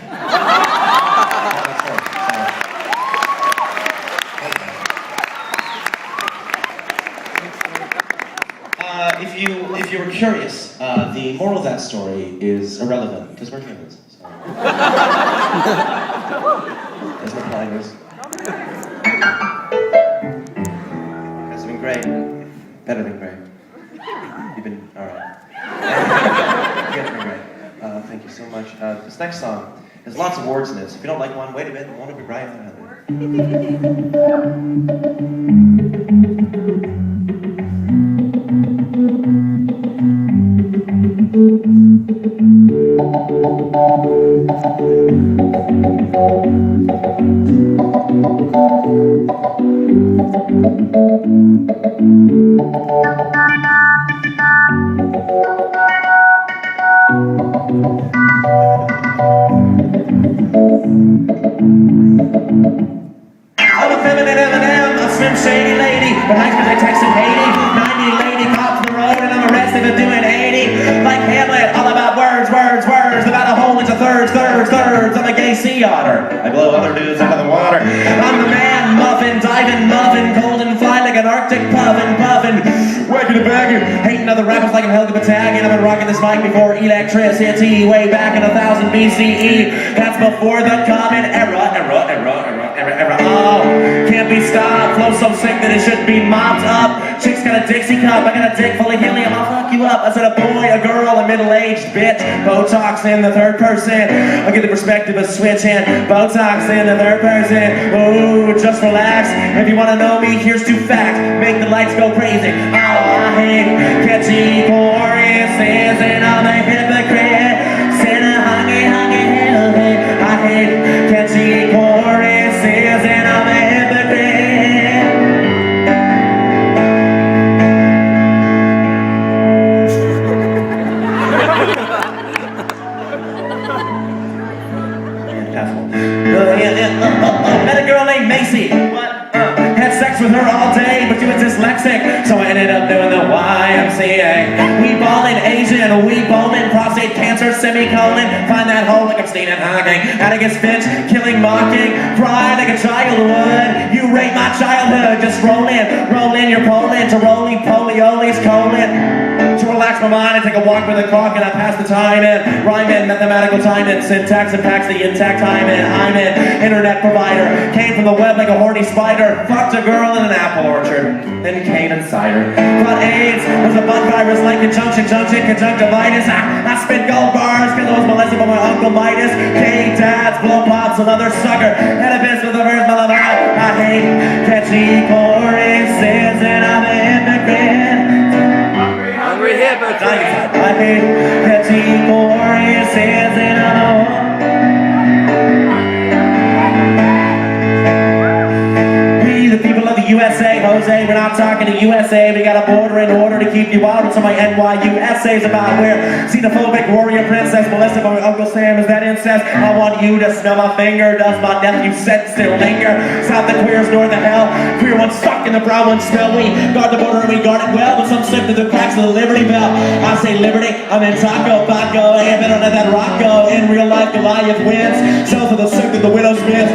If you were curious, the moral of that story is irrelevant because we're humans. So. There's no pointers. You guys have been great. Better than great. You've been alright. You guys have been great. Thank you so much. This next song has lots of words in it, so if you don't like one, wait a bit, it won't be right on another. I'm a feminine M&M, a slim shady lady, but hikes my text in Haiti. 90 lady cops the road and I'm arrested for doing 80. Like Hamlet, all about words, words, words, about a whole bunch of thirds, thirds, thirds. I'm a gay sea otter. I blow other dudes out of the water. I'm the man, muffin, diving, muffin, golden fly like an Arctic puffin, puffin. Wagging a bagging, hating other rappers like I'm Helen Keller. I've been rocking this mic before electricity, way back in 1000 BCE. That's before the common era. Oh, can't be stopped. Flow so sick that it should be mopped up. Chick's got a Dixie cup, I got a dick full of helium. I'll fuck you up. I said a boy, a girl, a middle-aged bitch. Botox in the third person. I'll get the perspective of switching. Botox in the third person. Ooh, just relax. If you wanna know me, here's two facts. Make the lights go crazy. Oh, I hate catchy choruses and I'm a hypocrite. Send a hungry, hungry hillbilly. I hate catchy choruses and I'm a hypocrite. Met a girl named Macy. Had sex with her all day, but she was dyslexic, so I ended up doing the YMCA. We ballin' Asian, we bowman, prostate cancer, semicolon. Find that hole like I'm Stephen Hawking. Atticus Finch, killing, mocking, cry like a child would. You rape my childhood, just roll in your Poland to roly polioles colon. To relax my mind, I take a walk with a clock and I pass the time in. Rhyming, mathematical timing, syntax impacts the intact time in. I'm an internet provider, came from the web like a horny spider. Fucked a girl in an apple orchard, then came in cider. Got AIDS, was a bug virus like conjunctivitis. I spit gold bars cause I was molested by my Uncle Midas. Gay dads, blow pops, another sucker. Had a biz with the first mother. I hate catchy choruses and I'm a hypocrite. Hungry hypocrite. I hate catchy choruses and I'm a the people of the USA, Jose, we're not talking to USA. We got a border in order to keep you out until my NYU essays about where xenophobic warrior princess molested by my Uncle Sam. Is that incest? I want you to smell my finger. Does my nephew scent still linger? South the queers, north the hell. Queer ones stuck in the brown ones smell. We guard the border and we guard it well, but some slip through the cracks of the Liberty Bell. I say liberty, I'm in Taco, Baco. I ain't been under that Rocco. In real life, Goliath wins. South of the sick of the widow smith.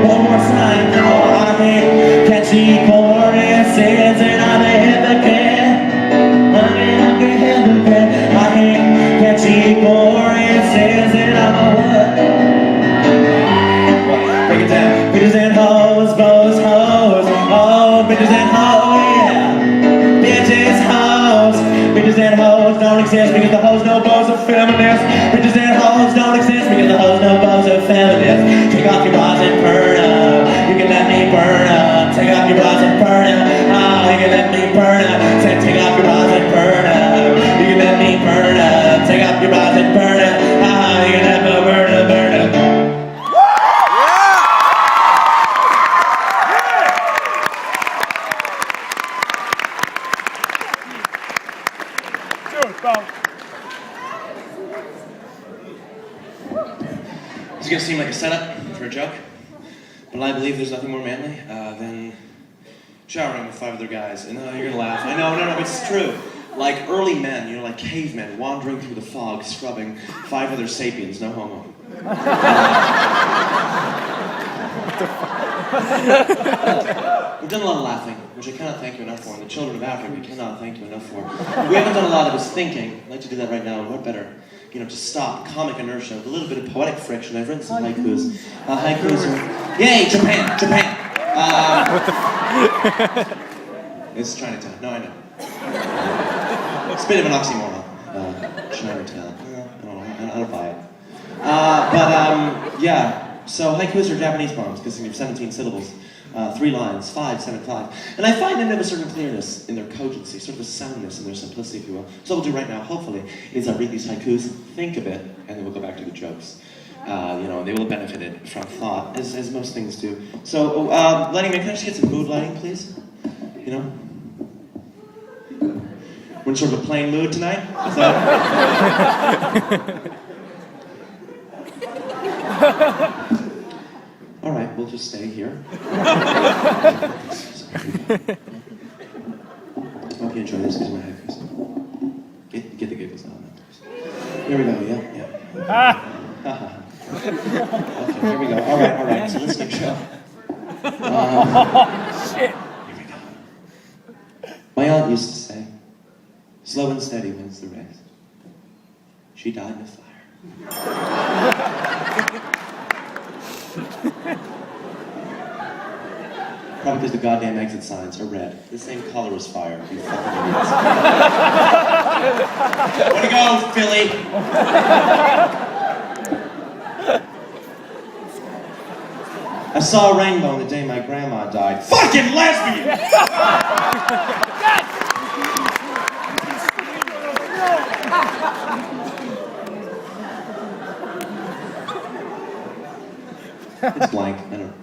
One more sign. Oh, I hate catchy choruses and I'm a hypocrite. Hungry hypocrite. I hate catchy choruses and I'm a what? Break it down. Bitches and hoes, bows, hoes. Oh, bitches and hoes, yeah. Bitches, hoes. Bitches and hoes don't exist because the hoes no bows are feminists. Bitches and hoes don't exist because the hoes no bows are feminists. Take off your bras and burn up. You can let me burn up. Take off your bras and burn up. Oh, you can let me burn up. Say, take off your bras and burn up. You can let me burn up. Take off your bras and burn up. Oh, you can let me burn up, burn up. Dude, bro. It's gonna seem like a setup for a joke, but I believe there's nothing more manly than showering with 5 other guys. And you're gonna laugh. I know, no, it's true. Like early men, you know, like cavemen wandering through the fog, scrubbing 5 other sapiens, no homo. We've done a lot of laughing, which I cannot thank you enough for, and the children of Africa we cannot thank you enough for. We haven't done a lot of this thinking. I'd like to do that right now, and what better, you know, to stop comic inertia with a little bit of poetic friction. I've written some haikus. Haikus are... Yay, Japan! It's Chinatown. No, I know. It's a bit of an oxymoron. Chinatown. I don't buy it. Yeah. So haikus are Japanese poems consisting of 17 syllables, 3 lines, 5, 7, 5. And I find them to have a certain clearness in their cogency, sort of a soundness in their simplicity, if you will. So what we'll do right now, hopefully, is I'll read these haikus, think a bit, and then we'll go back to the jokes. You know, they will have benefited from thought, as most things do. So, lighting man, can I just get some mood lighting, please? You know? We're in sort of a plain mood tonight? Is that... All right, we'll just stay here. Hope you enjoy this because my haikus. Get the giggles out of that. Here we go, yeah. Okay, here we go. All right. So let's get show. Shit. Here we go. My aunt used to say, slow and steady wins the race. She died in a fire. Probably because the goddamn exit signs are red. The same color as fire, you fucking idiots. Way to go, Philly! I saw a rainbow the day my grandma died. Fucking lesbian! It's blank, I don't know.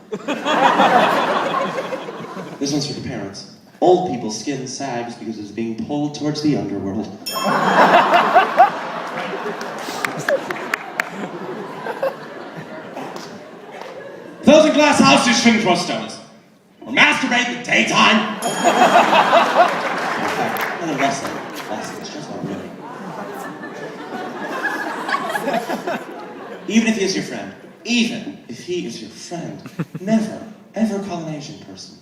This one's for the parents. Old people's skin sags because it's being pulled towards the underworld. 1,000 glass houses shouldn't throw stones. Or masturbate in the daytime. Another lesson. It's just not really. Even if he is your friend. Even if he is your friend, never, ever call an Asian person.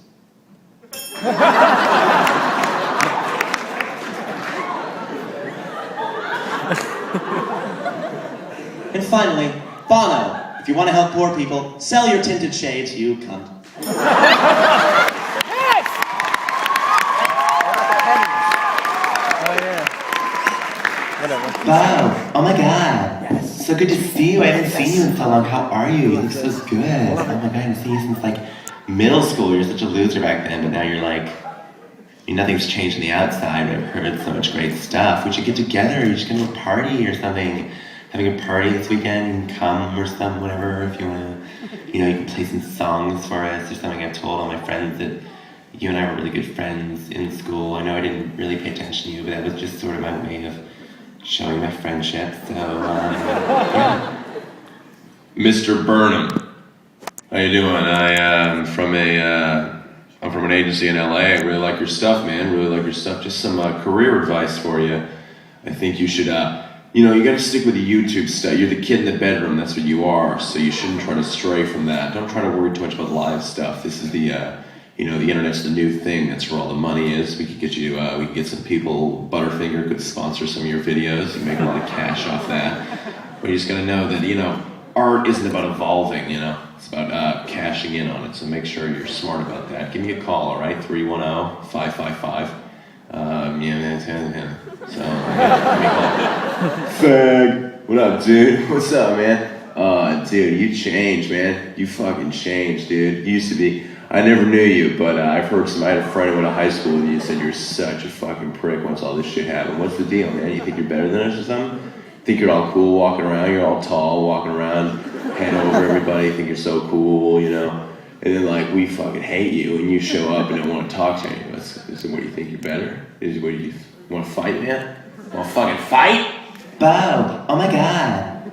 And finally, Bono. If you want to help poor people, sell your tinted shades, you cunt. Yes! Wow, oh my god. Yes. So good to see you. I haven't seen you in so long. How are you? You look so good. Oh my god, I haven't seen you since like middle school. You're such a loser back then, but now you're like, nothing's changed on the outside. I've heard so much great stuff. We should get together. You should go to a party or something. Having a party this weekend, you can come or something, whatever, if you want to, you know, you can play some songs for us or something. I've told all my friends that you and I were really good friends in school. I know I didn't really pay attention to you, but that was just sort of my way of showing my friendship, so, yeah. Mr. Burnham, how you doing? I'm from an agency in LA. I really like your stuff, man. Really like your stuff. Just some career advice for you. I think you should, you know, you gotta stick with the YouTube stuff. You're the kid in the bedroom, that's what you are, so you shouldn't try to stray from that. Don't try to worry too much about live stuff. This is the, you know, the internet's the new thing. That's where all the money is. We could get you, we could get some people, Butterfinger could sponsor some of your videos. You make a lot of cash off that. But you just gotta know that, you know, art isn't about evolving, you know? It's about cashing in on it, so make sure you're smart about that. Give me a call, all right? 310-555. Yeah. So, give me a call. Fag, what up, dude? What's up, man? Dude, you changed, man. You fucking changed, dude. You used to be, I never knew you, but I've heard I had a friend who went to high school with you and said you're such a fucking prick once all this shit happened. What's the deal, man? You think you're better than us or something? Think you're all cool walking around, you're all tall walking around, head over everybody, think you're so cool, you know? And then like, we fucking hate you and you show up and don't want to talk to any of us. So what do you think, you're better? What do you want to fight, man? Want to fucking fight? Bo, oh my god.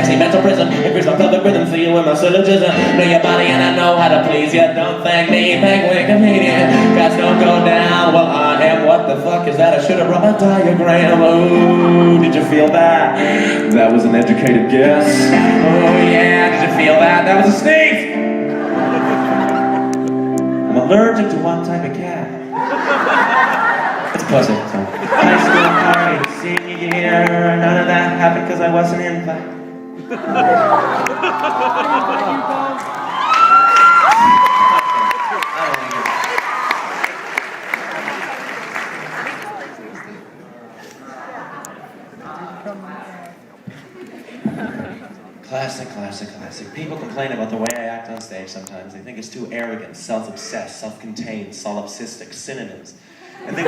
sexy mental prism. Increase my pelvic rhythm, see you in my syllogism. Know your body and I know how to please you. Don't thank me, thank Wikipedia. Guys don't go down, well I am. What the fuck is that? I should have brought my diagram. Ooh, did you feel that? That was an educated guess. Oh yeah, did you feel that? That was a sneeze! I'm allergic to one type of cat. It's pussy. So. High school party, senior year, none of that happened because I wasn't in class. Classic, classic, classic. People complain about the way I act on stage sometimes. They think it's too arrogant, self-obsessed, self-contained, solipsistic, synonyms. And they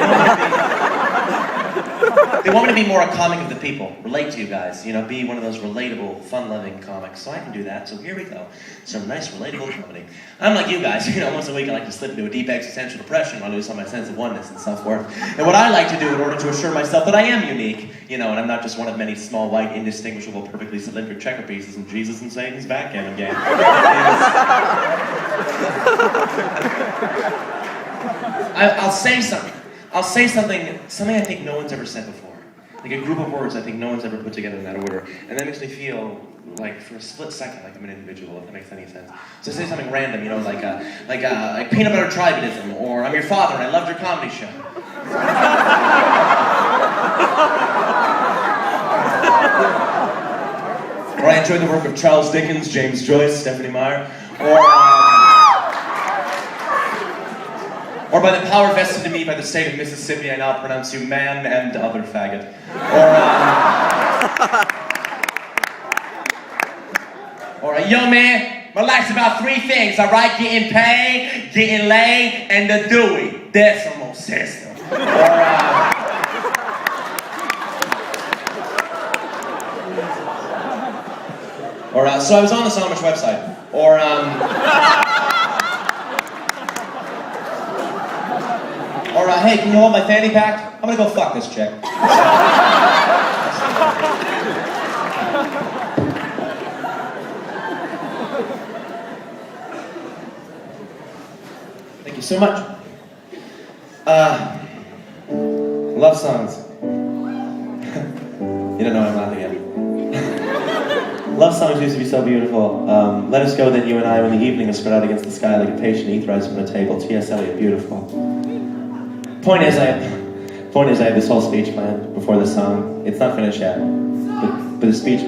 want me to be more a comic of the people, relate to you guys, you know, be one of those relatable, fun-loving comics. So I can do that, so here we go. Some nice, relatable comedy. I'm like you guys, you know, once a week I like to slip into a deep existential depression while I lose all my sense of oneness and self-worth. And what I like to do in order to assure myself that I am unique, you know, and I'm not just one of many small, white, indistinguishable, perfectly cylindric checker pieces in Jesus and Satan's backgammon game. I'll say something I think no one's ever said before. Like a group of words I think no one's ever put together in that order. And that makes me feel like, for a split second, like I'm an individual, if that makes any sense. So say something random, you know, like peanut butter tribalism, or I'm your father and I loved your comedy show. Or I enjoy the work of Charles Dickens, James Joyce, Stephanie Meyer, or by the power vested in me by the state of Mississippi, I now pronounce you man and other faggot. Or yo man, my life's about three things, alright? Getting paid, getting laid, and the Dewey Decimal System. So I was on the Amish website. Hey, can you hold my fanny pack? I'm gonna go fuck this chick. Thank you so much. Love songs. You don't know I'm laughing at. Love songs used to be so beautiful. Let us go then, you and I, when the evening is spread out against the sky like a patient eat rice from a table. T.S. Eliot, beautiful. Point is, I have this whole speech planned before the song. It's not finished yet, but the speech.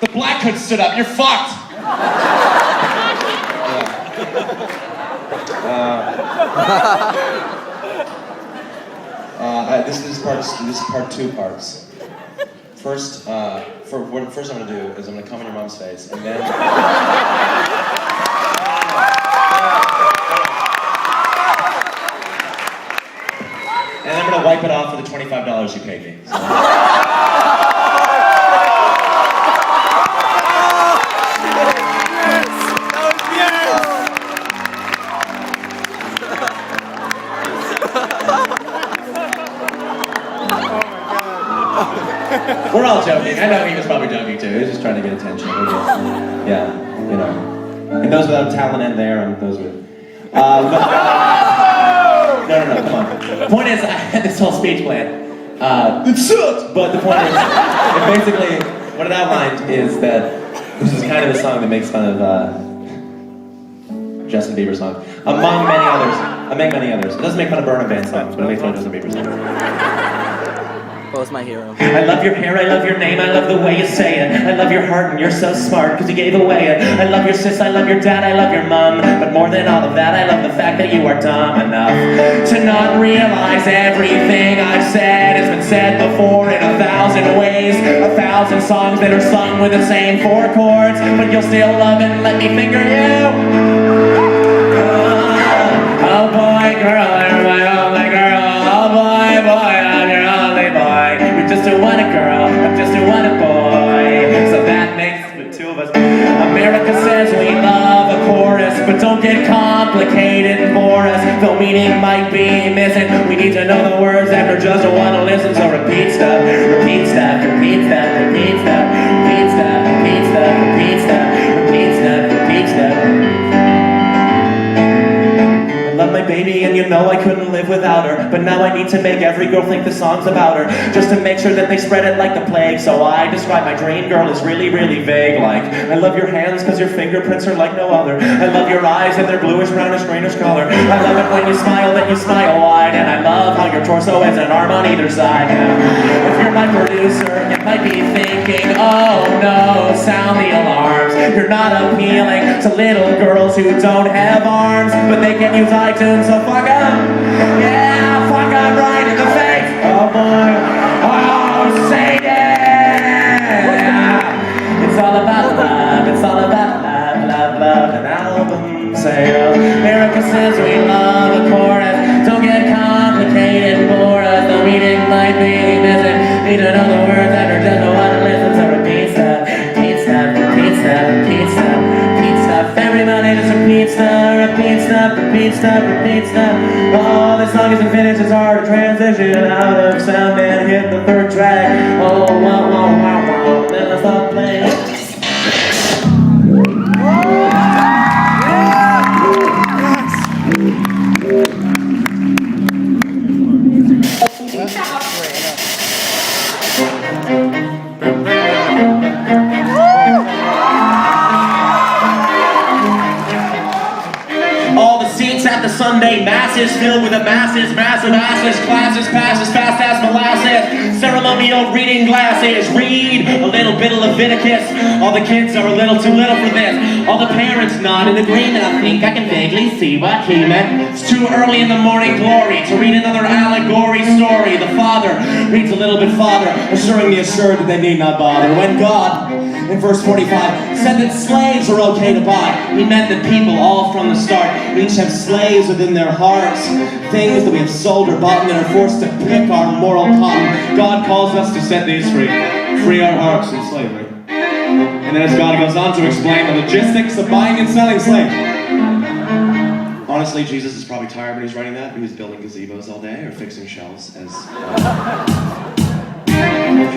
The black hood stood up. You're fucked. This is part two parts. First, first I'm gonna do is I'm gonna come in your mom's face, and then. And I'm gonna wipe it off for the $25 you paid me. So. We're all joking. I know he was probably joking too. He was just trying to get attention. Yeah, you know. And those without talent and there, and those with. No, come on. The point is, I had this whole speech plan. It sucked! But the point is, basically, what it outlined is that this is kind of the song that makes fun of Justin Bieber song. Among many others. I make many others. It doesn't make fun of Burnham Band songs, but it makes fun of Justin Bieber songs. Oh, it's my hero. I love your hair, I love your name, I love the way you say it. I love your heart and you're so smart because you gave away it. I love your sis, I love your dad, I love your mom. But more than all of that, I love the fact that you are dumb enough to not realize everything I've said has been said before in 1,000 ways. 1,000 songs that are sung with the same 4 chords. But you'll still love it and let me finger you. Oh boy, girl, you're my only girl. Oh boy, boy, I'm your only boy. You're just a wanted girl, I'm just a wanted boy. So that makes the two of us. Don't get complicated for us, though meaning might be missing. We need to know the words after just a while to listen. So repeat stuff, repeat stuff, repeat stuff, repeat stuff, repeat stuff, repeat stuff, repeat stuff, repeat stuff, repeat stuff. I love my baby and you know I couldn't live without her. But now I need to make every girl think the song's about her, just to make sure that they spread it like the plague. So I describe my dream girl as really, really vague. Like, I love your hands cause your fingerprints are like no other. I love your eyes and their bluish, brownish, greenish color. I love it when you smile, that you smile wide. And I love how your torso has an arm on either side. If you're my producer, you might be thinking, oh no, sound the alarms. You're not appealing to little girls who don't have arms, but they can use iTunes, so fuck up. Yeah, fuck up right in the face. Oh boy, oh say yeah. It's all about love, it's all about love, love, love, an album sale. America says we love a chorus. Don't get complicated for us. The meaning might be missing. Need to know the words after just a while to listen. So repeat stuff, repeat stuff, repeat stuff, repeat stuff, repeat stuff. Everybody just repeat stuff, repeat stuff, repeat stuff, repeat stuff. Oh, this song isn't finished, it's hard to transition out of sound and hit the third track. Oh, wow, wow, wow, wow. Then I stop playing. All the seats at the Sunday masses filled with the masses, massive asses, classes, passes, fast as molasses, ceremonial reading glasses, read a little bit of Leviticus. All the kids are a little too little for this. All the parents nod in agreement. I think I can vaguely see what he meant. It's too early in the morning glory to read another allegory story. The father reads a little bit farther, assuring the assured that they need not bother. When God, in verse 45, said that slaves are okay to buy, he meant that people all from the start each have slaves within their hearts, things that we have sold or bought and that are forced to pick our moral cotton. God calls us to set these free, free our hearts from slavery. And then as God goes on to explain the logistics of buying and selling slaves. Honestly, Jesus is probably tired when he's writing that. He was building gazebos all day or fixing shelves as...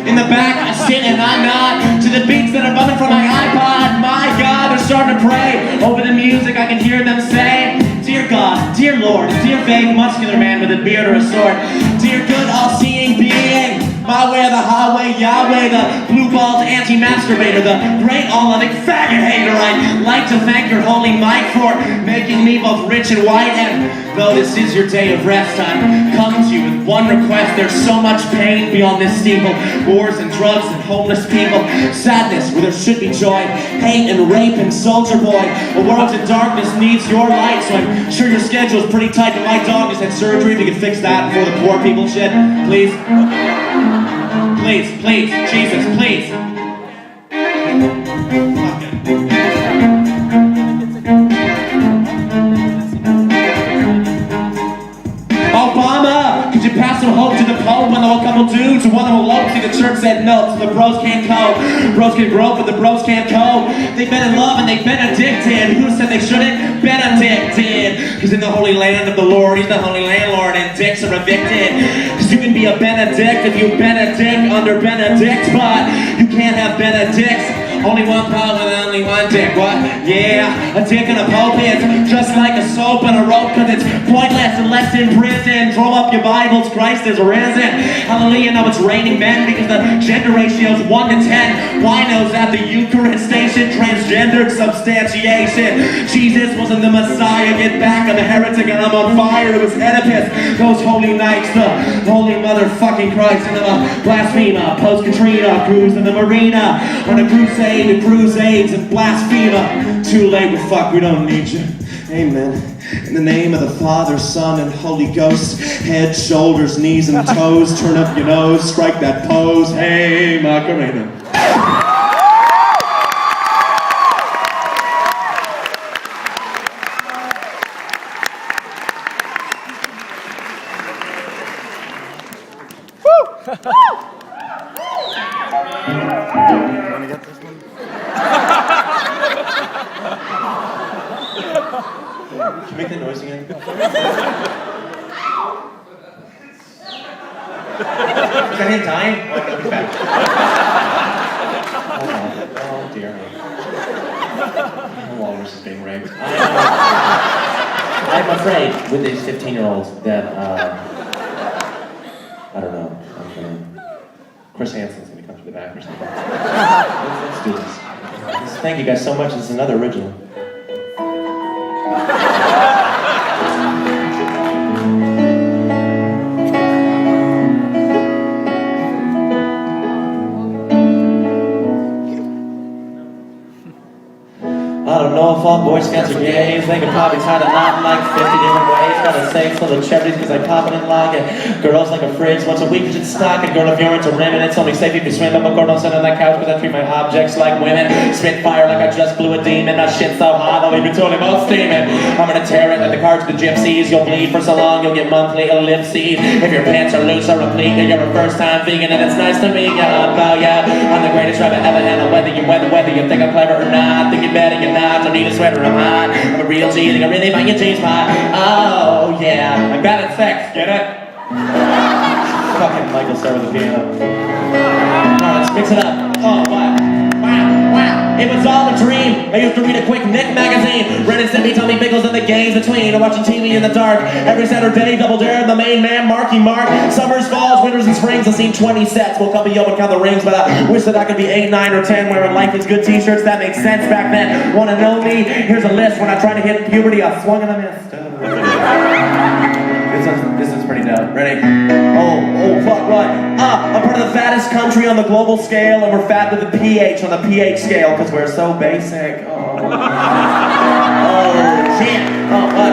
In the back, I sit and I nod to the beats that are bumping from my iPod. My God, they're starting to pray over the music. I can hear them say, dear God, dear Lord, dear vague muscular man with a beard or a sword, dear good all-seeing being, my way or the highway, Yahweh, the blue-balled anti-masturbator, the great all-loving faggot hater. I'd like to thank your holy mic for making me both rich and white. And though this is your day of rest, I've come to you with one request. There's so much pain beyond this steeple, wars and drugs and homeless people, sadness where there should be joy, hate and rape and soldier boy. A world in darkness needs your light, so I'm sure your schedule's pretty tight. But my dog just had surgery. If you could fix that before the poor people shit, please. Please, please, Jesus, please. Obama, could you pass some hope to the Pope when a couple dudes who want to elope? See, the church said no, so the bros can't go. Bros can grow, but the bros can't go. They've been in love and they've been addicted. Who said they shouldn't? Benedict did. Because in the holy land of the Lord, he's the holy landlord, and dicks are evicted. Because you can be a Benedict if you Benedict under Benedict, but you can't have Benedicts. Only one power with only one dick. What? Yeah, a dick and a pope is just like a soap and a rope, cause it's pointless unless in prison. Throw up your Bibles, Christ is risen. Hallelujah, now it's raining men because the gender ratio's 1 to 10. Winos at the Eucharist station, transgendered substantiation. Jesus wasn't the Messiah, get back, I'm a heretic and I'm on fire. It was Oedipus, those holy nights, the holy motherfucking Christ, and the blasphemer, post-Katrina, cruise in the marina, on a crusade to crusades and blasphemer. Too late, we fuck, we don't need you. Amen. In the name of the Father, Son, and Holy Ghost, head, shoulders, knees, and toes, turn up your nose, strike that pose. Hey, Macarena. Want to get this one? you make that noise again? Is that him dying? Oh, no, he's back. Oh dear me. The walrus is being raped. I'm afraid with these 15-year-olds that, I don't know, Chris Hansen's gonna come to the back or something. Let's do this. Thank you guys so much. This is another original. I don't know if all Boy Scouts are gays. They could probably tie the knot in like 50 different ways. Gotta say it's full of charities because I pop it and lock it. Girls like a fridge, once a week you should stock it. Girl, if you're into women, it's only safe if you swim. But girl, don't sit on that couch because I treat my objects like women. Spit fire like I just blew a demon. My shit's so hot, I'll leave you totally all steaming. I'm gonna tear it like the cards of the gypsies. You'll bleed for so long, you'll get monthly ellipses. If your pants are loose or replete, and you're a first-time vegan, and it's nice to meet ya. Oh yeah, I'm the greatest rabbit ever handled. Whether you think I'm clever or not, think you're better, you're not. Don't need a sweater, I'm hot. I'm a real G, think I really bang your G's pot. Oh yeah, I'm bad at sex, get it? Fucking Michael start with the piano. Alright, let's mix it up. Oh, what? Wow. It was all a dream. I used to read a quick Nick magazine. Ren and Stimpy, Tommy Pickles, and the games between. Watching TV in the dark. Every Saturday, Double Dare, the main man, Marky Mark. Summers, falls, winters, and springs. I've seen 20 sets. Woke up and yo and count the rings, but I wish that I could be 8, 9, or 10 wearing Life is Good t-shirts. That makes sense back then. Wanna know me? Here's a list. When I tried to hit puberty, I swung and I missed. This is pretty dope. Ready? Oh, fuck, what? I'm part of the fattest country on the global scale, and we're fat with a PH on the pH scale, because we're so basic. Oh, shit. Oh, what?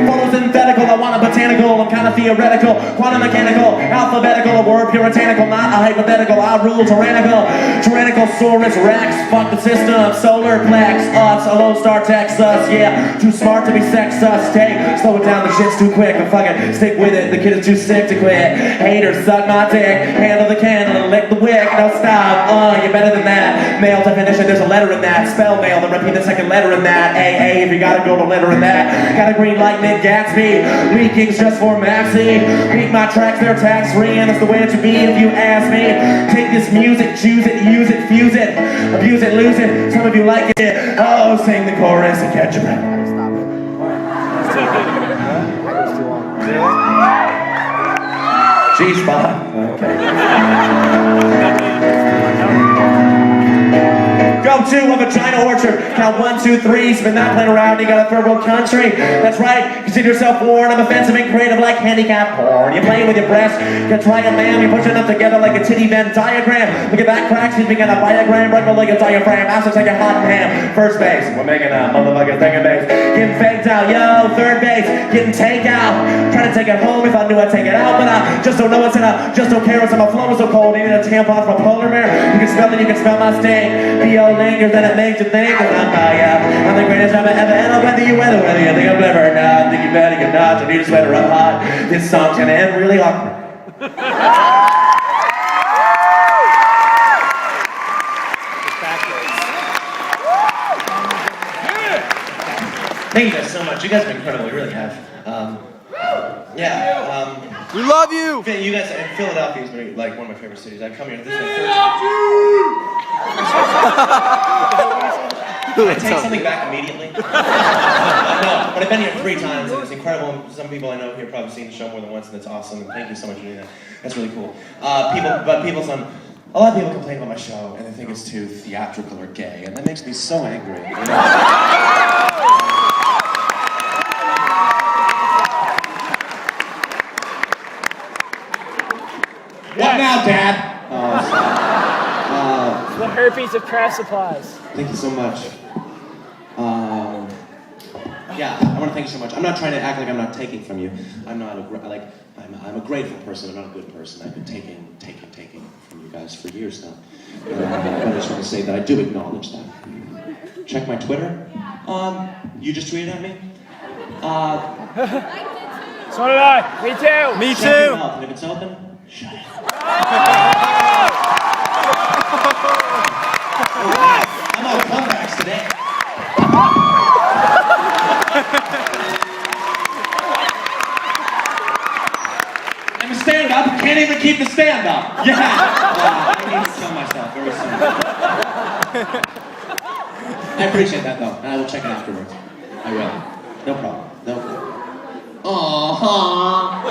Photosynthetical, I want a botanical, I'm kind of theoretical, quantum mechanical, alphabetical, a word puritanical, not a hypothetical, I rule tyrannical, Tyrannosaurus Rex, fuck the system, solar plex, us, a lone star Texas, yeah, too smart to be sexus, take, slow it down, the shit's too quick, but fuck it, stick with it, the kid is too sick to quit, haters, suck my dick, handle the candle and lick the wick, no stop, you're better than that, male definition, there's a letter in that, spell male, then repeat the second letter in that, AA, if you gotta go to letter in that, got a green light, Gatsby, weak gigs just for Maxi. Beat my tracks, they're tax-free, and that's the way it should be if you ask me. Take this music, choose it, use it, fuse it, abuse it, lose it. Some of you like it. Oh, sing the chorus and catch your breath. G-spot. Okay. Go to a vagina orchard. Count 1, 2, 3. Spin that plane around. You got a third world country. That's right. Consider yourself warned. I'm offensive and creative like handicap porn. You play with your breasts. You try it, ma'am. You're pushing them together like a titty Venn diagram. Look at that crack. Sleeping on a diagram. Right below your diaphragm. Ass looks like a hot ham. First base. We're making a motherfucking second base. Getting faked out. Yo, third base. Getting takeout. Trying to take it home if I knew I'd take it out. But I just don't know what's in a. Just don't care what's in my flow is so cold. You need a tampon from a polar bear. You can smell it. You can smell my sting. B.O. lingers, then it makes you think that I'm the greatest rapper ever, and I'll whether you think I'm clever or not, think you better, you're not, you need a sweater, I'm hot. This song's gonna end really awkward. Thank you guys so much. You guys have been incredible, you really have. We love you! You guys, Philadelphia is like one of my favorite cities. I've come here. This is my Can I take something back immediately? No, but I've been here 3 times and it's incredible. Some people I know here probably seen the show more than once and it's awesome. And thank you so much for doing that. That's really cool. A lot of people complain about my show and they think it's too theatrical or gay, and that makes me so angry. You know? What now, Dad? The herpes of craft supplies. Thank you so much. Yeah, I want to thank you so much. I'm not trying to act like I'm not taking from you. I'm not I'm a grateful person. I'm not a good person. I've been taking from you guys for years now. I just want to say that I do acknowledge that. Check my Twitter. You just tweeted at me. So did I. Me too. Me Check your too. mouth, and if it's open, shut it. I'm on comebacks today. keep the stand up. Yeah. I need to kill myself very soon. I appreciate that though, and I will check it afterwards. I will. No problem. No problem. Aww,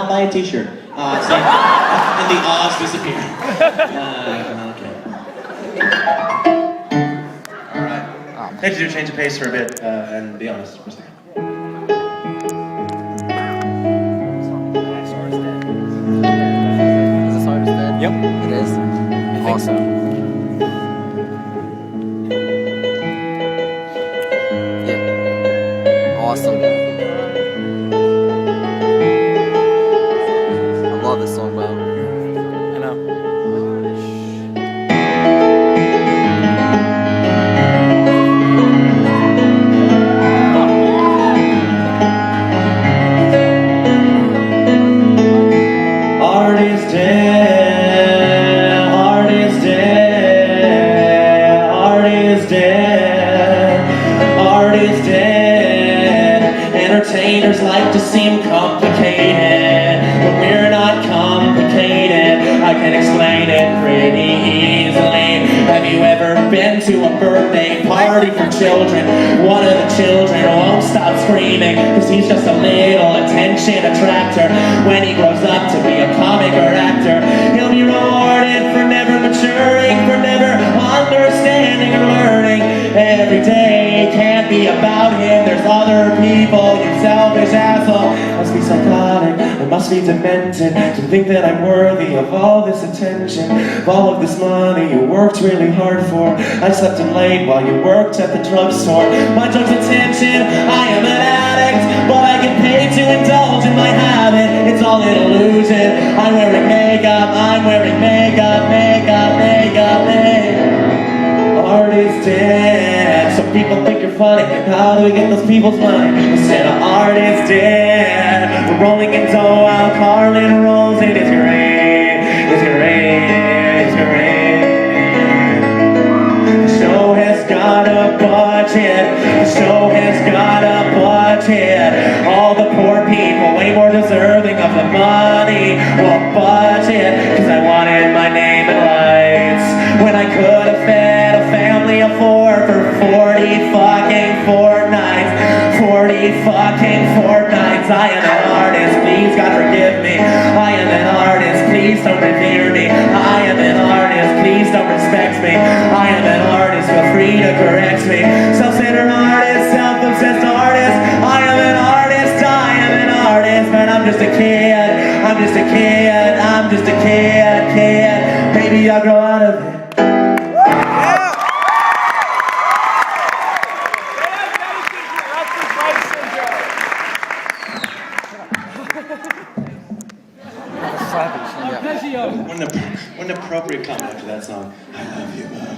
buy a t-shirt. And the ahs disappear. Okay. Alright. Hate to do change of pace for a bit, and be honest for a second. Yep. It is. Awesome. Yeah. Awesome. I love this song, bro. I know. Art is dead. Art is dead. Art is dead. Art is dead. Entertainers like to seem complicated, but we're not complicated. I can explain it pretty easily. Have you ever been to a birthday party for children? One of the children won't stop screaming because he's just a little attention attractor. When he grows up to be a comic or actor, he'll be rewarded for never maturing, for never understanding or learning. Every day can't be about him. There's other people, you selfish asshole. Must be psychotic, I must be demented to think that I'm worthy of all this attention, of all of this money you worked really hard for. I slept in late while you worked at the drugstore. My drugs attention, I am an addict, but I get paid to indulge in my habit. It's all an illusion. I'm wearing makeup, I'm wearing makeup, makeup, makeup, makeup. Art is dead. Some people think you're funny. How do we get those people's money? Instead of art is dead. We're rolling in dough while Carlin rolls. It is great. It's great. It's great. The show has got a budget. The show has got a budget. All the poor people way more deserving of the money. Well, budget. Cause I wanted my name in lights when I could have fed a family of four for 40 fucking fortnights. 40 fucking fortnights. I am an artist, please God forgive me. I am an artist, please don't revere me. I am an artist, please don't respect me. I am an artist, feel free to correct me. Self-centered artist, self-obsessed artist. I am an artist, I am an artist. But I'm just a kid, I'm just a kid, I'm just a kid. Maybe I'll grow out of it. What an appropriate comment after that song. I love you, Mom.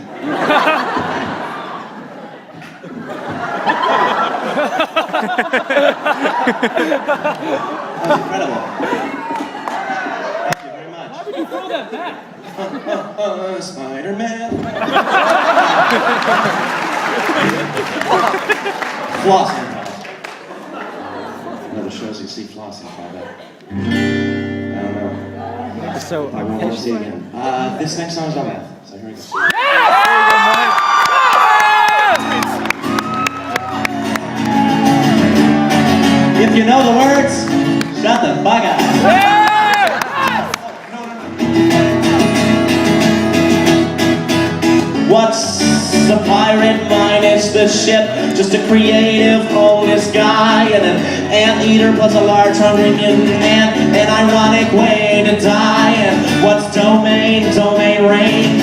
That was incredible. Thank you very much. Why would you throw that back? Spider-Man. Flossing. Another shows you see flossing by that. I don't know. So, I won't ever see it again. This next song is on math, so here we go. If you know the words, shut the fuck up. What's a pirate minus the ship? Just a creative, homeless guy and an anteater plus a large hungry mutant ant. An ironic way to die. And what's domain? Domain rain.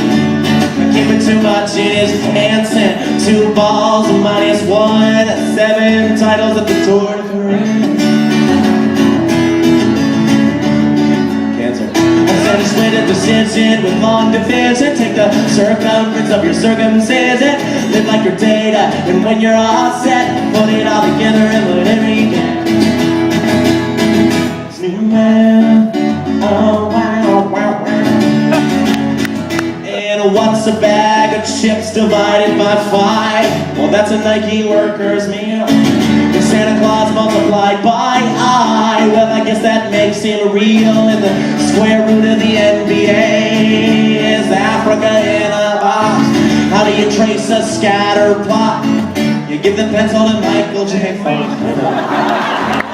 Keeping too much in his pants and 2 balls minus 1. 7 titles at the Tour de France. Split a decision with long division. Take the circumference of your circumcision. Live like your data, and when you're all set, put it all together and whatever you get. It's new man. Oh wow, wow, wow. And what's a bag of chips divided by 5? Well, that's a Nike worker's meal. It's Santa Claus multiplied by I. Well, I guess that makes him real. And the square root of the NBA is Africa in a box. How do you trace a scatter plot? You give the pencil to Michael J. Fox.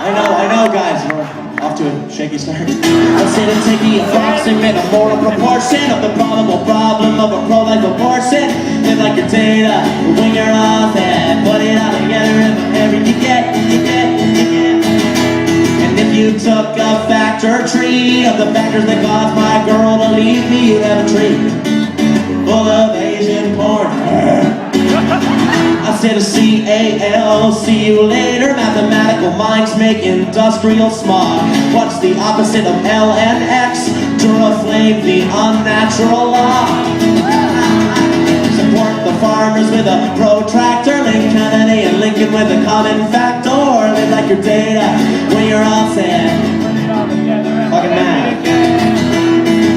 I know, guys. We're off to a shaky start. Let's say to take the approximate a moral proportion of the probable problem of a pro-life abortion. Live like your data, when you're off and put it all together and whatever you get. And if you took a factor tree of the factors that caused my girl to leave me, you'd have a tree full of Asian porn. I said a C-A-L, see you later. Mathematical minds make industrial smog. What's the opposite of L and X? Duraflame, the unnatural law. Support the farmers with a protractor. Link Kennedy and Lincoln with a common factor. Live like your data when you're all sad. Fucking mad.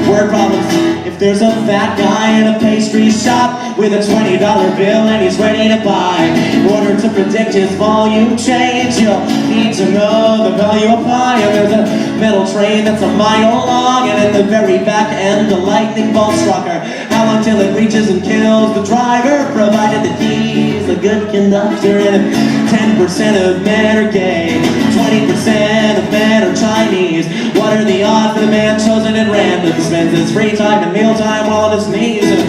Word problems. If there's a fat guy in a pastry shop with a $20 bill and he's ready to buy, in order to predict his volume change, you'll need to know the value of pi. And there's a metal train that's a mile long, and at the very back end, the lightning bolt struck her. How long till it reaches and kills the driver, provided that he's a good conductor? And 10% of men are gay, 20% of men are Chinese. What are the odds that a man chosen at random spends his free time and mealtime while on his knees? And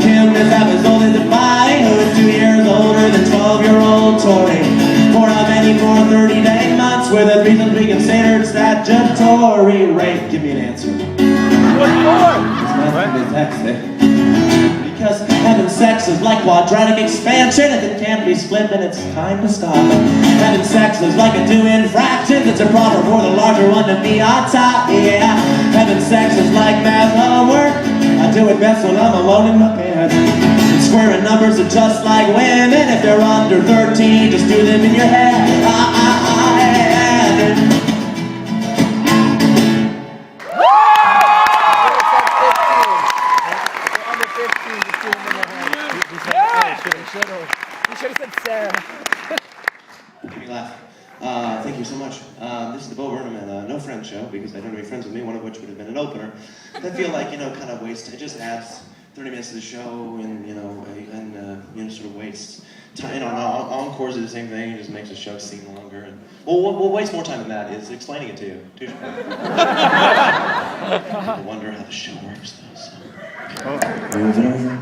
Kim is half as old as I, who is 2 years older than 12-year-old Tori. For how many more 30-day months were the reasons we considered statutory rape? Give me an answer. What for? Because having sex is like quadratic expansion. If it can't be split, then it's time to stop. Having sex is like a 2 in fractions. It's improper for the larger one to be on top. Yeah, having sex is like math homework. I do it best when I'm alone in my bed. And squaring numbers are just like women. If they're under 13, just do them in your head. You should have said Sarah. Make me laugh. Thank you so much. This is the Burnham Has No Friends show, because I don't have any friends with me, one of which would have been an opener. I feel like, kind of waste. It just adds 30 minutes to the show, and sort of wastes time. Encores are the same thing. It just makes the show seem longer. And we'll waste more time than that is explaining it to you. People wonder how the show works, though. So move it over.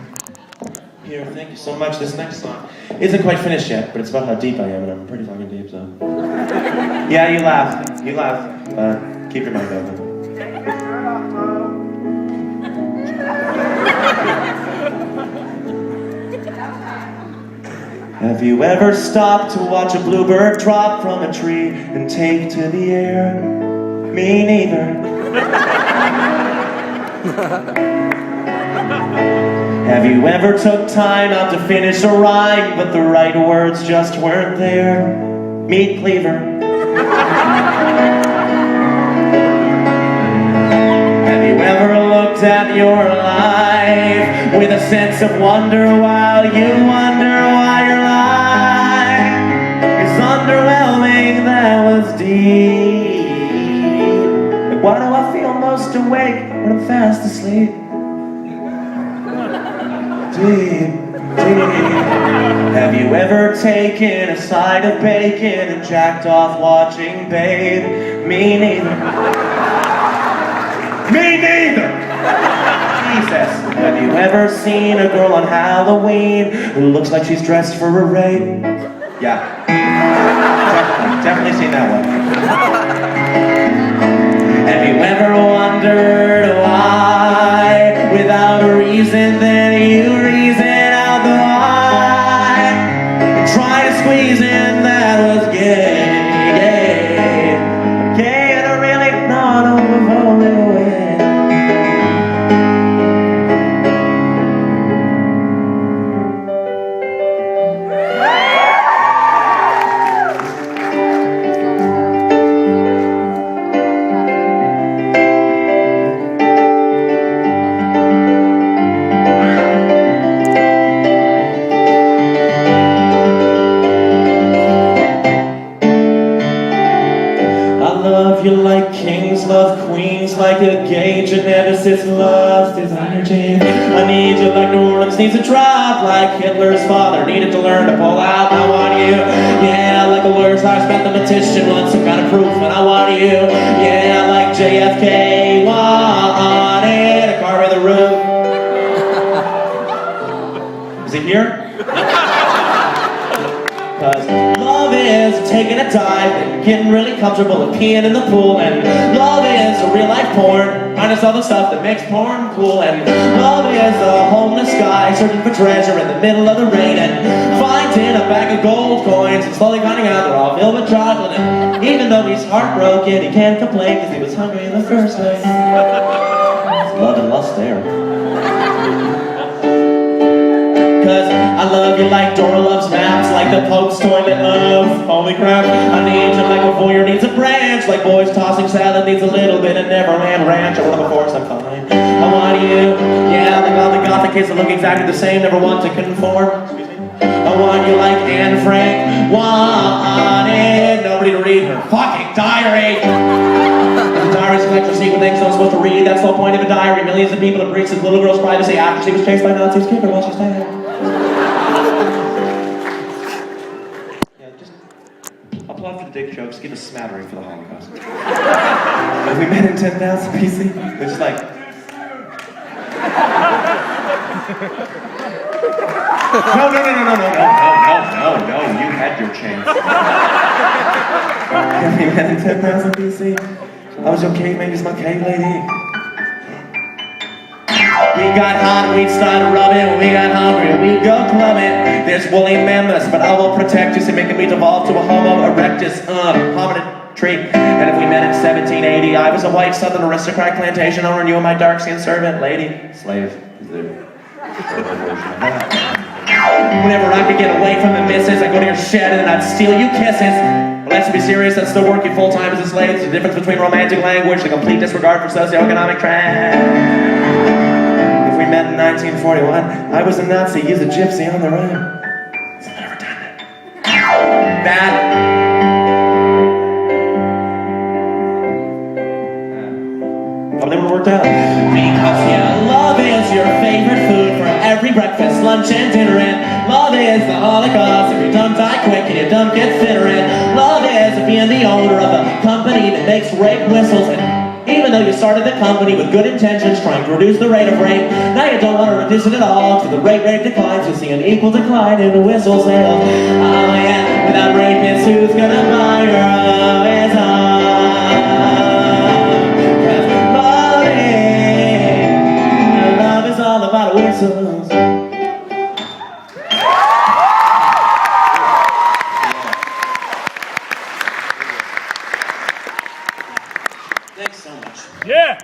Here, thank you so much. This next song isn't quite finished yet, but it's about how deep I am, and I'm pretty fucking deep, so. Yeah, you laugh. You laugh. Keep your mind open. Have you ever stopped to watch a bluebird drop from a tree and take to the air? Me neither. Have you ever took time out to finish a rhyme, but the right words just weren't there? Meat cleaver. Have you ever looked at your life with a sense of wonder while you wonder why your life is underwhelming? That was deep. Like, why do I feel most awake when I'm fast asleep? Have you ever taken a side of bacon and jacked off watching Babe? Me neither. Me neither! Jesus. Have you ever seen a girl on Halloween who looks like she's dressed for a rape? Yeah. Definitely seen that one. Have you ever wondered why, without a reason, then you reason out the lie and try to squeeze in that was gay, and I really don't hold it away. love you like kings love queens, like a gay geneticist loves designer jeans. I need you like New Orleans needs a drop, like Hitler's father needed to learn to pull out. I want you, yeah, like a lawyer's mathematician wants some kind of proof, and I want you, yeah, like JFK wanted a car with a roof. Is it here? Cause love is taking a dive and getting really comfortable and peeing in the pool, and love is a real life porn, minus all the stuff that makes porn cool, and love is a homeless guy searching for treasure in the middle of the rain and finding a bag of gold coins and slowly finding out they're all filled with chocolate, and even though he's heartbroken he can't complain because he was hungry in the first place. There's love and lust there. Cause I love you like Dora loves maps, like the Pope's toilet love. Holy crap, I need you like a voyeur needs a branch, like boys tossing salad needs a little bit of Neverland Ranch. I want a force, I'm fine. I want you, yeah, like all the gothic kids that look exactly the same, never want to conform. I want you like Anne Frank wanted nobody to read her fucking diary. The diary's a collection of secret things no one's supposed to read. That's the whole point of a diary. Millions of people have breached this little girl's privacy after she was chased by Nazis. Keep her while she's dead. Yeah, just apply for the dick jokes. Give a smattering for the Holocaust. If we met in 10,000 BC, it's just like. No, you had your chance. If we met in 10,000 BC, I was your caveman, just my cave lady. We got hot, we'd start rubbing. When we got hungry, we'd go clubbing. There's woolly mammoths, but I will protect you, so making me devolve to a Homo erectus, hominid tree. And if we met in 1780, I was a white southern aristocrat plantation owner, and you were my dark-skinned servant, lady, slave. Whenever I could get away from the missus, I'd go to your shed and then I'd steal you kisses. Well, let's be serious, I'd still work you full-time as a slave. It's the difference between romantic language, the complete disregard for socioeconomic trends. If we met in 1941, I was a Nazi, you was a gypsy on the run. Someone ever done that? Probably would have worked out. Because yeah, love is your favorite food for every breakfast, lunch, and dinner, and love is the Holocaust if you don't die quick and you don't get thinner, and love is being the owner of a company that makes rape whistles, and even though you started the company with good intentions trying to reduce the rate of rape, now you don't want to reduce it at all to the rate declines. You'll see an equal decline in the whistle sales. Oh yeah, without rapists, who's gonna buy her? Oh, it's love is all about whistles. Thanks so much. Yeah.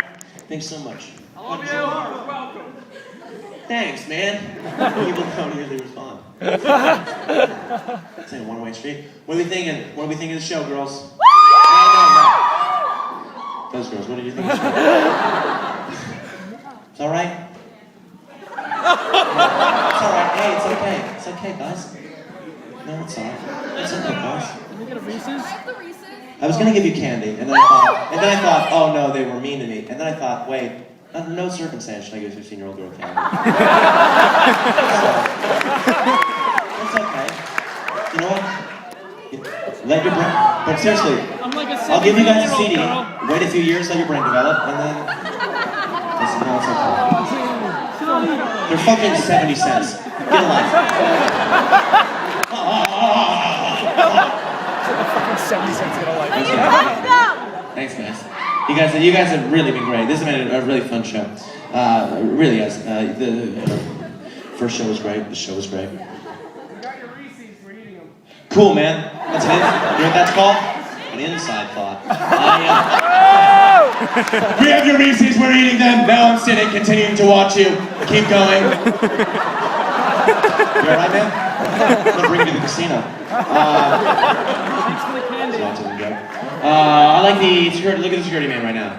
Thanks so much. I love you. You're welcome. Thanks, man. People don't usually respond. It's like a one-way street. What are we thinking? What are we thinking of the show, girls? No. Those girls, what do you think of the show? It's all right? It's all right. Hey, it's okay. It's okay, guys. No, it's all right. It's okay, guys. Can we get a Reese's? I was gonna give you candy, and then I thought, oh no, they were mean to me. And then I thought, wait, under no circumstance should I give a 15-year-old girl candy. It's okay. You know what? Let your brain. But seriously, I'm like a I'll give you guys a CD. girl. Wait a few years, let your brain develop, and then. Listen, no, it's okay. They're fucking 70 cents. Get a life. 70 cents get a life. Thanks, guys. You guys have really been great. This has been a really fun show. It really is. The first show was great. The show was great. You got your Reese's, we're eating them. Cool, man. That's it. You know what that's called? An inside thought. We have your Reese's. We're eating them. Now I'm sitting, continuing to watch you. Keep going. You alright, man? I'm gonna bring you to the casino. Thanks for the candy. I like the security. Look at the security man right now.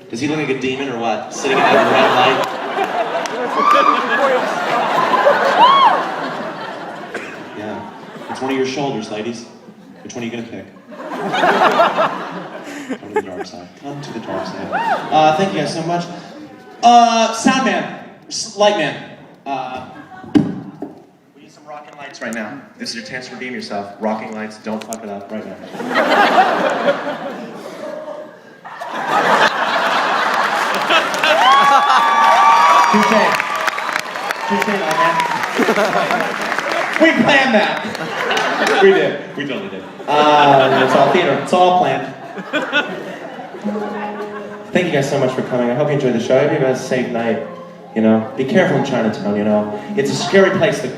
Does he look like a demon or what? Sitting in that red light. Yeah. It's one of your shoulders, ladies. Which one are you gonna pick? Come to the dark side. Come to the dark side. Thank you guys so much. Soundman, Lightman. We need some rocking lights right now. This is your chance to redeem yourself. Rocking lights, don't fuck it up right now. Touché, Lightman. We planned that. We did. We totally did. It's all theater. It's all planned. Thank you guys so much for coming. I hope you enjoyed the show. I hope you have a safe night. You know, be careful in Chinatown. You know, it's a scary place. Okay.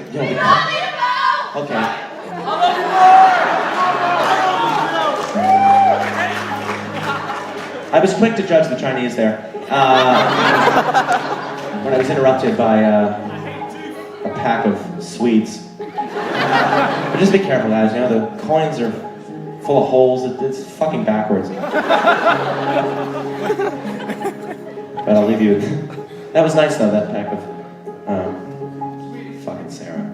I was quick to judge the Chinese there. When I was interrupted by a pack of Swedes. But just be careful, guys. You know, the coins are full of holes. It's fucking backwards. But I'll leave you. That was nice, though, that pack of... fucking Sarah.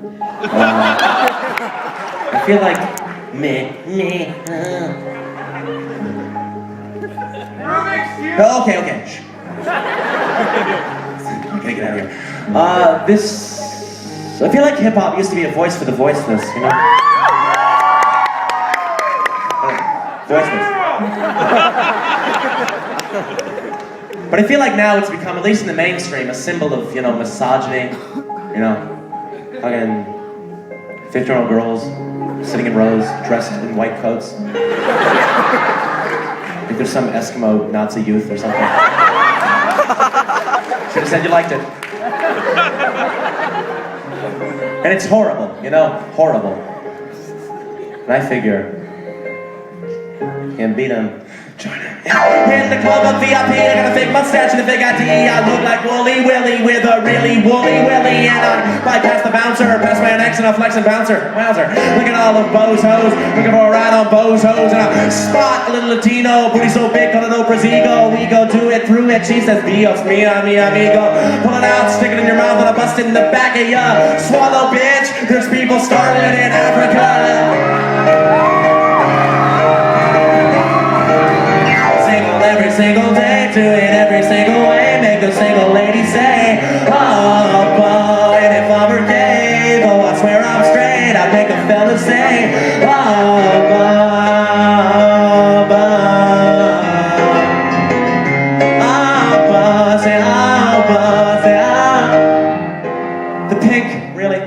I feel like... Okay. Shh. I'm gonna get out of here. I feel like hip-hop used to be a voice for the voiceless, you know? Voiceless. But I feel like now it's become, at least in the mainstream, a symbol of, you know, misogyny. You know, fucking 15-year-old girls sitting in rows, dressed in white coats. Like there's some Eskimo Nazi youth or something. Should have said you liked it. And it's horrible, you know, horrible. And I figure, can't beat him. In the club of VIP, I got a fake mustache and a fake ID. I look like Wooly Willy with a really woolly willy. And I bypass the bouncer, pass my next and a flexing bouncer. Wowzer. Look at all of Bo's hoes, looking for a ride on Bo's hoes. And I spot a little Latino, booty so big, call it no Brazigo. We go do it through it, she says, Dios mia, mi amigo. Pull it out, stick it in your mouth, and I bust it in the back of ya. Swallow, bitch, there's people starving in Africa. Every single day, do it every single way, make a single lady say, oh, boy, and if I'm her gay, though I swear I'm straight, I make a fella say, oh, say, the pink, really?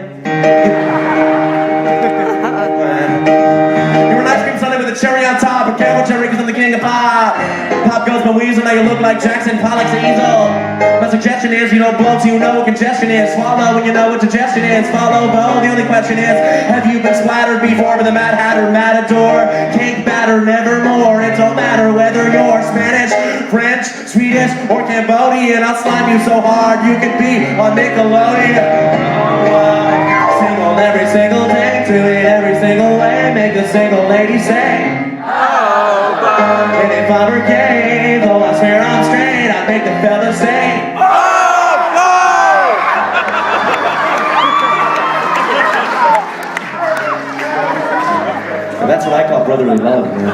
You're an ice cream sundae with a cherry on top, a careful cherry because I'm the king of pop. Pop goes my weasel, now you look like Jackson Pollock's easel. My suggestion is, you don't blow till you know what congestion is. Swallow when you know what digestion is. Follow Bo, the only question is, have you been splattered before by the Mad Hatter Matador? Cake batter, nevermore. It don't matter whether you're Spanish, French, Swedish, or Cambodian. I'll slime you so hard you could be on Nickelodeon. Single every single day, do it every single way, make a single lady say, and if I'm her gay, though I swear I'm straight, I make the fella say, oh, no! Well, that's what I call brotherly love, man.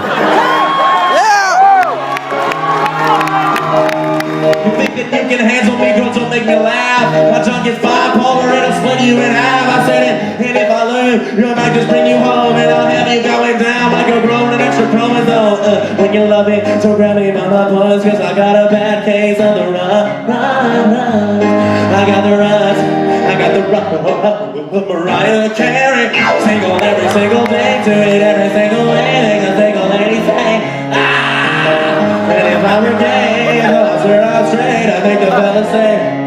You think that you can handle me, girls don't make me laugh. My tongue is bipolar, it'll split you in half. I said it, and if I lose, I might just bring you home, and I'll have you going down like a growing an extra chromosome. When you love me, so grab me by my puss, cause I got a bad case of the run. I got the runs, I got the run. Mariah Carey, single every single day, do it every single way, make a single lady say, ah. And if I were gay, I swear I'm straight, I make the fella say,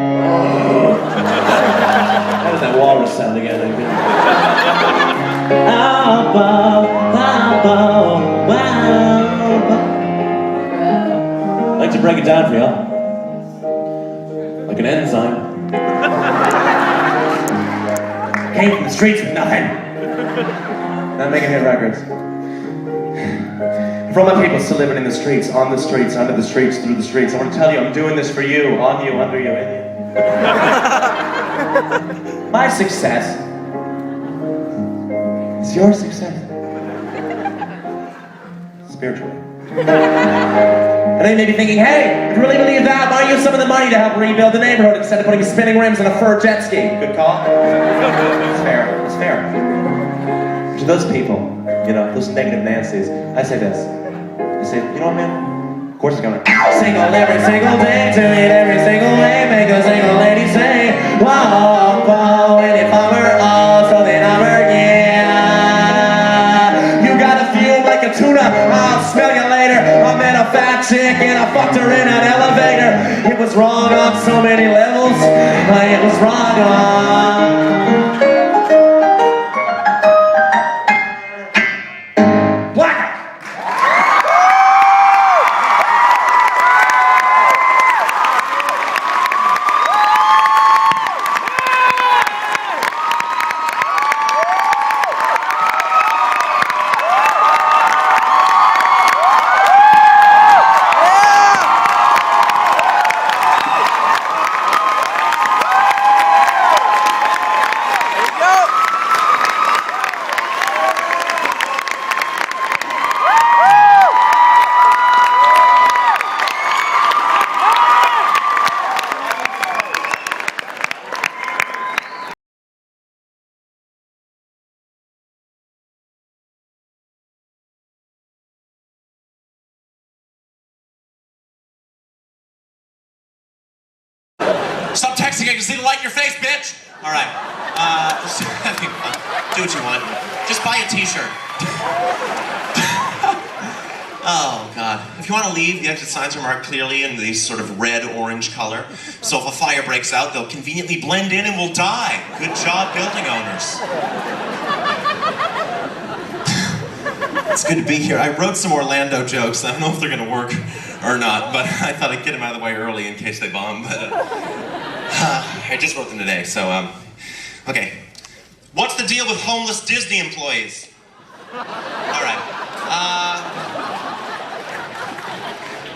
that was that walrus sound again. I'd like to break it down for y'all. Like an enzyme. Came from the streets with nothing. Not making hit records. For all my people still living in the streets, on the streets, under the streets, through the streets, I want to tell you I'm doing this for you, on you, under you, in you. My success is your success. spiritually. And then you may be thinking, hey, if you really believe that, why don't you use some of the money to help rebuild the neighborhood instead of putting spinning rims on a fur jet ski? Good call. It's fair. It's fair. To those people, you know, those negative Nancy's, I say this. I say, you know what, man? Of course it's gonna single every single day, to it every single way, make a single lady say, whoa, whoa, and if I were all, so then I were, yeah. You gotta feel like a tuna, I'll smell you later. I met a fat chick and I fucked her in an elevator. It was wrong on so many levels, it was wrong on... Stop texting, I can see the light in your face, bitch! Alright, just having fun. Do what you want. Just buy a t-shirt. Oh, God. If you want to leave, the exit signs are marked clearly in these sort of red-orange color. So if a fire breaks out, they'll conveniently blend in and will die. Good job, building owners. It's good to be here. I wrote some Orlando jokes. I don't know if they're gonna work or not, but I thought I'd get them out of the way early in case they bomb, but I just wrote them today, so, okay. What's the deal with homeless Disney employees? Alright,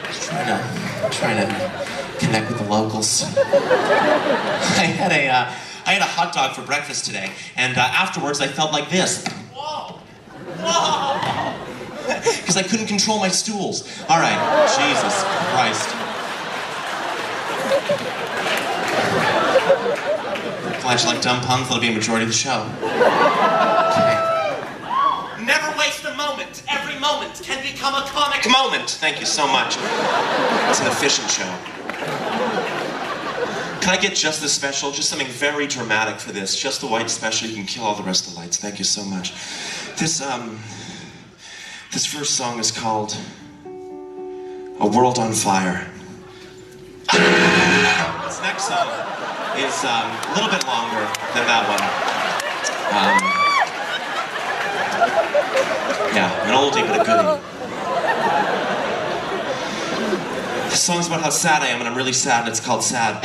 just trying to connect with the locals. I had a hot dog for breakfast today, and afterwards I felt like this. Whoa! Whoa! Because I couldn't control my stools. All right, Jesus Christ. Glad you like dumb puns, that'll be a majority of the show. Okay. Never waste a moment. Every moment can become a comic moment. Thank you so much. It's an efficient show. Can I get just the special? Just something very dramatic for this. Just the white special, you can kill all the rest of the lights. Thank you so much. This first song is called A World on Fire. This next song is a little bit longer than that one. Yeah, an oldie but a goodie. This song's about how sad I am, and I'm really sad, and it's called Sad.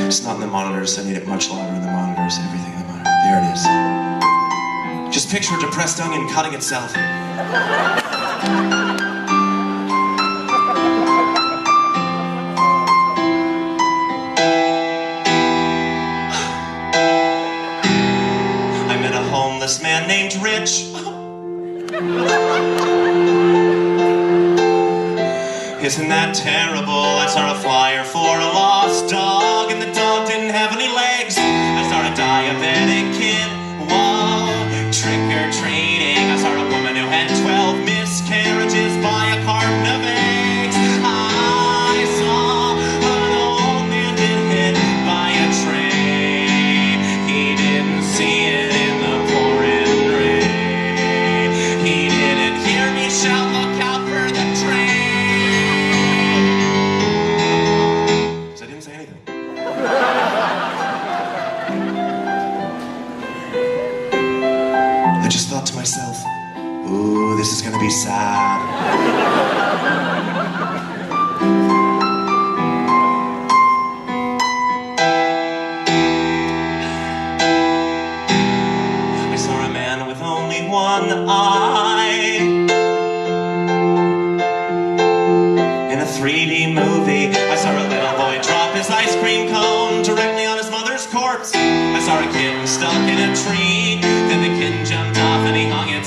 It's not in the monitors, I need it much louder in the monitors, everything in the monitor. There it is. Just picture a depressed onion cutting itself. I met a homeless man named Rich. Isn't that terrible? I saw a flyer for a lost dog, and the dog didn't have any legs. I saw a diabetic kid. Whoa, trick-or-treating. I saw a woman who had 12 miscarriages by a carton of eggs. I saw an old man get hit by a train. He didn't see it in the pouring rain. He didn't hear me shout, look out for the train. Because I didn't say anything. I just thought to myself, ooh, this is gonna be sad. I saw a man with only one eye in a 3D movie. I saw a little boy drop his ice cream cone directly on his mother's corpse. I saw a kitten stuck in a tree. Then the kitten jumped off and he hung it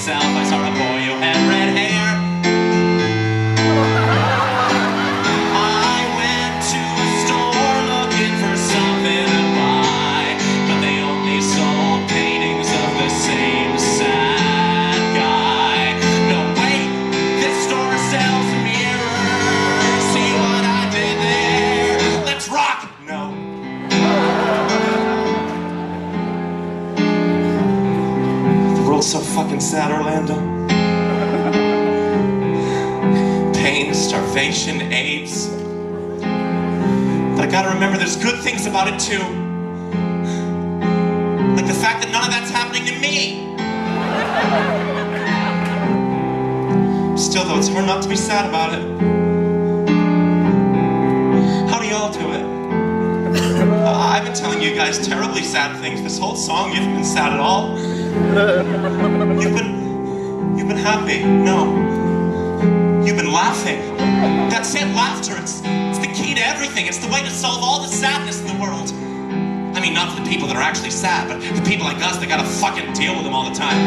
world's so fucking sad, Orlando. Pain, starvation, AIDS. But I gotta remember there's good things about it too. Like the fact that none of that's happening to me. Still though, it's hard not to be sad about it. How do y'all do it? I've been telling you guys terribly sad things. This whole song, you haven't been sad at all. You've been happy. No. You've been laughing. That's it, laughter. It's the key to everything. It's the way to solve all the sadness in the world. I mean, not for the people that are actually sad, but the people like us that gotta fucking deal with them all the time.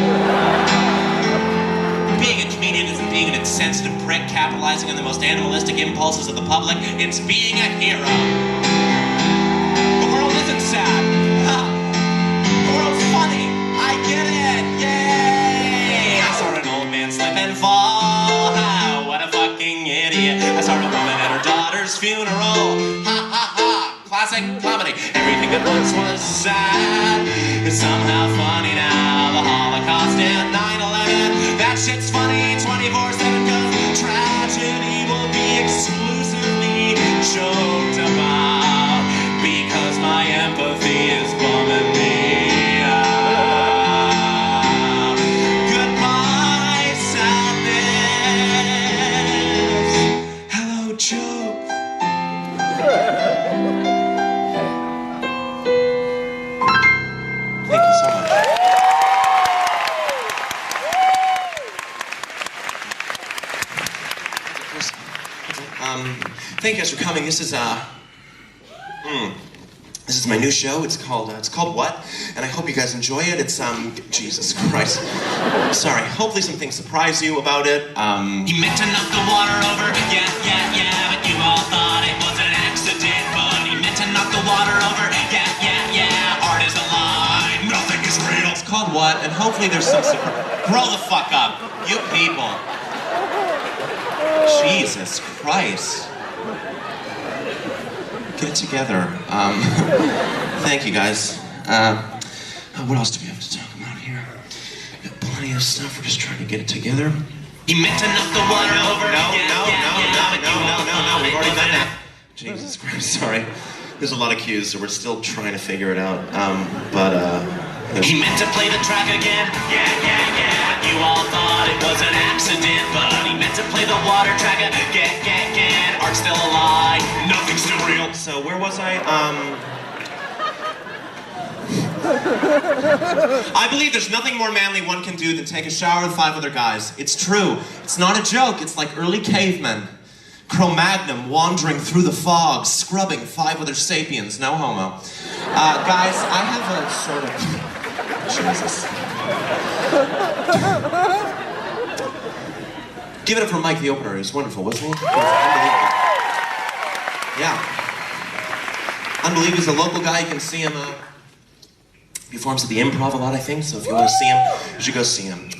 Being a comedian isn't being an insensitive prick capitalizing on the most animalistic impulses of the public. It's being a hero. The world isn't sad. The world's funny. I get it. Yay! I saw an old man slip and fall. Ha, what a fucking idiot. I saw a woman at her daughter's funeral. Ha ha ha. Classic comedy. Everything that once was sad is somehow funny now. The Holocaust and 9/11. That shit's funny 24/7 'cause tragedy will be exclusively joked about because my empathy is bumming me out. Goodbye, sadness. Hello, joke. Thank you so much. Thank you guys for coming. This is my new show. It's called What? And I hope you guys enjoy it. It's Jesus Christ. Sorry. Hopefully some things surprise you about it. He meant to knock the water over. Yeah, but you all thought it was an accident. But he meant to knock the water over. Yeah. Art is a lie. Nothing is real. It's called What? And hopefully there's some surprise. Grow the fuck up, you people. Jesus Christ. Get it together. Thank you guys. What else do we have to talk about here? Got plenty of stuff. We're just trying to get it together. He meant to knock the water over. No. We've already done that. Jesus Christ, sorry. There's a lot of cues, so we're still trying to figure it out. He meant to play the track again. Yeah. You all thought it was an accident, but he meant to play the water track again. Art's still a lie. Nothing's still real. So where was I? I believe there's nothing more manly one can do than take a shower with 5 other guys. It's true. It's not a joke. It's like early cavemen. Cro-Magnon wandering through the fog, scrubbing 5 other sapiens. No homo. Guys, I have a sort of... Jesus. Give it up for Mike, the opener. He was wonderful, wasn't he? He was unbelievable. Yeah. Unbelievable. He's a local guy. You can see him. He performs at the Improv a lot, I think. So if you want to see him, you should go see him.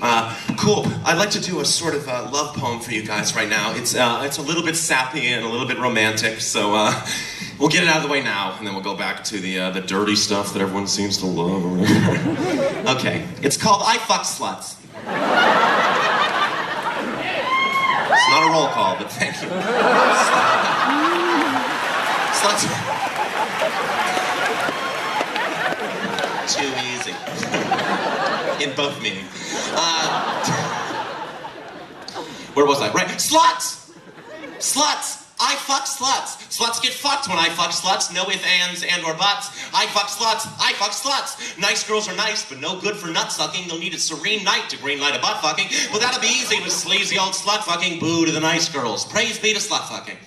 Cool. I'd like to do a sort of love poem for you guys right now. It's a little bit sappy and a little bit romantic. So we'll get it out of the way now, and then we'll go back to the dirty stuff that everyone seems to love. Or whatever. Okay. It's called I Fuck Sluts. It's not a roll call, but thank you. Sluts. Too easy. In both meanings. Where was I? Right. Sluts! Sluts! I fuck sluts. Sluts get fucked when I fuck sluts. No ifs, ands, and or buts. I fuck sluts. I fuck sluts. Nice girls are nice, but no good for nut sucking. You'll need a serene night to greenlight a butt fucking. Well, that'll be easy with sleazy old slut fucking. Boo to the nice girls. Praise be to slut fucking.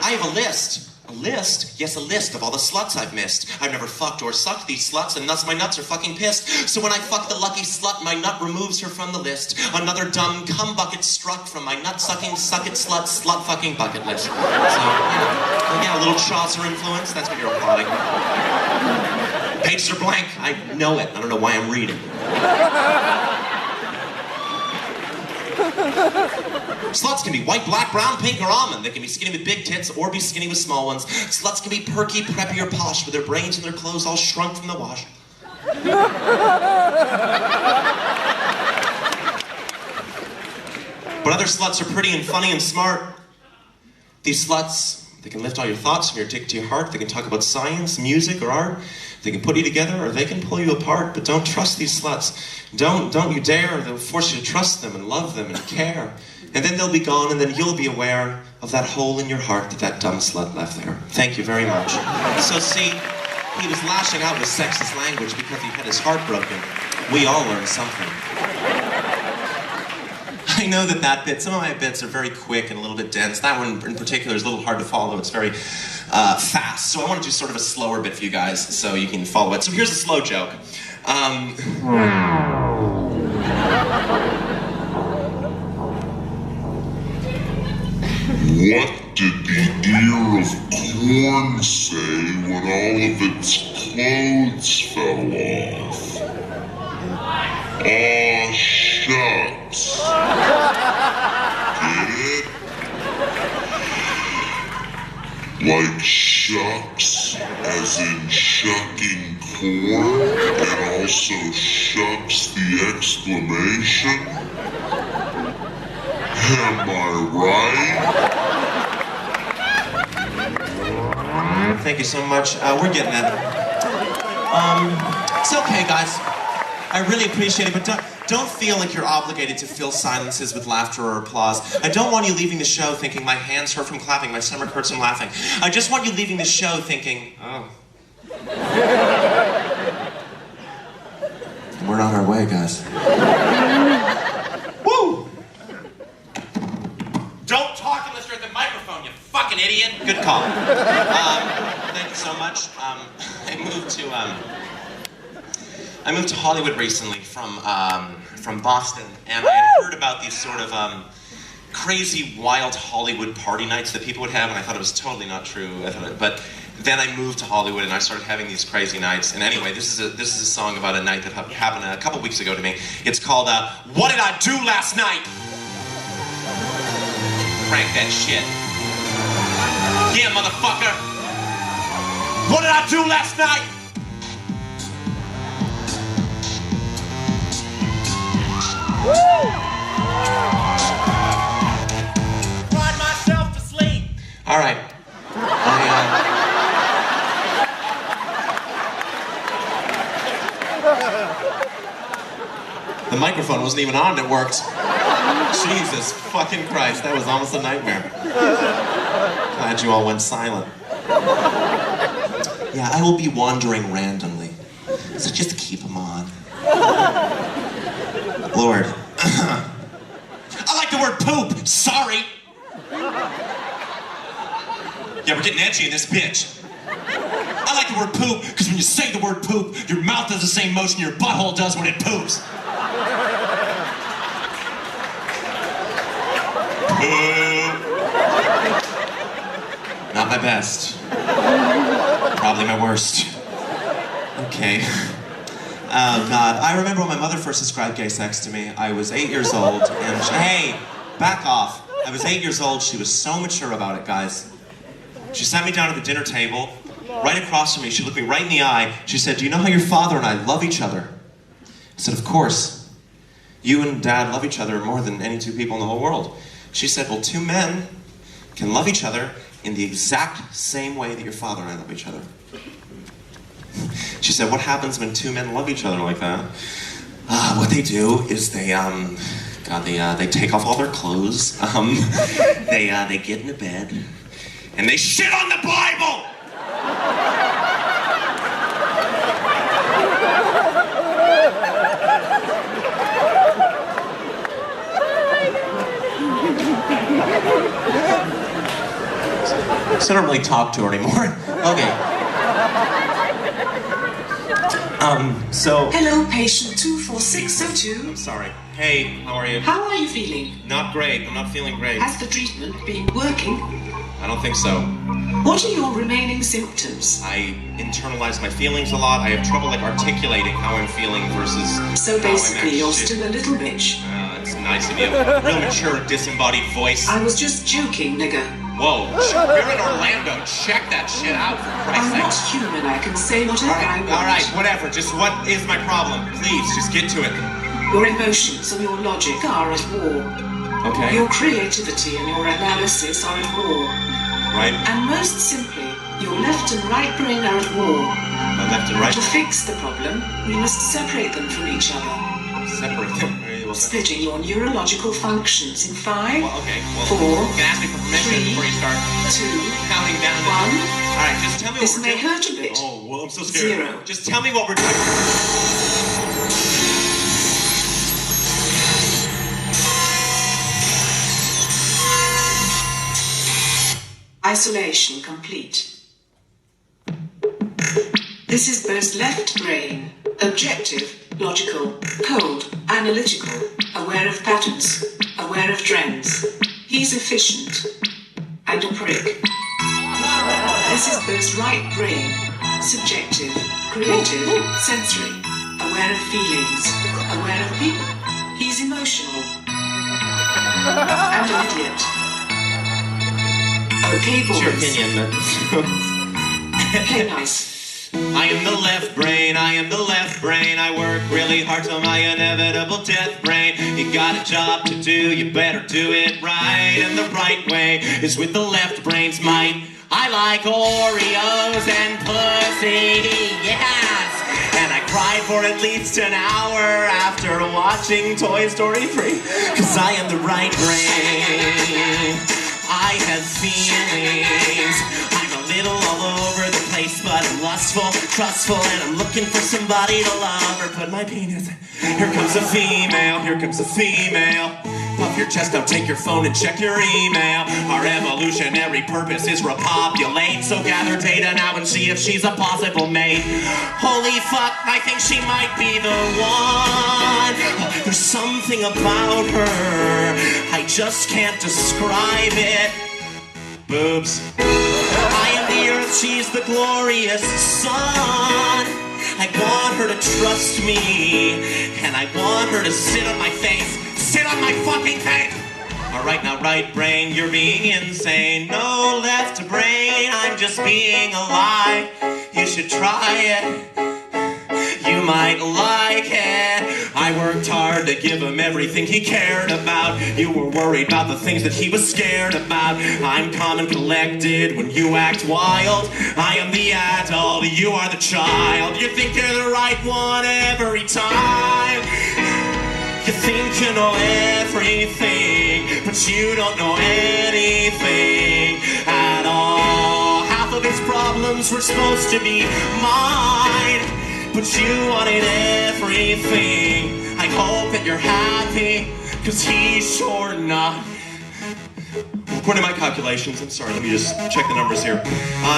I have a list. A list? Yes, a list of all the sluts I've missed. I've never fucked or sucked these sluts, and thus my nuts are fucking pissed. So when I fuck the lucky slut, my nut removes her from the list. Another dumb cum bucket struck from my nut-sucking, suck-it-slut, slut-fucking bucket list. So, yeah, a little Chaucer influence, that's what you're applauding. Pages are blank. I know it. I don't know why I'm reading. Sluts can be white, black, brown, pink, or almond. They can be skinny with big tits or be skinny with small ones. Sluts can be perky, preppy, or posh with their brains and their clothes all shrunk from the wash. But other sluts are pretty and funny and smart. These sluts, they can lift all your thoughts from your dick to your heart. They can talk about science, music, or art. They can put you together, or they can pull you apart. But don't trust these sluts. Don't you dare. They'll force you to trust them and love them and care. And then they'll be gone, and then you'll be aware of that hole in your heart that dumb slut left there. Thank you very much. So see, he was lashing out with sexist language because he had his heart broken. We all learned something. I know that bit, some of my bits are very quick and a little bit dense. That one in particular is a little hard to follow. It's very fast. So I want to do sort of a slower bit for you guys so you can follow it. So here's a slow joke. What did the ear of corn say when all of its clothes fell off? Aw, shucks. Get it? Like shucks, as in shucking corn, and also shucks the exclamation? Am I right? Thank you so much. We're getting it. It's okay, guys. I really appreciate it, but don't feel like you're obligated to fill silences with laughter or applause. I don't want you leaving the show thinking my hands hurt from clapping, my stomach hurts from laughing. I just want you leaving the show thinking, oh. We're on our way, guys. Woo! Don't talk unless you're at the microphone, you fucking idiot. Good call. Thank you so much. I moved to Hollywood recently from Boston, and I had heard about these sort of crazy, wild Hollywood party nights that people would have, and I thought it was totally not true. But then I moved to Hollywood, and I started having these crazy nights. And anyway, this is a song about a night that happened a couple weeks ago to me. It's called "What Did I Do Last Night?" Crank that shit. Yeah, motherfucker. What did I do last night? Cried myself to sleep. All right. The microphone wasn't even on and it worked. Jesus fucking Christ, that was almost a nightmare. Glad you all went silent. Yeah, I will be wandering randomly, so just keep them on. Lord. I like the word poop, sorry. Yeah, we're getting edgy in this bitch. I like the word poop, because when you say the word poop, your mouth does the same motion your butthole does when it poops. Not my best. Probably my worst. Okay. Oh, God. I remember when my mother first described gay sex to me. I was 8 years old, and she... Hey, back off. I was 8 years old. She was so mature about it, guys. She sat me down at the dinner table, right across from me. She looked me right in the eye. She said, "Do you know how your father and I love each other?" I said, "Of course. You and Dad love each other more than any two people in the whole world." She said, "Well, two men can love each other in the exact same way that your father and I love each other." She said, "What happens when two men love each other like that?" What they do is they take off all their clothes, they get into bed, and they shit on the Bible! So I don't really talk to her anymore. Okay. Hello, patient 24602. I'm sorry. Hey, how are you? How are you feeling? Not great. I'm not feeling great. Has the treatment been working? I don't think so. What are your remaining symptoms? I internalize my feelings a lot. I have trouble articulating how I'm feeling versus So basically, how I'm you're still a little bitch. It's nice of you. Real mature, disembodied voice. I was just joking, nigga. Whoa, we're in Orlando. Check that shit out, for Christ's I'm not sake. human. I can say whatever I want. All right, whatever. Just what is my problem? Please, just get to it. Your emotions and your logic are at war. Okay. Your creativity and your analysis are at war. Right. And most simply, your left and right brain are at war. My left and right. To fix the problem, we must separate them from each other. Separate them. Splitting your neurological functions in 5, Well, okay. Well, 4, you can ask me for permission 3, before you start 2, counting down. 1. All right, just tell me This what may we're doing. hurt a bit. Oh, well, I'm so scared. 0. Just tell me what we're doing. Isolation complete. This is Bo's left brain. Objective, logical, cold, analytical, aware of patterns, aware of trends. He's efficient. And a prick. This is Bo's right brain. Subjective, creative, sensory, aware of feelings, aware of people. He's emotional. And an idiot. Okay, boys. It's your opinion, Play nice. I am the left brain, I am the left brain. I work really hard till my inevitable death brain. You got a job to do, you better do it right. And the right way is with the left brain's might. I like Oreos and pussy, yes. And I cried for at least an hour after watching Toy Story 3. Cause I am the right brain. I have feelings. I'm a little all over the place, but I'm lustful, trustful, and I'm looking for somebody to love or put my penis. Here comes a female, here comes a female. Puff your chest out, take your phone and check your email. Our evolutionary purpose is repopulate, so gather data now and see if she's a possible mate. Holy fuck, I think she might be the one. There's something about her, I just can't describe it. Boobs. I am the earth, she's the glorious sun. I want her to trust me, and I want her to sit on my face. Sit on my fucking face! Alright, now right brain, you're being insane. No left brain, I'm just being alive. You should try it. You might like it. I worked hard to give him everything he cared about. You were worried about the things that he was scared about. I'm calm and collected when you act wild. I am the adult, you are the child. You think you're the right one every time. You think you know everything, but you don't know anything at all. Half of his problems were supposed to be mine, but you wanted everything. I hope that you're happy, cause he's sure not. According to my calculations, I'm sorry, let me just check the numbers here.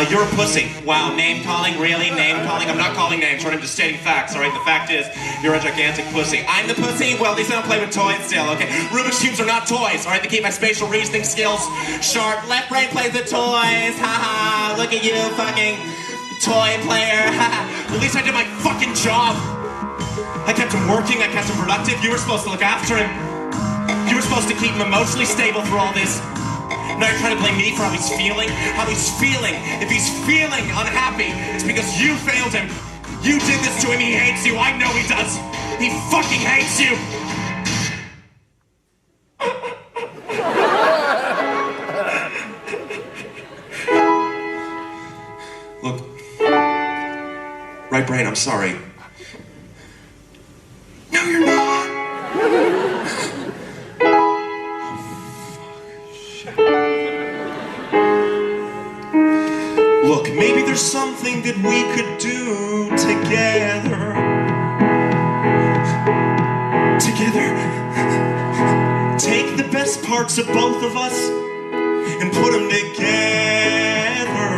You're a pussy. Wow, name calling, really? Name calling? I'm not calling names, right? I'm just stating facts, alright? The fact is, you're a gigantic pussy. I'm the pussy? Well, at least I don't play with toys still, okay? Rubik's Cubes are not toys, alright? They keep my spatial reasoning skills sharp. Left brain plays with toys, haha. Look at you, fucking toy player, haha. At least I did my fucking job. I kept him working, I kept him productive. You were supposed to look after him. You were supposed to keep him emotionally stable through all this. Now you're trying to blame me for how he's feeling? How he's feeling? If he's feeling unhappy, it's because you failed him. You did this to him, he hates you. I know he does. He fucking hates you. Look. Right brain, I'm sorry. No, you're not. Look, maybe there's something that we could do together. Together. Take the best parts of both of us and put them together.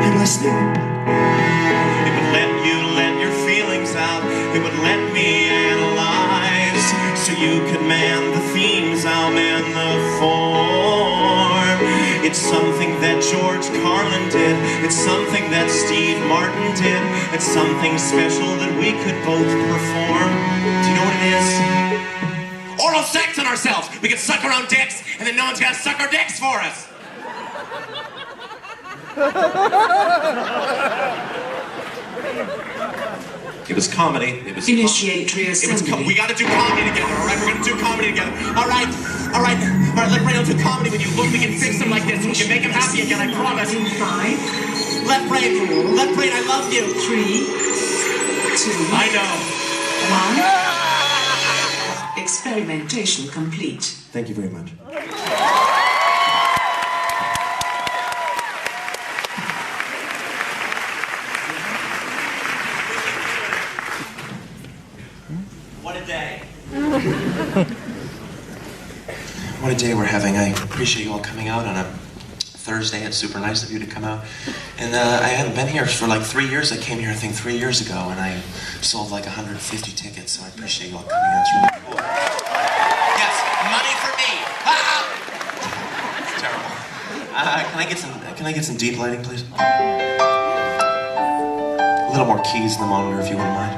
I'm listening. It would let you let your feelings out. It would let me analyze. So you could man the themes, I'll man the form. It's something that George Carlin did. It's something that Steve Martin did. It's something special that we could both perform. Do you know what it is? ourselves. We can suck our own dicks, and then no one's gonna suck our dicks for us. It was comedy. It was Initiate reassembly. we gotta do comedy together, all right? We're gonna do comedy together. All right, let Brain do comedy with you. Look, we can fix him like this. We can make him happy again, I promise. In 5, Left Brain, I love you. 3, 2, I know. 1. Experimentation complete. Thank you very much. What a day. What a day we're having. I appreciate you all coming out on a Thursday. It's super nice of you to come out. And I haven't been here for like 3 years. I came here, I think, 3 years ago, and I sold like 150 tickets, so I appreciate you all coming out. It's really cool. Yes, money for me. Ah! It's terrible. Can I get some deep lighting, please? A little more keys in the monitor, if you wouldn't mind.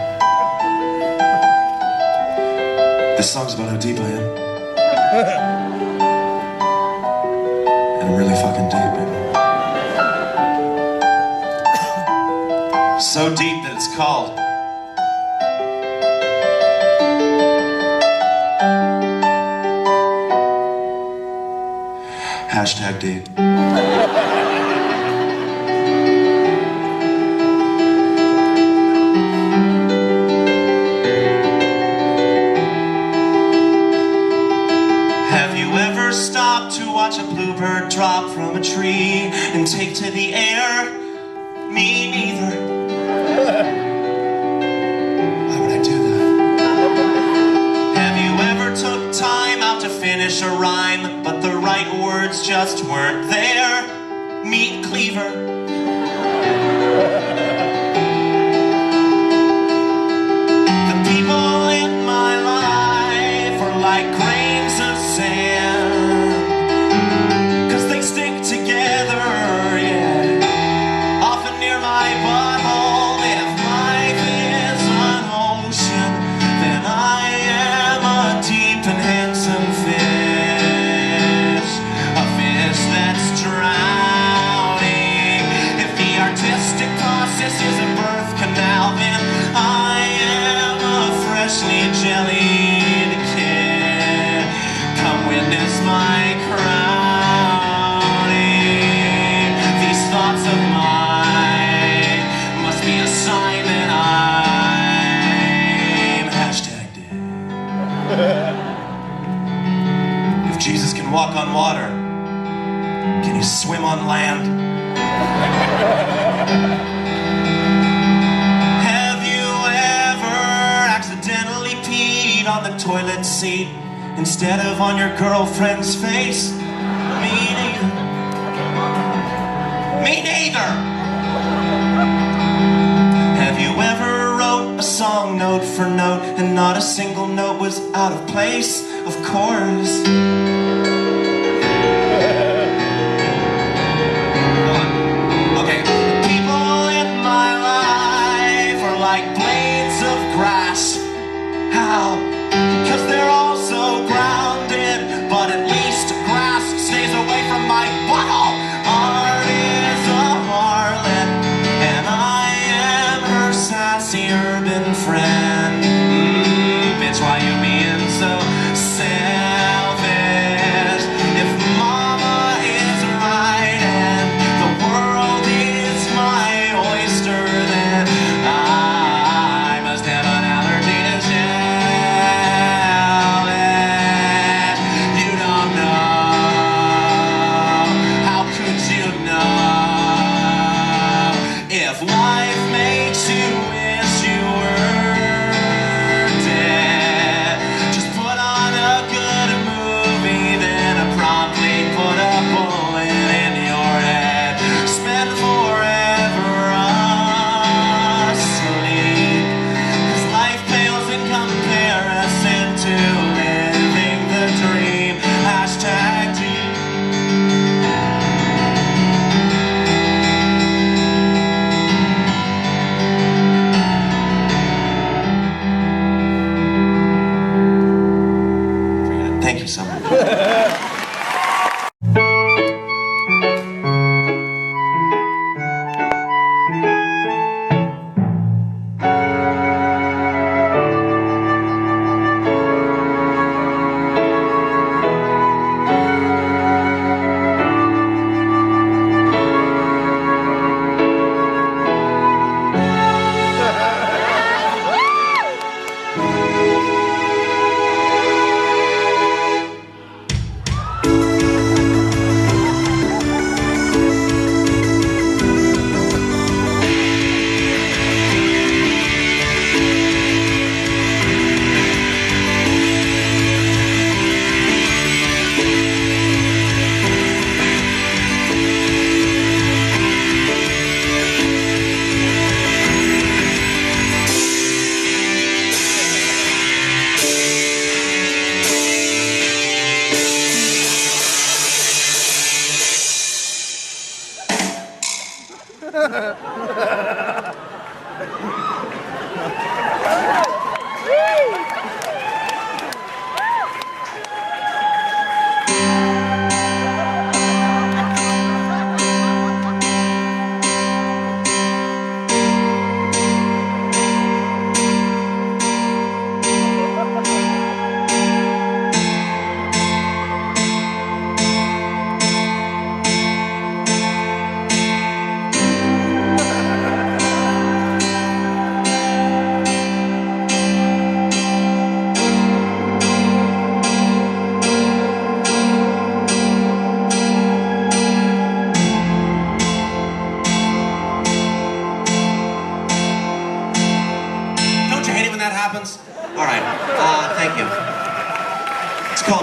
This song's about how deep I am. And I'm really fucking deep, baby. So deep that it's called #deep. Watch a bluebird drop from a tree and take to the air? Me neither. Why would I do that? Have you ever took time out to finish a rhyme, but the right words just weren't there? Meat cleaver. The people in my life are like grains of sand. Jellied kid, come witness my crowning. These thoughts of mine must be a sign that I'm #dead. If Jesus can walk on water, can he swim on land? On the toilet seat instead of on your girlfriend's face? Me neither. Me neither. Have you ever wrote a song note for note and not a single note was out of place? Of course. Okay, the people in my life are like blades of grass. How? Because they're all so grounded, but at least grass stays away from my butthole. Art is a harlot, and I am her sassy urban friend. Bitch, why you being so selfish?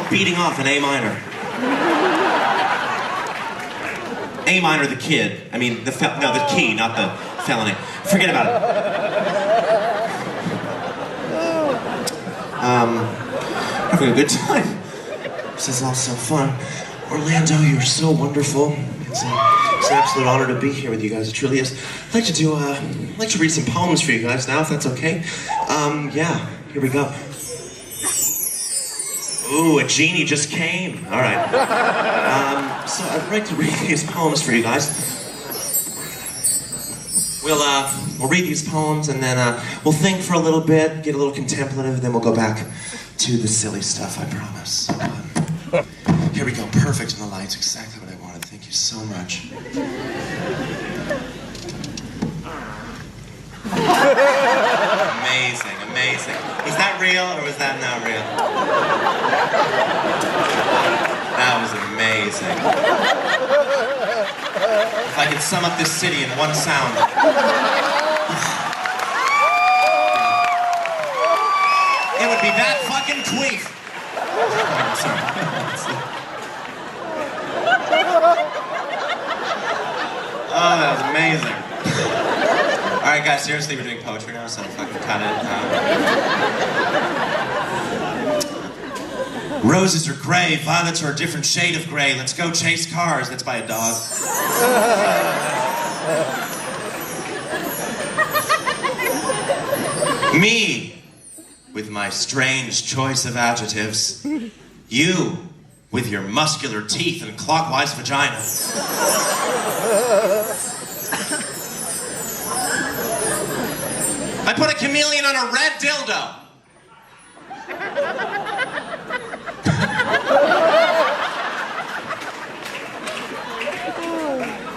Beating off in A minor. A minor, the kid. I mean, the key, not the felony. Forget about it. Having a good time. This is all so fun. Orlando, you're so wonderful. It's an absolute honor to be here with you guys. It truly is. I'd like to read some poems for you guys now, if that's okay. Yeah, here we go. Ooh, a genie just came. All right. So I'd like to read these poems for you guys. We'll read these poems and then we'll think for a little bit, get a little contemplative, and then we'll go back to the silly stuff, I promise. Here we go. Perfect in the lights. Exactly what I wanted. Thank you so much. Amazing, amazing. Was that real or was that not real? That was amazing. If I could sum up this city in one sound. It would be that fucking queef. Oh, that was amazing. Alright guys, seriously, we're doing poetry now, so fucking cut it. Roses are gray, violets are a different shade of gray. Let's go chase cars. That's by a dog. Me, with my strange choice of adjectives. You, with your muscular teeth and clockwise vagina. I put a chameleon on a red dildo.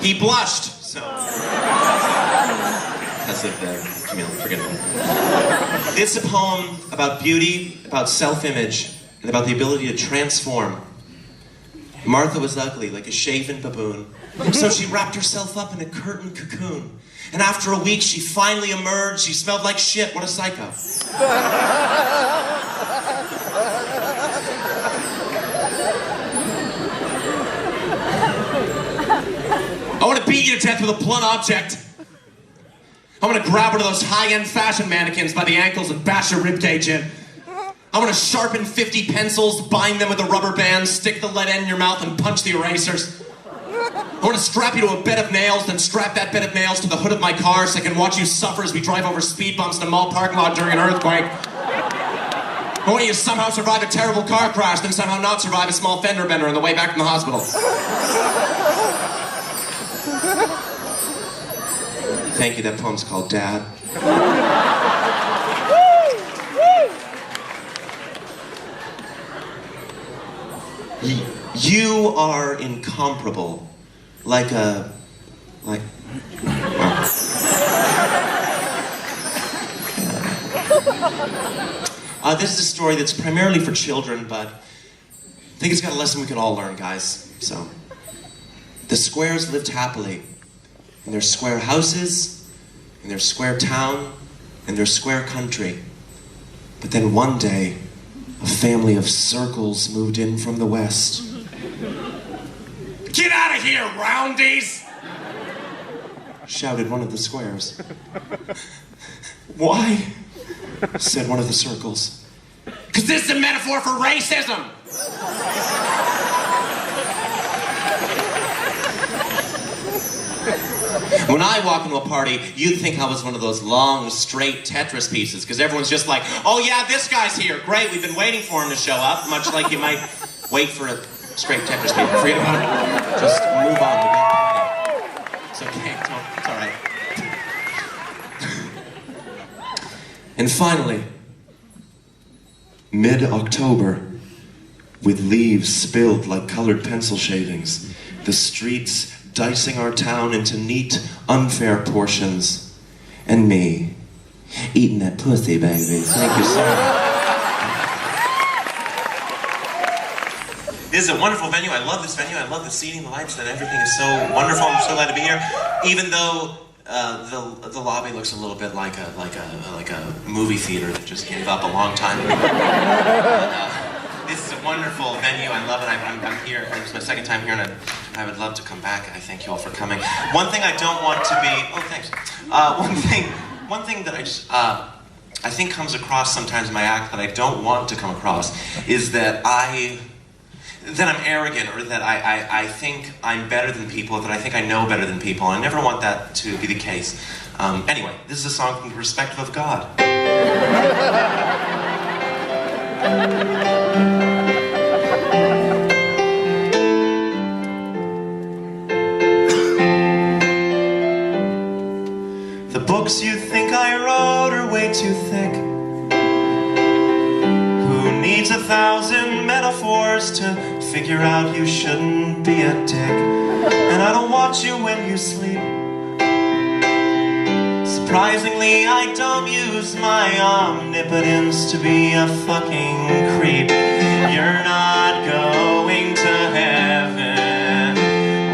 He blushed, so. Because of the chameleon, forget it. It's a poem about beauty, about self-image, and about the ability to transform. Martha was ugly, like a shaven baboon. So she wrapped herself up in a curtain cocoon. And after a week, she finally emerged. She smelled like shit. What a psycho. I want to beat you to death with a blunt object. I want to grab one of those high-end fashion mannequins by the ankles and bash your ribcage in. I want to sharpen 50 pencils, bind them with a rubber band, stick the lead end in your mouth, and punch the erasers. I want to strap you to a bed of nails, then strap that bed of nails to the hood of my car so I can watch you suffer as we drive over speed bumps in a mall parking lot during an earthquake. I I want you to somehow survive a terrible car crash, then somehow not survive a small fender bender on the way back from the hospital. Thank you, that poem's called Dad. You are incomparable. Like a... like... this is a story that's primarily for children, but I think it's got a lesson we can all learn, guys. So, the squares lived happily in their square houses, in their square town, in their square country. But then one day, a family of circles moved in from the west. Get out of here, roundies! Shouted one of the squares. Why? Said one of the circles. Because this is a metaphor for racism! When I walk into a party, you'd think I was one of those long, straight Tetris pieces, because everyone's just like, oh yeah, this guy's here, great, we've been waiting for him to show up, much like you might wait for a straight Tetris piece. Forget about it. Just move on, we got the party. It's okay, it's all right. And finally, mid-October, with leaves spilled like colored pencil shavings, the streets dicing our town into neat, unfair portions, and me, eating that pussy, baby. Thank you so much. This is a wonderful venue. I love this venue. I love the seating, the lights, and everything is so wonderful. I'm so glad to be here. Even though the lobby looks a little bit like a movie theater that just gave up a long time ago. This is a wonderful venue. I love it. I'm here. It's my second time here, and I would love to come back. I thank you all for coming. One thing I don't want to be. Oh, thanks. One thing that I just I think comes across sometimes in my act that I don't want to come across is that I'm arrogant, or that I think I'm better than people, that I think I know better than people. I never want that to be the case. Anyway, this is a song from the perspective of God. The books you think I wrote are way too thick. Who needs 1,000 metaphors to figure out you shouldn't be a dick? And I don't watch you when you sleep. Surprisingly, I don't use my omnipotence to be a fucking creep. You're not going to heaven.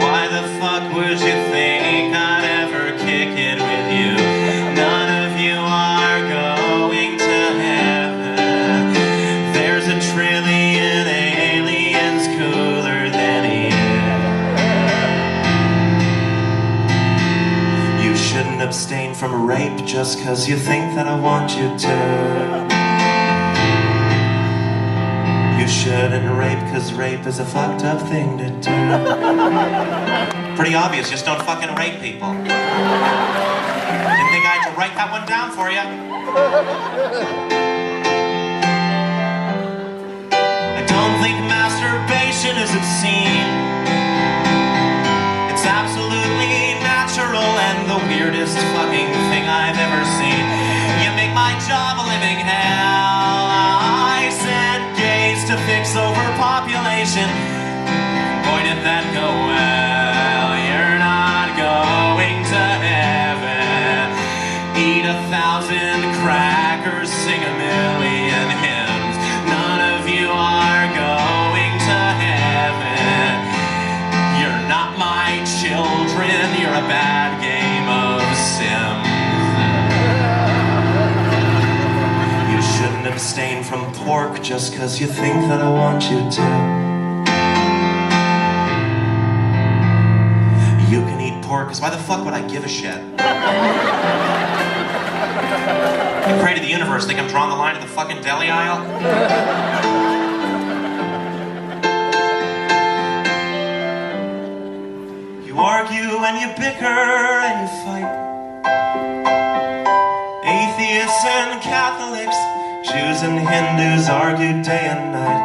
Why the fuck would you think I'd ever kick it with you? None of you are going to heaven. There's a trillion aliens cooler than you. You shouldn't abstain from rape just cause you think that I want you to. You shouldn't rape cause rape is a fucked up thing to do. Pretty obvious, just don't fucking rape people. Didn't think I had to write that one down for you. I don't think masturbation is obscene. It's absolutely natural and the weirdest fucking thing I've ever seen. You make my job a living hell. I sent gays to fix overpopulation. Boy, did that go well. You're not going to heaven. Eat 1,000 crackers, sing 1,000,000 hymns. None of you are going to heaven. You're not my children. You're a bad game of Sims. You shouldn't abstain from pork just cause you think that I want you to. You can eat pork, cause why the fuck would I give a shit? You pray to the universe, think I'm drawing the line at the fucking deli aisle? You argue and you bicker and you fight. Atheists and Catholics Jews and Hindus argue day and night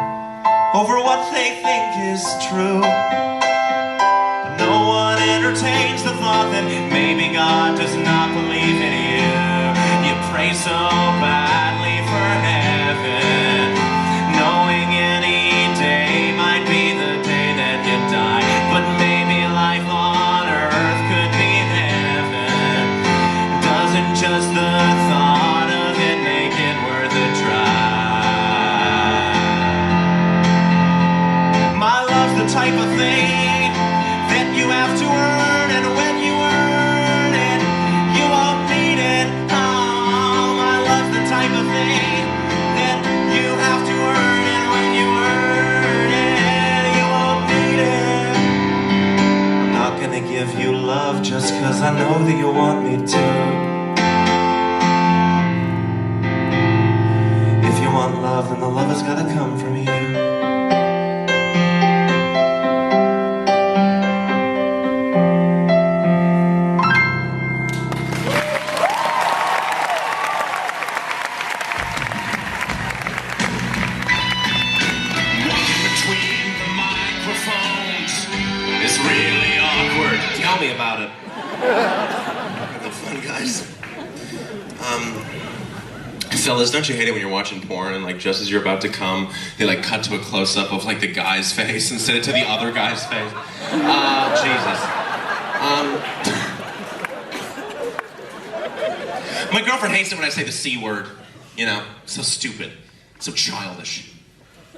over what they think is true. But no one entertains the thought that maybe God does not believe in you. You pray so badly for heaven, knowing any day might be the day that you die. But maybe life on earth could be heaven. Doesn't just the thought of it make it worth a try? My love's the type of thing that you have to earn, and when you earn it, you won't need it. Oh, my love's the type of thing that you have to earn, and when you earn it, you won't need it. I'm not gonna give you love just 'cause I know that you want me to. If you want love, then the love has gotta come from you. Really awkward. Tell me about it. The fun guys. Fellas, don't you hate it when you're watching porn and like just as you're about to come, they like cut to a close-up of like the guy's face instead of to the other guy's face? Jesus. My girlfriend hates it when I say the C word. You know, so stupid, so childish.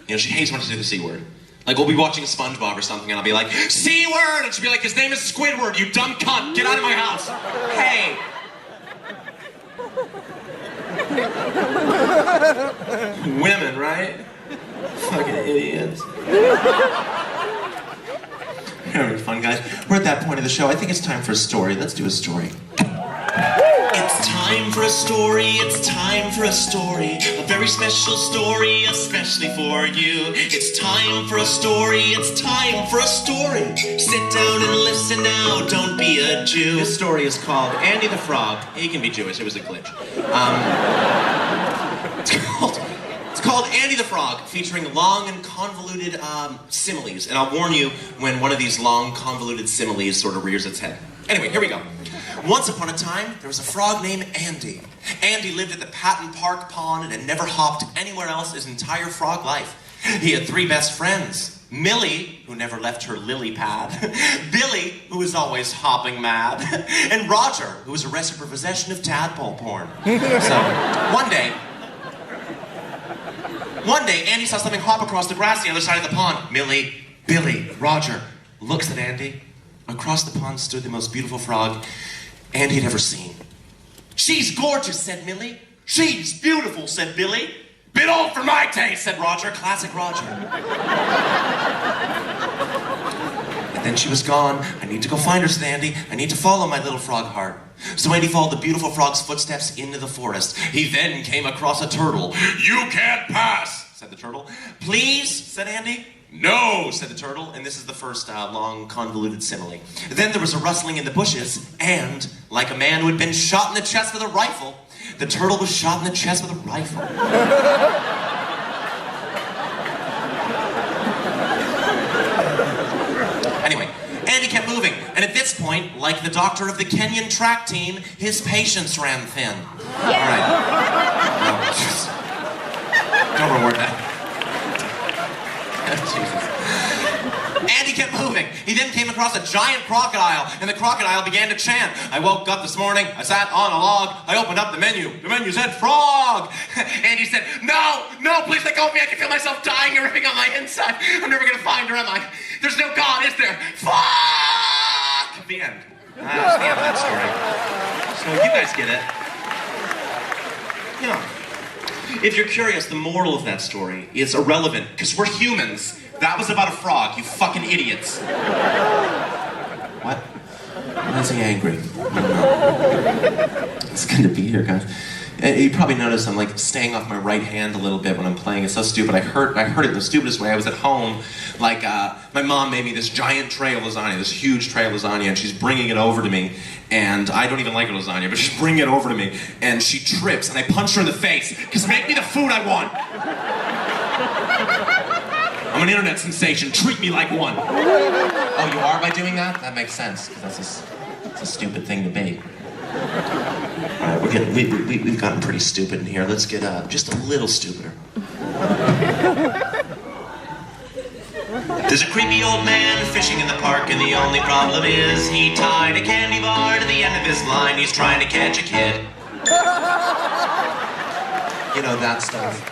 You know, she hates when I say the C word. Like, we'll be watching SpongeBob or something, and I'll be like, C-word! And she'll be like, his name is Squidward, you dumb cunt! Get out of my house! Hey! Women, right? Fucking idiots. Very fun, guys. We're at that point of the show. I think it's time for a story. Let's do a story. It's time for a story, it's time for a story. A very special story, especially for you. It's time for a story, it's time for a story. Sit down and listen now, don't be a Jew. This story is called Andy the Frog. He can be Jewish, it was a glitch. It's called Andy the Frog, featuring long and convoluted similes. And I'll warn you when one of these long, convoluted similes sort of rears its head. Anyway, here we go. Once upon a time, there was a frog named Andy. Andy lived at the Patton Park Pond and had never hopped anywhere else his entire frog life. He had 3 best friends. Millie, who never left her lily pad. Billy, who was always hopping mad. And Roger, who was arrested for possession of tadpole porn. So, one day, Andy saw something hop across the grass the other side of the pond. Millie, Billy, Roger looks at Andy. Across the pond stood the most beautiful frog Andy had ever seen. She's gorgeous, said Millie. She's beautiful, said Billy. Bit old for my taste, said Roger. Classic Roger. But then she was gone. I need to go find her, said Andy. I need to follow my little frog heart. So Andy followed the beautiful frog's footsteps into the forest. He then came across a turtle. You can't pass, said the turtle. Please, said Andy. No, said the turtle, and this is the first long, convoluted simile. Then there was a rustling in the bushes, and, like a man who had been shot in the chest with a rifle, the turtle was shot in the chest with a rifle. Anyway, Andy kept moving, and at this point, like the doctor of the Kenyan track team, his patience ran thin. All right. Don't reward that. Jesus. Andy kept moving. He then came across a giant crocodile, and the crocodile began to chant. I woke up this morning, I sat on a log, I opened up the menu said frog. Andy said, no, please let go of me, I can feel myself dying and ripping on my inside. I'm never gonna find her, am I? There's no God, is there? Fuck! The end. That's the end of that story. So you guys get it. You know. If you're curious, the moral of that story is irrelevant, because we're humans. That was about a frog, you fucking idiots. What? Why is he angry? It's good to be here, guys. And you probably noticed I'm like staying off my right hand a little bit when I'm playing. It's so stupid. I heard it the stupidest way. I was at home, like my mom made me this giant tray of lasagna, this huge tray of lasagna, and she's bringing it over to me. And I don't even like lasagna, but she's bringing it over to me. And she trips, and I punch her in the face, because make me the food I want. I'm an internet sensation. Treat me like one. Oh, you are by doing that? That makes sense, because that's a stupid thing to be. All right, we've gotten pretty stupid in here. Let's get just a little stupider. There's a creepy old man fishing in the park, and the only problem is he tied a candy bar to the end of his line. He's trying to catch a kid. You know, that stuff.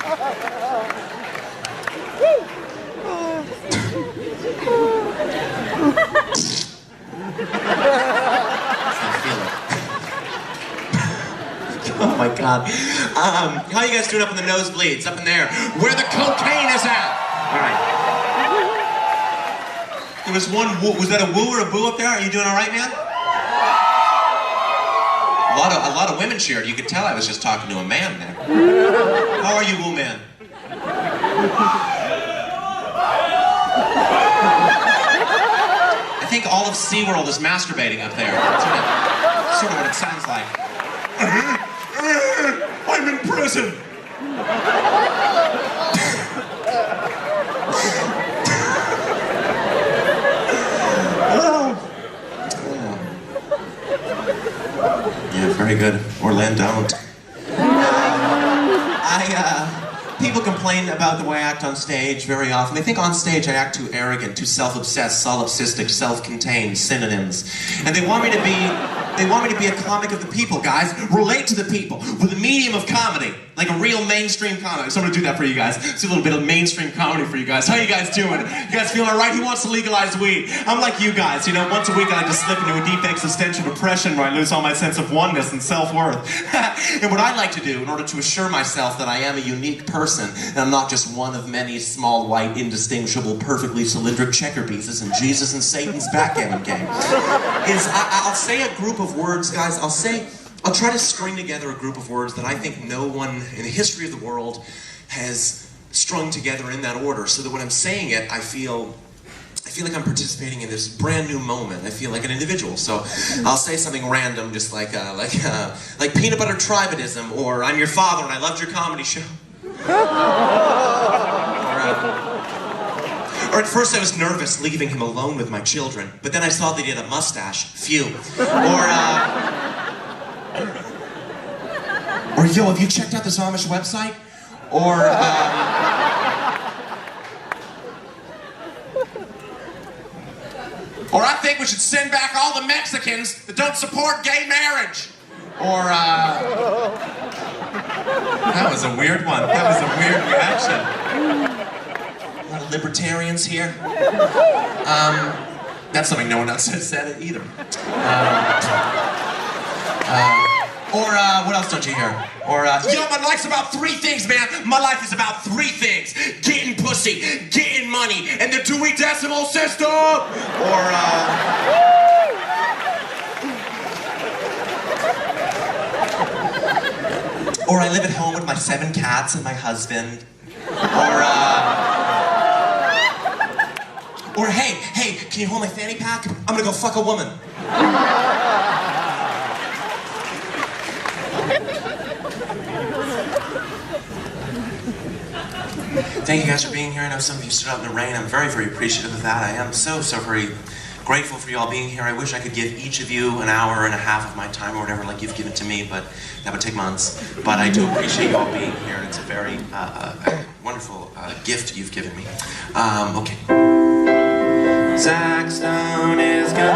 Oh my God. How you guys doing up in the nosebleeds, up in there, where the cocaine is at? All right. There was one woo. Was that a woo or a boo up there? Are you doing all right, man? A lot of women cheered. You could tell I was just talking to a man there. How are you, woo man? I think all of SeaWorld is masturbating up there. That's sort of what it sounds like. I'm in prison! Yeah, very good. Orlando. People complain about the way I act on stage very often. They think on stage I act too arrogant, too self-obsessed, solipsistic, self-contained, synonyms. And they want me to be a comic of the people, guys. Relate to the people with a medium of comedy, like a real mainstream comic. So I'm gonna do that for you guys. It's a little bit of mainstream comedy for you guys. How you guys doing? You guys feeling all right? Who wants to legalize weed? I'm like you guys, you know, once a week I just slip into a deep existential depression where I lose all my sense of oneness and self-worth. And what I like to do in order to assure myself that I am a unique person, and I'm not just one of many small, white, indistinguishable, perfectly cylindric checker pieces in Jesus and Satan's backgammon game, is I'll say a group of words, guys. I'll try to string together a group of words that I think no one in the history of the world has strung together in that order, so that when I'm saying it, I feel like I'm participating in this brand new moment. I feel like an individual. So I'll say something random, just like peanut butter tribadism, or I'm your father and I loved your comedy show. Or at first I was nervous leaving him alone with my children, but then I saw that he had a mustache. Phew. Or yo, have you checked out this Amish website? Or I think we should send back all the Mexicans that don't support gay marriage. That was a weird one. That was a weird reaction. A lot of libertarians here. That's something no one else has said it either. What else don't you hear? You know, my life's about three things, man. My life is about three things. Getting pussy, getting money, and the Dewey Decimal System! Or I live at home with my 7 cats and my husband. Or hey, can you hold my fanny pack? I'm gonna go fuck a woman. Thank you guys for being here. I know some of you stood out in the rain. I'm very, very appreciative of that. I am so very grateful for you all being here. I wish I could give each of you an hour and a half of my time or whatever like you've given to me, but that would take months. But I do appreciate you all being here, and it's a very wonderful gift you've given me. Okay. Zach Stone is gonna...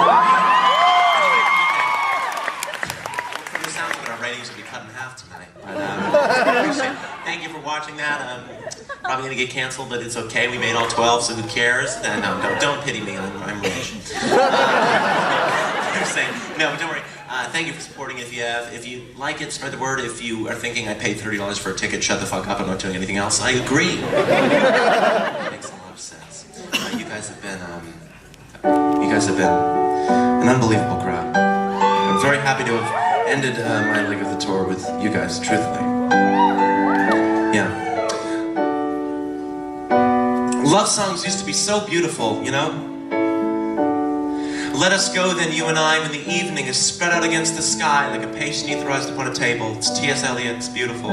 It sounds like our ratings will be cut in half tonight. But thank you for watching that. Probably gonna get canceled, but it's okay. We made all 12, so who cares? No, don't pity me. I'm rich. No, but don't worry. Thank you for supporting. If you like it, spread the word. If you are thinking I paid $30 for a ticket, shut the fuck up. I'm not doing anything else. I agree. It makes a lot of sense. You guys have been an unbelievable crowd. I'm very happy to have ended my leg of the tour with you guys, truthfully. Yeah. Love songs used to be so beautiful, you know? Let us go then, you and I, when the evening is spread out against the sky like a patient etherized upon a table. It's T.S. Eliot, it's beautiful.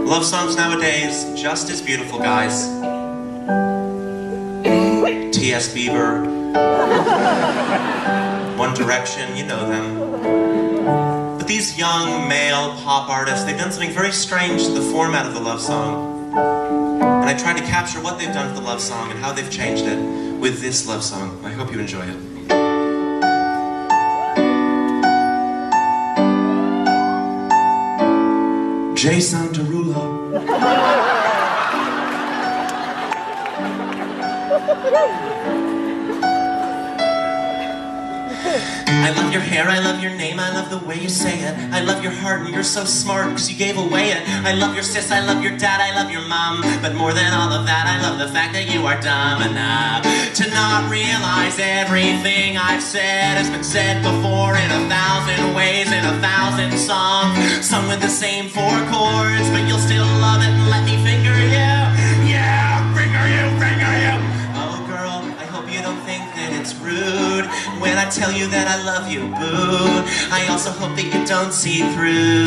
Love songs nowadays, just as beautiful, guys. T.S. Bieber, One Direction, you know them. But these young male pop artists, they've done something very strange to the format of the love song. And I tried to capture what they've done to the love song and how they've changed it with this love song. I hope you enjoy it. Jason Derulo. I love your hair, I love your name, I love the way you say it. I love your heart and you're so smart because you gave away it. I love your sis, I love your dad, I love your mom. But more than all of that, I love the fact that you are dumb enough to not realize everything I've said has been said before in 1,000 ways, in 1,000 songs, sung with the same 4 chords. But you'll still love it and let me finger you. Yeah, finger you, finger you. Oh girl, I hope you don't think that it's rude when I tell you that I love you, boo. I also hope that you don't see through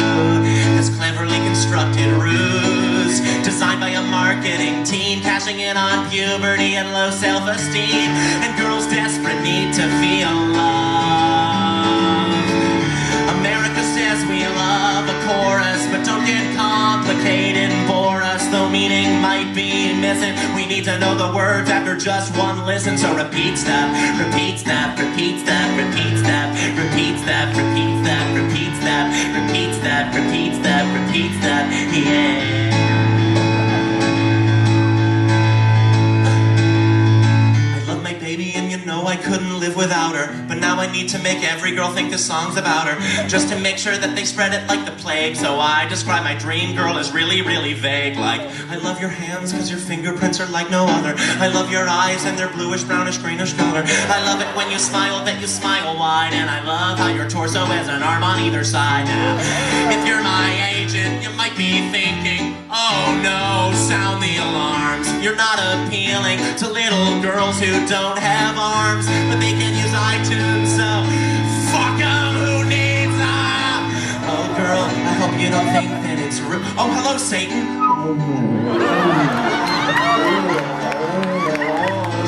this cleverly constructed ruse designed by a marketing team, cashing in on puberty and low self-esteem and girls' desperate need to feel love. America says we love a chorus, but don't get complicated and bore us, though meaning might be missing. We need to know the words after just one listen, so repeat step, repeat step, repeat step, repeat step, repeat step, repeat step, repeat step, repeat step, repeat step, repeat step, yeah. I couldn't live without her, but now I need to make every girl think the song's about her, just to make sure that they spread it like the plague. So I describe my dream girl as really, really vague, like I love your hands because your fingerprints are like no other. I love your eyes and their bluish, brownish, greenish color. I love it when you smile, that you smile wide, and I love how your torso has an arm on either side. Now, if you're my agent, you might be thinking, oh no, sound the alarms. You're not appealing to little girls who don't have arms, but they can use iTunes, so fuck 'em, who needs them? Oh girl, I hope you don't think that it's rude. Oh, hello, Satan.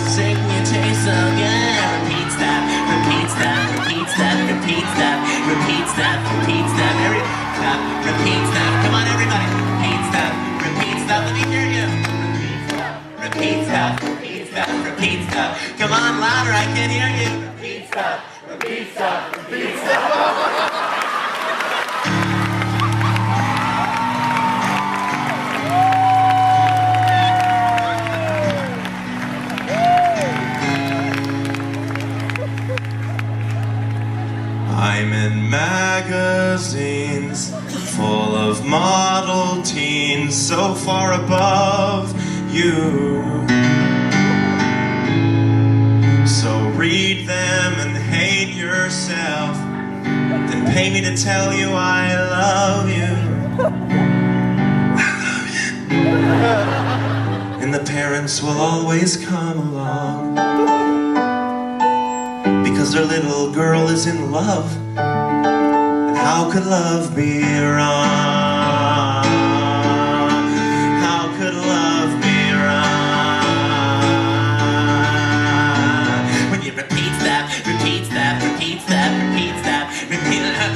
Satan, you taste so good. Repeat step, repeat step, repeat step, repeat step, repeat step, repeat step, every step, repeat step. Come on, everybody. Repeat step, repeat step. Let me hear you. Repeat step, repeat step, repeat step. Come on, louder, I can hear you. Repeat step, repeat step, repeat step. I'm in magazines full of model teens so far above you. So read them and hate yourself, then pay me to tell you I love you. I love you. And the parents will always come along because their little girl is in love. And how could love be wrong? How could love be wrong? When you repeat that, repeat that, repeat that, repeat that, repeat that.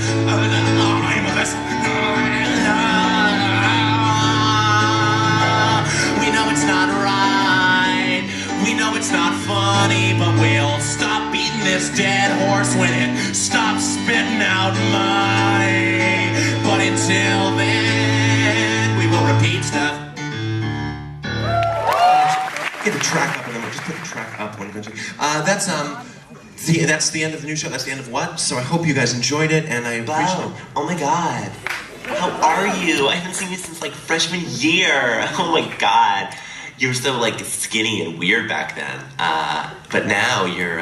We know it's not right. We know it's not funny, but we'll stop beating this dead horse when it stops spitting out money. But until then, we will repeat stuff. Get the track up, and then we'll just put the track up when eventually. That's the end of the new show. That's the end of what? So I hope you guys enjoyed it, and I appreciate it. Oh my god. How are you? I haven't seen you since like freshman year. Oh my god. You were so like skinny and weird back then. But now you're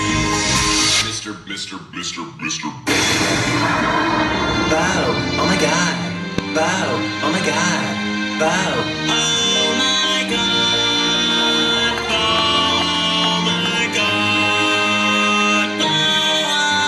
bow. Oh my God, oh my God, oh my God,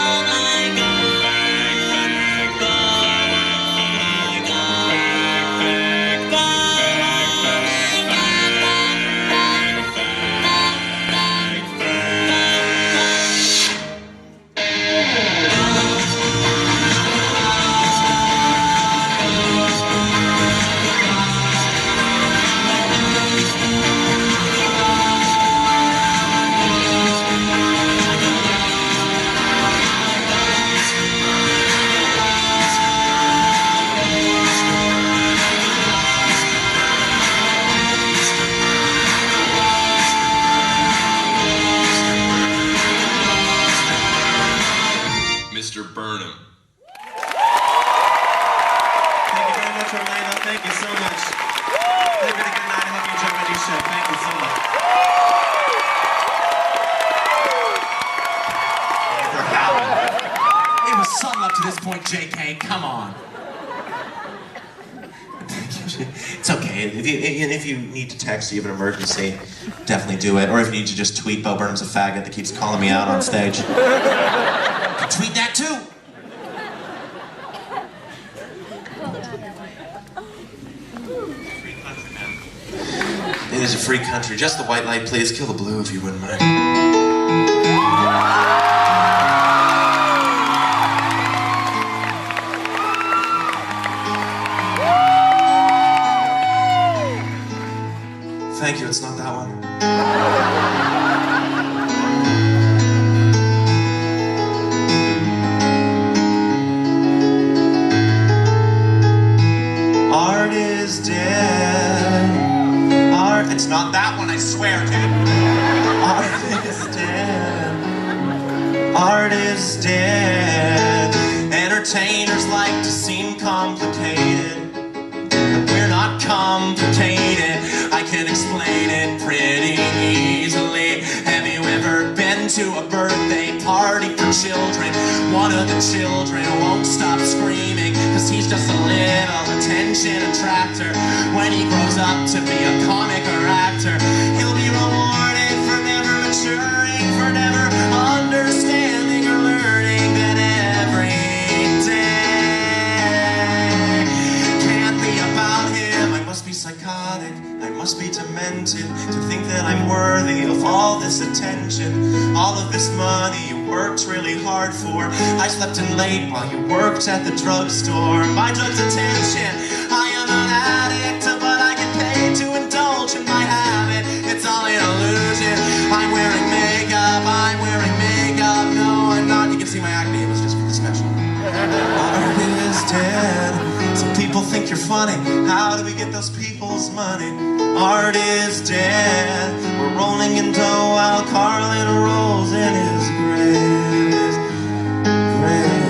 Mr. Burnham. Thank you very much, Orlando. Thank you so much. Have a good night. I hope you enjoyed my new show. Thank you so much. It was subtle up to this point, JK. Come on. It's okay. If you need to text, you have an emergency, definitely do it. Or if you need to just tweet Bo Burnham's a faggot that keeps calling me out on stage. You can tweet that too. It is a free country. Just the white light, please. Kill the blue if you wouldn't mind. Thank you, it's not that one. Art is dead. Art, it's not that one, I swear, Ken. Art is dead. Art is dead. Entertainers like to seem complicated. We're not complicated. I can explain it pretty easily. Have you ever been to a birthday party for children? One of the children won't stop screaming, cause he's just a little attention attractor. When he grows up to be a comic or actor, he'll be rewarded for never maturing, for never understanding or learning that every day can't be about him. I must be psychotic, I must be demented to think that I'm worthy of all this attention, all of this money you worked really hard for. I slept in late while you worked at the drugstore. My drug's attention. I am an addict, but I get paid to indulge in my habit. It's all an illusion. I'm wearing makeup, I'm wearing makeup. No, I'm not. You can see my acne, it was just for the special. Art is dead. Some people think you're funny. How do we get those people's money? Art is dead. We're rolling in dough while Carlin rolls in his grave. His grave.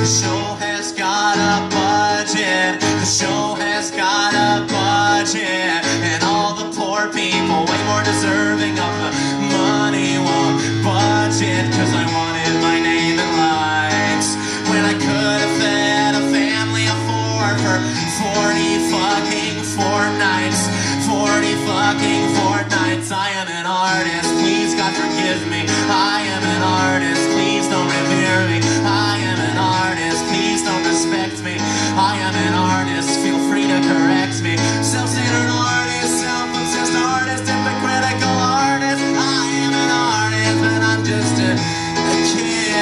The show has got a budget. The show has got a budget. And all the poor people, way more deserving of the money, won't budget. Cause I wanted my name in lights when I could have fed a family of four for 40 fucking fortnights. 40 fucking fortnights. I am an artist, please God forgive me. I am an artist, please don't revere me. I am an artist, please don't respect me. I am an artist, feel free to correct me. Self-centered artist, self-obsessed artist, hypocritical artist. I am an artist, but I'm just a kid.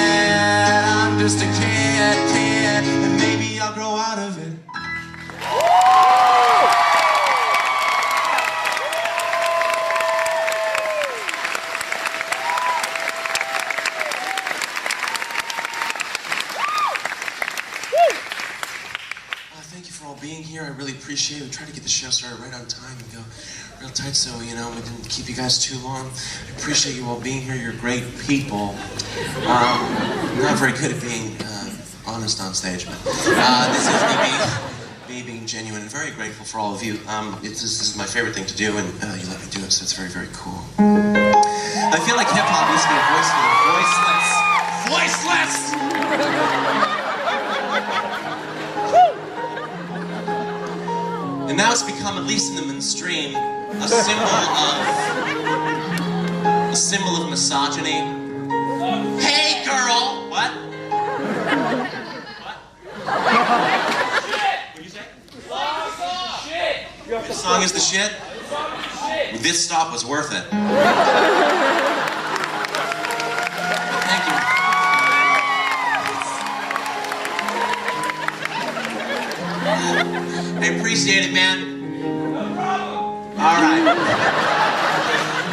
I'm just a kid, and maybe I'll grow out of it. Thank you for all being here. I really appreciate it. We tried to get the show started right on time and go real tight, so we didn't keep you guys too long. I appreciate you all being here. You're great people. Not very good at being honest on stage, but this is me being genuine and very grateful for all of you. This is my favorite thing to do, and you let me do it, so it's very, very cool. I feel like hip hop used to be a voice for the voiceless. become, at least in the mainstream, a symbol of misogyny. Hey, girl! What? What'd you say? The song is the shit? This stop was worth it. Thank you. I appreciate it, man. No problem. All right.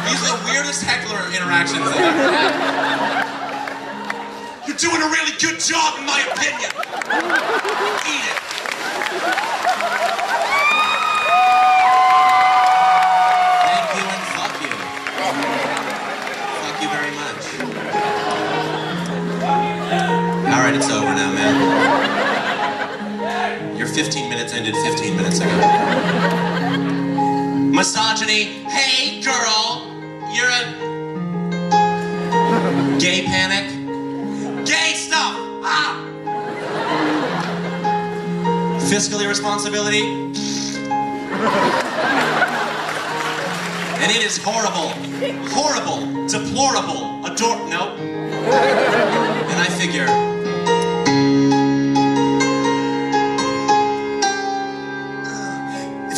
These are the weirdest heckler interactions I've ever had. You're doing a really good job, in my opinion. Eat it. Thank you and fuck you. Fuck you very much. All right, it's over now, man. Your 15 minutes ended 15 minutes ago. Misogyny. Hey, girl. You're a... Gay panic. Gay stuff. Ah. Fiscal irresponsibility. And it is horrible. Horrible. Deplorable. No. And I figure...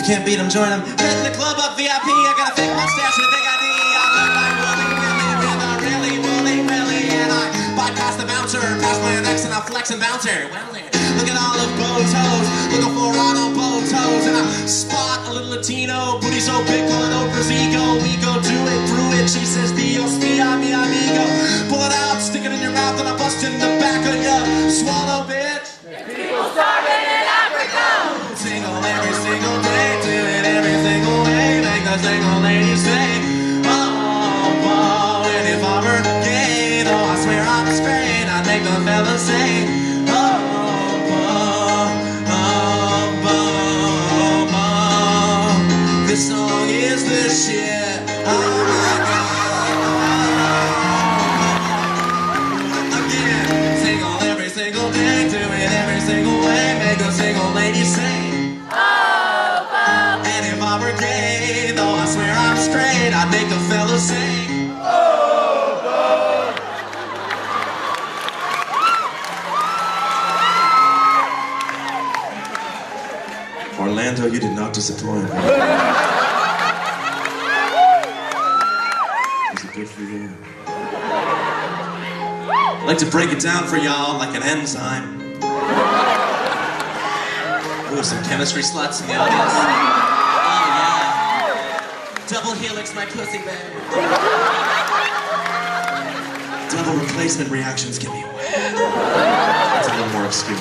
Can't beat them, join them. Hitting the club up VIP. I got a fake mustache and a big ID. I look like Willy, and I bypass the bouncer, pass my next and I flex and bouncer. Well, look at all of Boto's, looking for Ronald Boto's, and I spot a little Latino, booty so big, calling Oprah's ego. We go do it, through it. She says, Dios mia, mi amigo. Pull it out, stick it in your mouth, and I bust in the back of ya. Swallow, bitch. People starving in Africa. Single every single day, do it every single way, make the single lady say, oh, and if I were gay, though I swear I'm straight, I'd make the fella say, this song is the shit, oh my God. Again, single every single day, do it every single way, make the single lady say, gay, though I swear I'm straight, I'd make a fella sing. Orlando, you did not disappoint me. Was it good for you? I'd like to break it down for y'all like an enzyme. Ooh, some chemistry sluts in the audience. Double helix, my pussy, babe. Double replacement reactions get me wet. That's a little more obscure.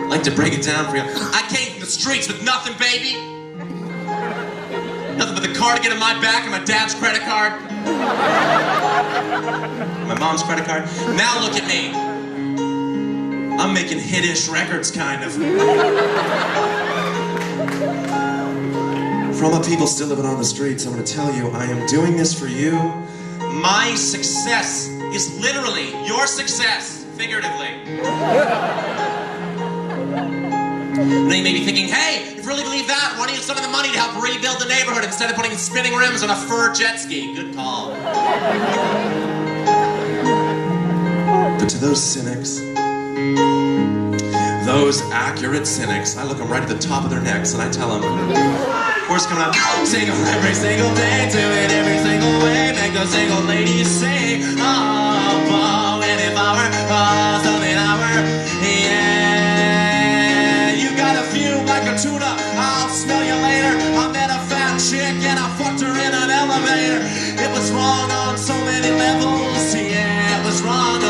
I'd like to break it down for you. I came from the streets with nothing, baby. Nothing but the cardigan on my back and my dad's credit card. My mom's credit card. Now look at me. I'm making hit-ish records, kind of. For all the people still living on the streets, I want to tell you, I am doing this for you. My success is literally your success, figuratively. Now you may be thinking, hey, if you really believe that, why don't you use some of the money to help rebuild the neighborhood instead of putting spinning rims on a fur jet ski? Good call. But to those cynics, those accurate cynics, I look them right at the top of their necks and I tell them, horse coming up, single every single day, do it every single way, make the single ladies sing, oh, and if I were, something I were, yeah, you got a fume like a tuna, I'll smell you later, I met a fat chick and I fucked her in an elevator, it was wrong on so many levels, yeah, it was wrong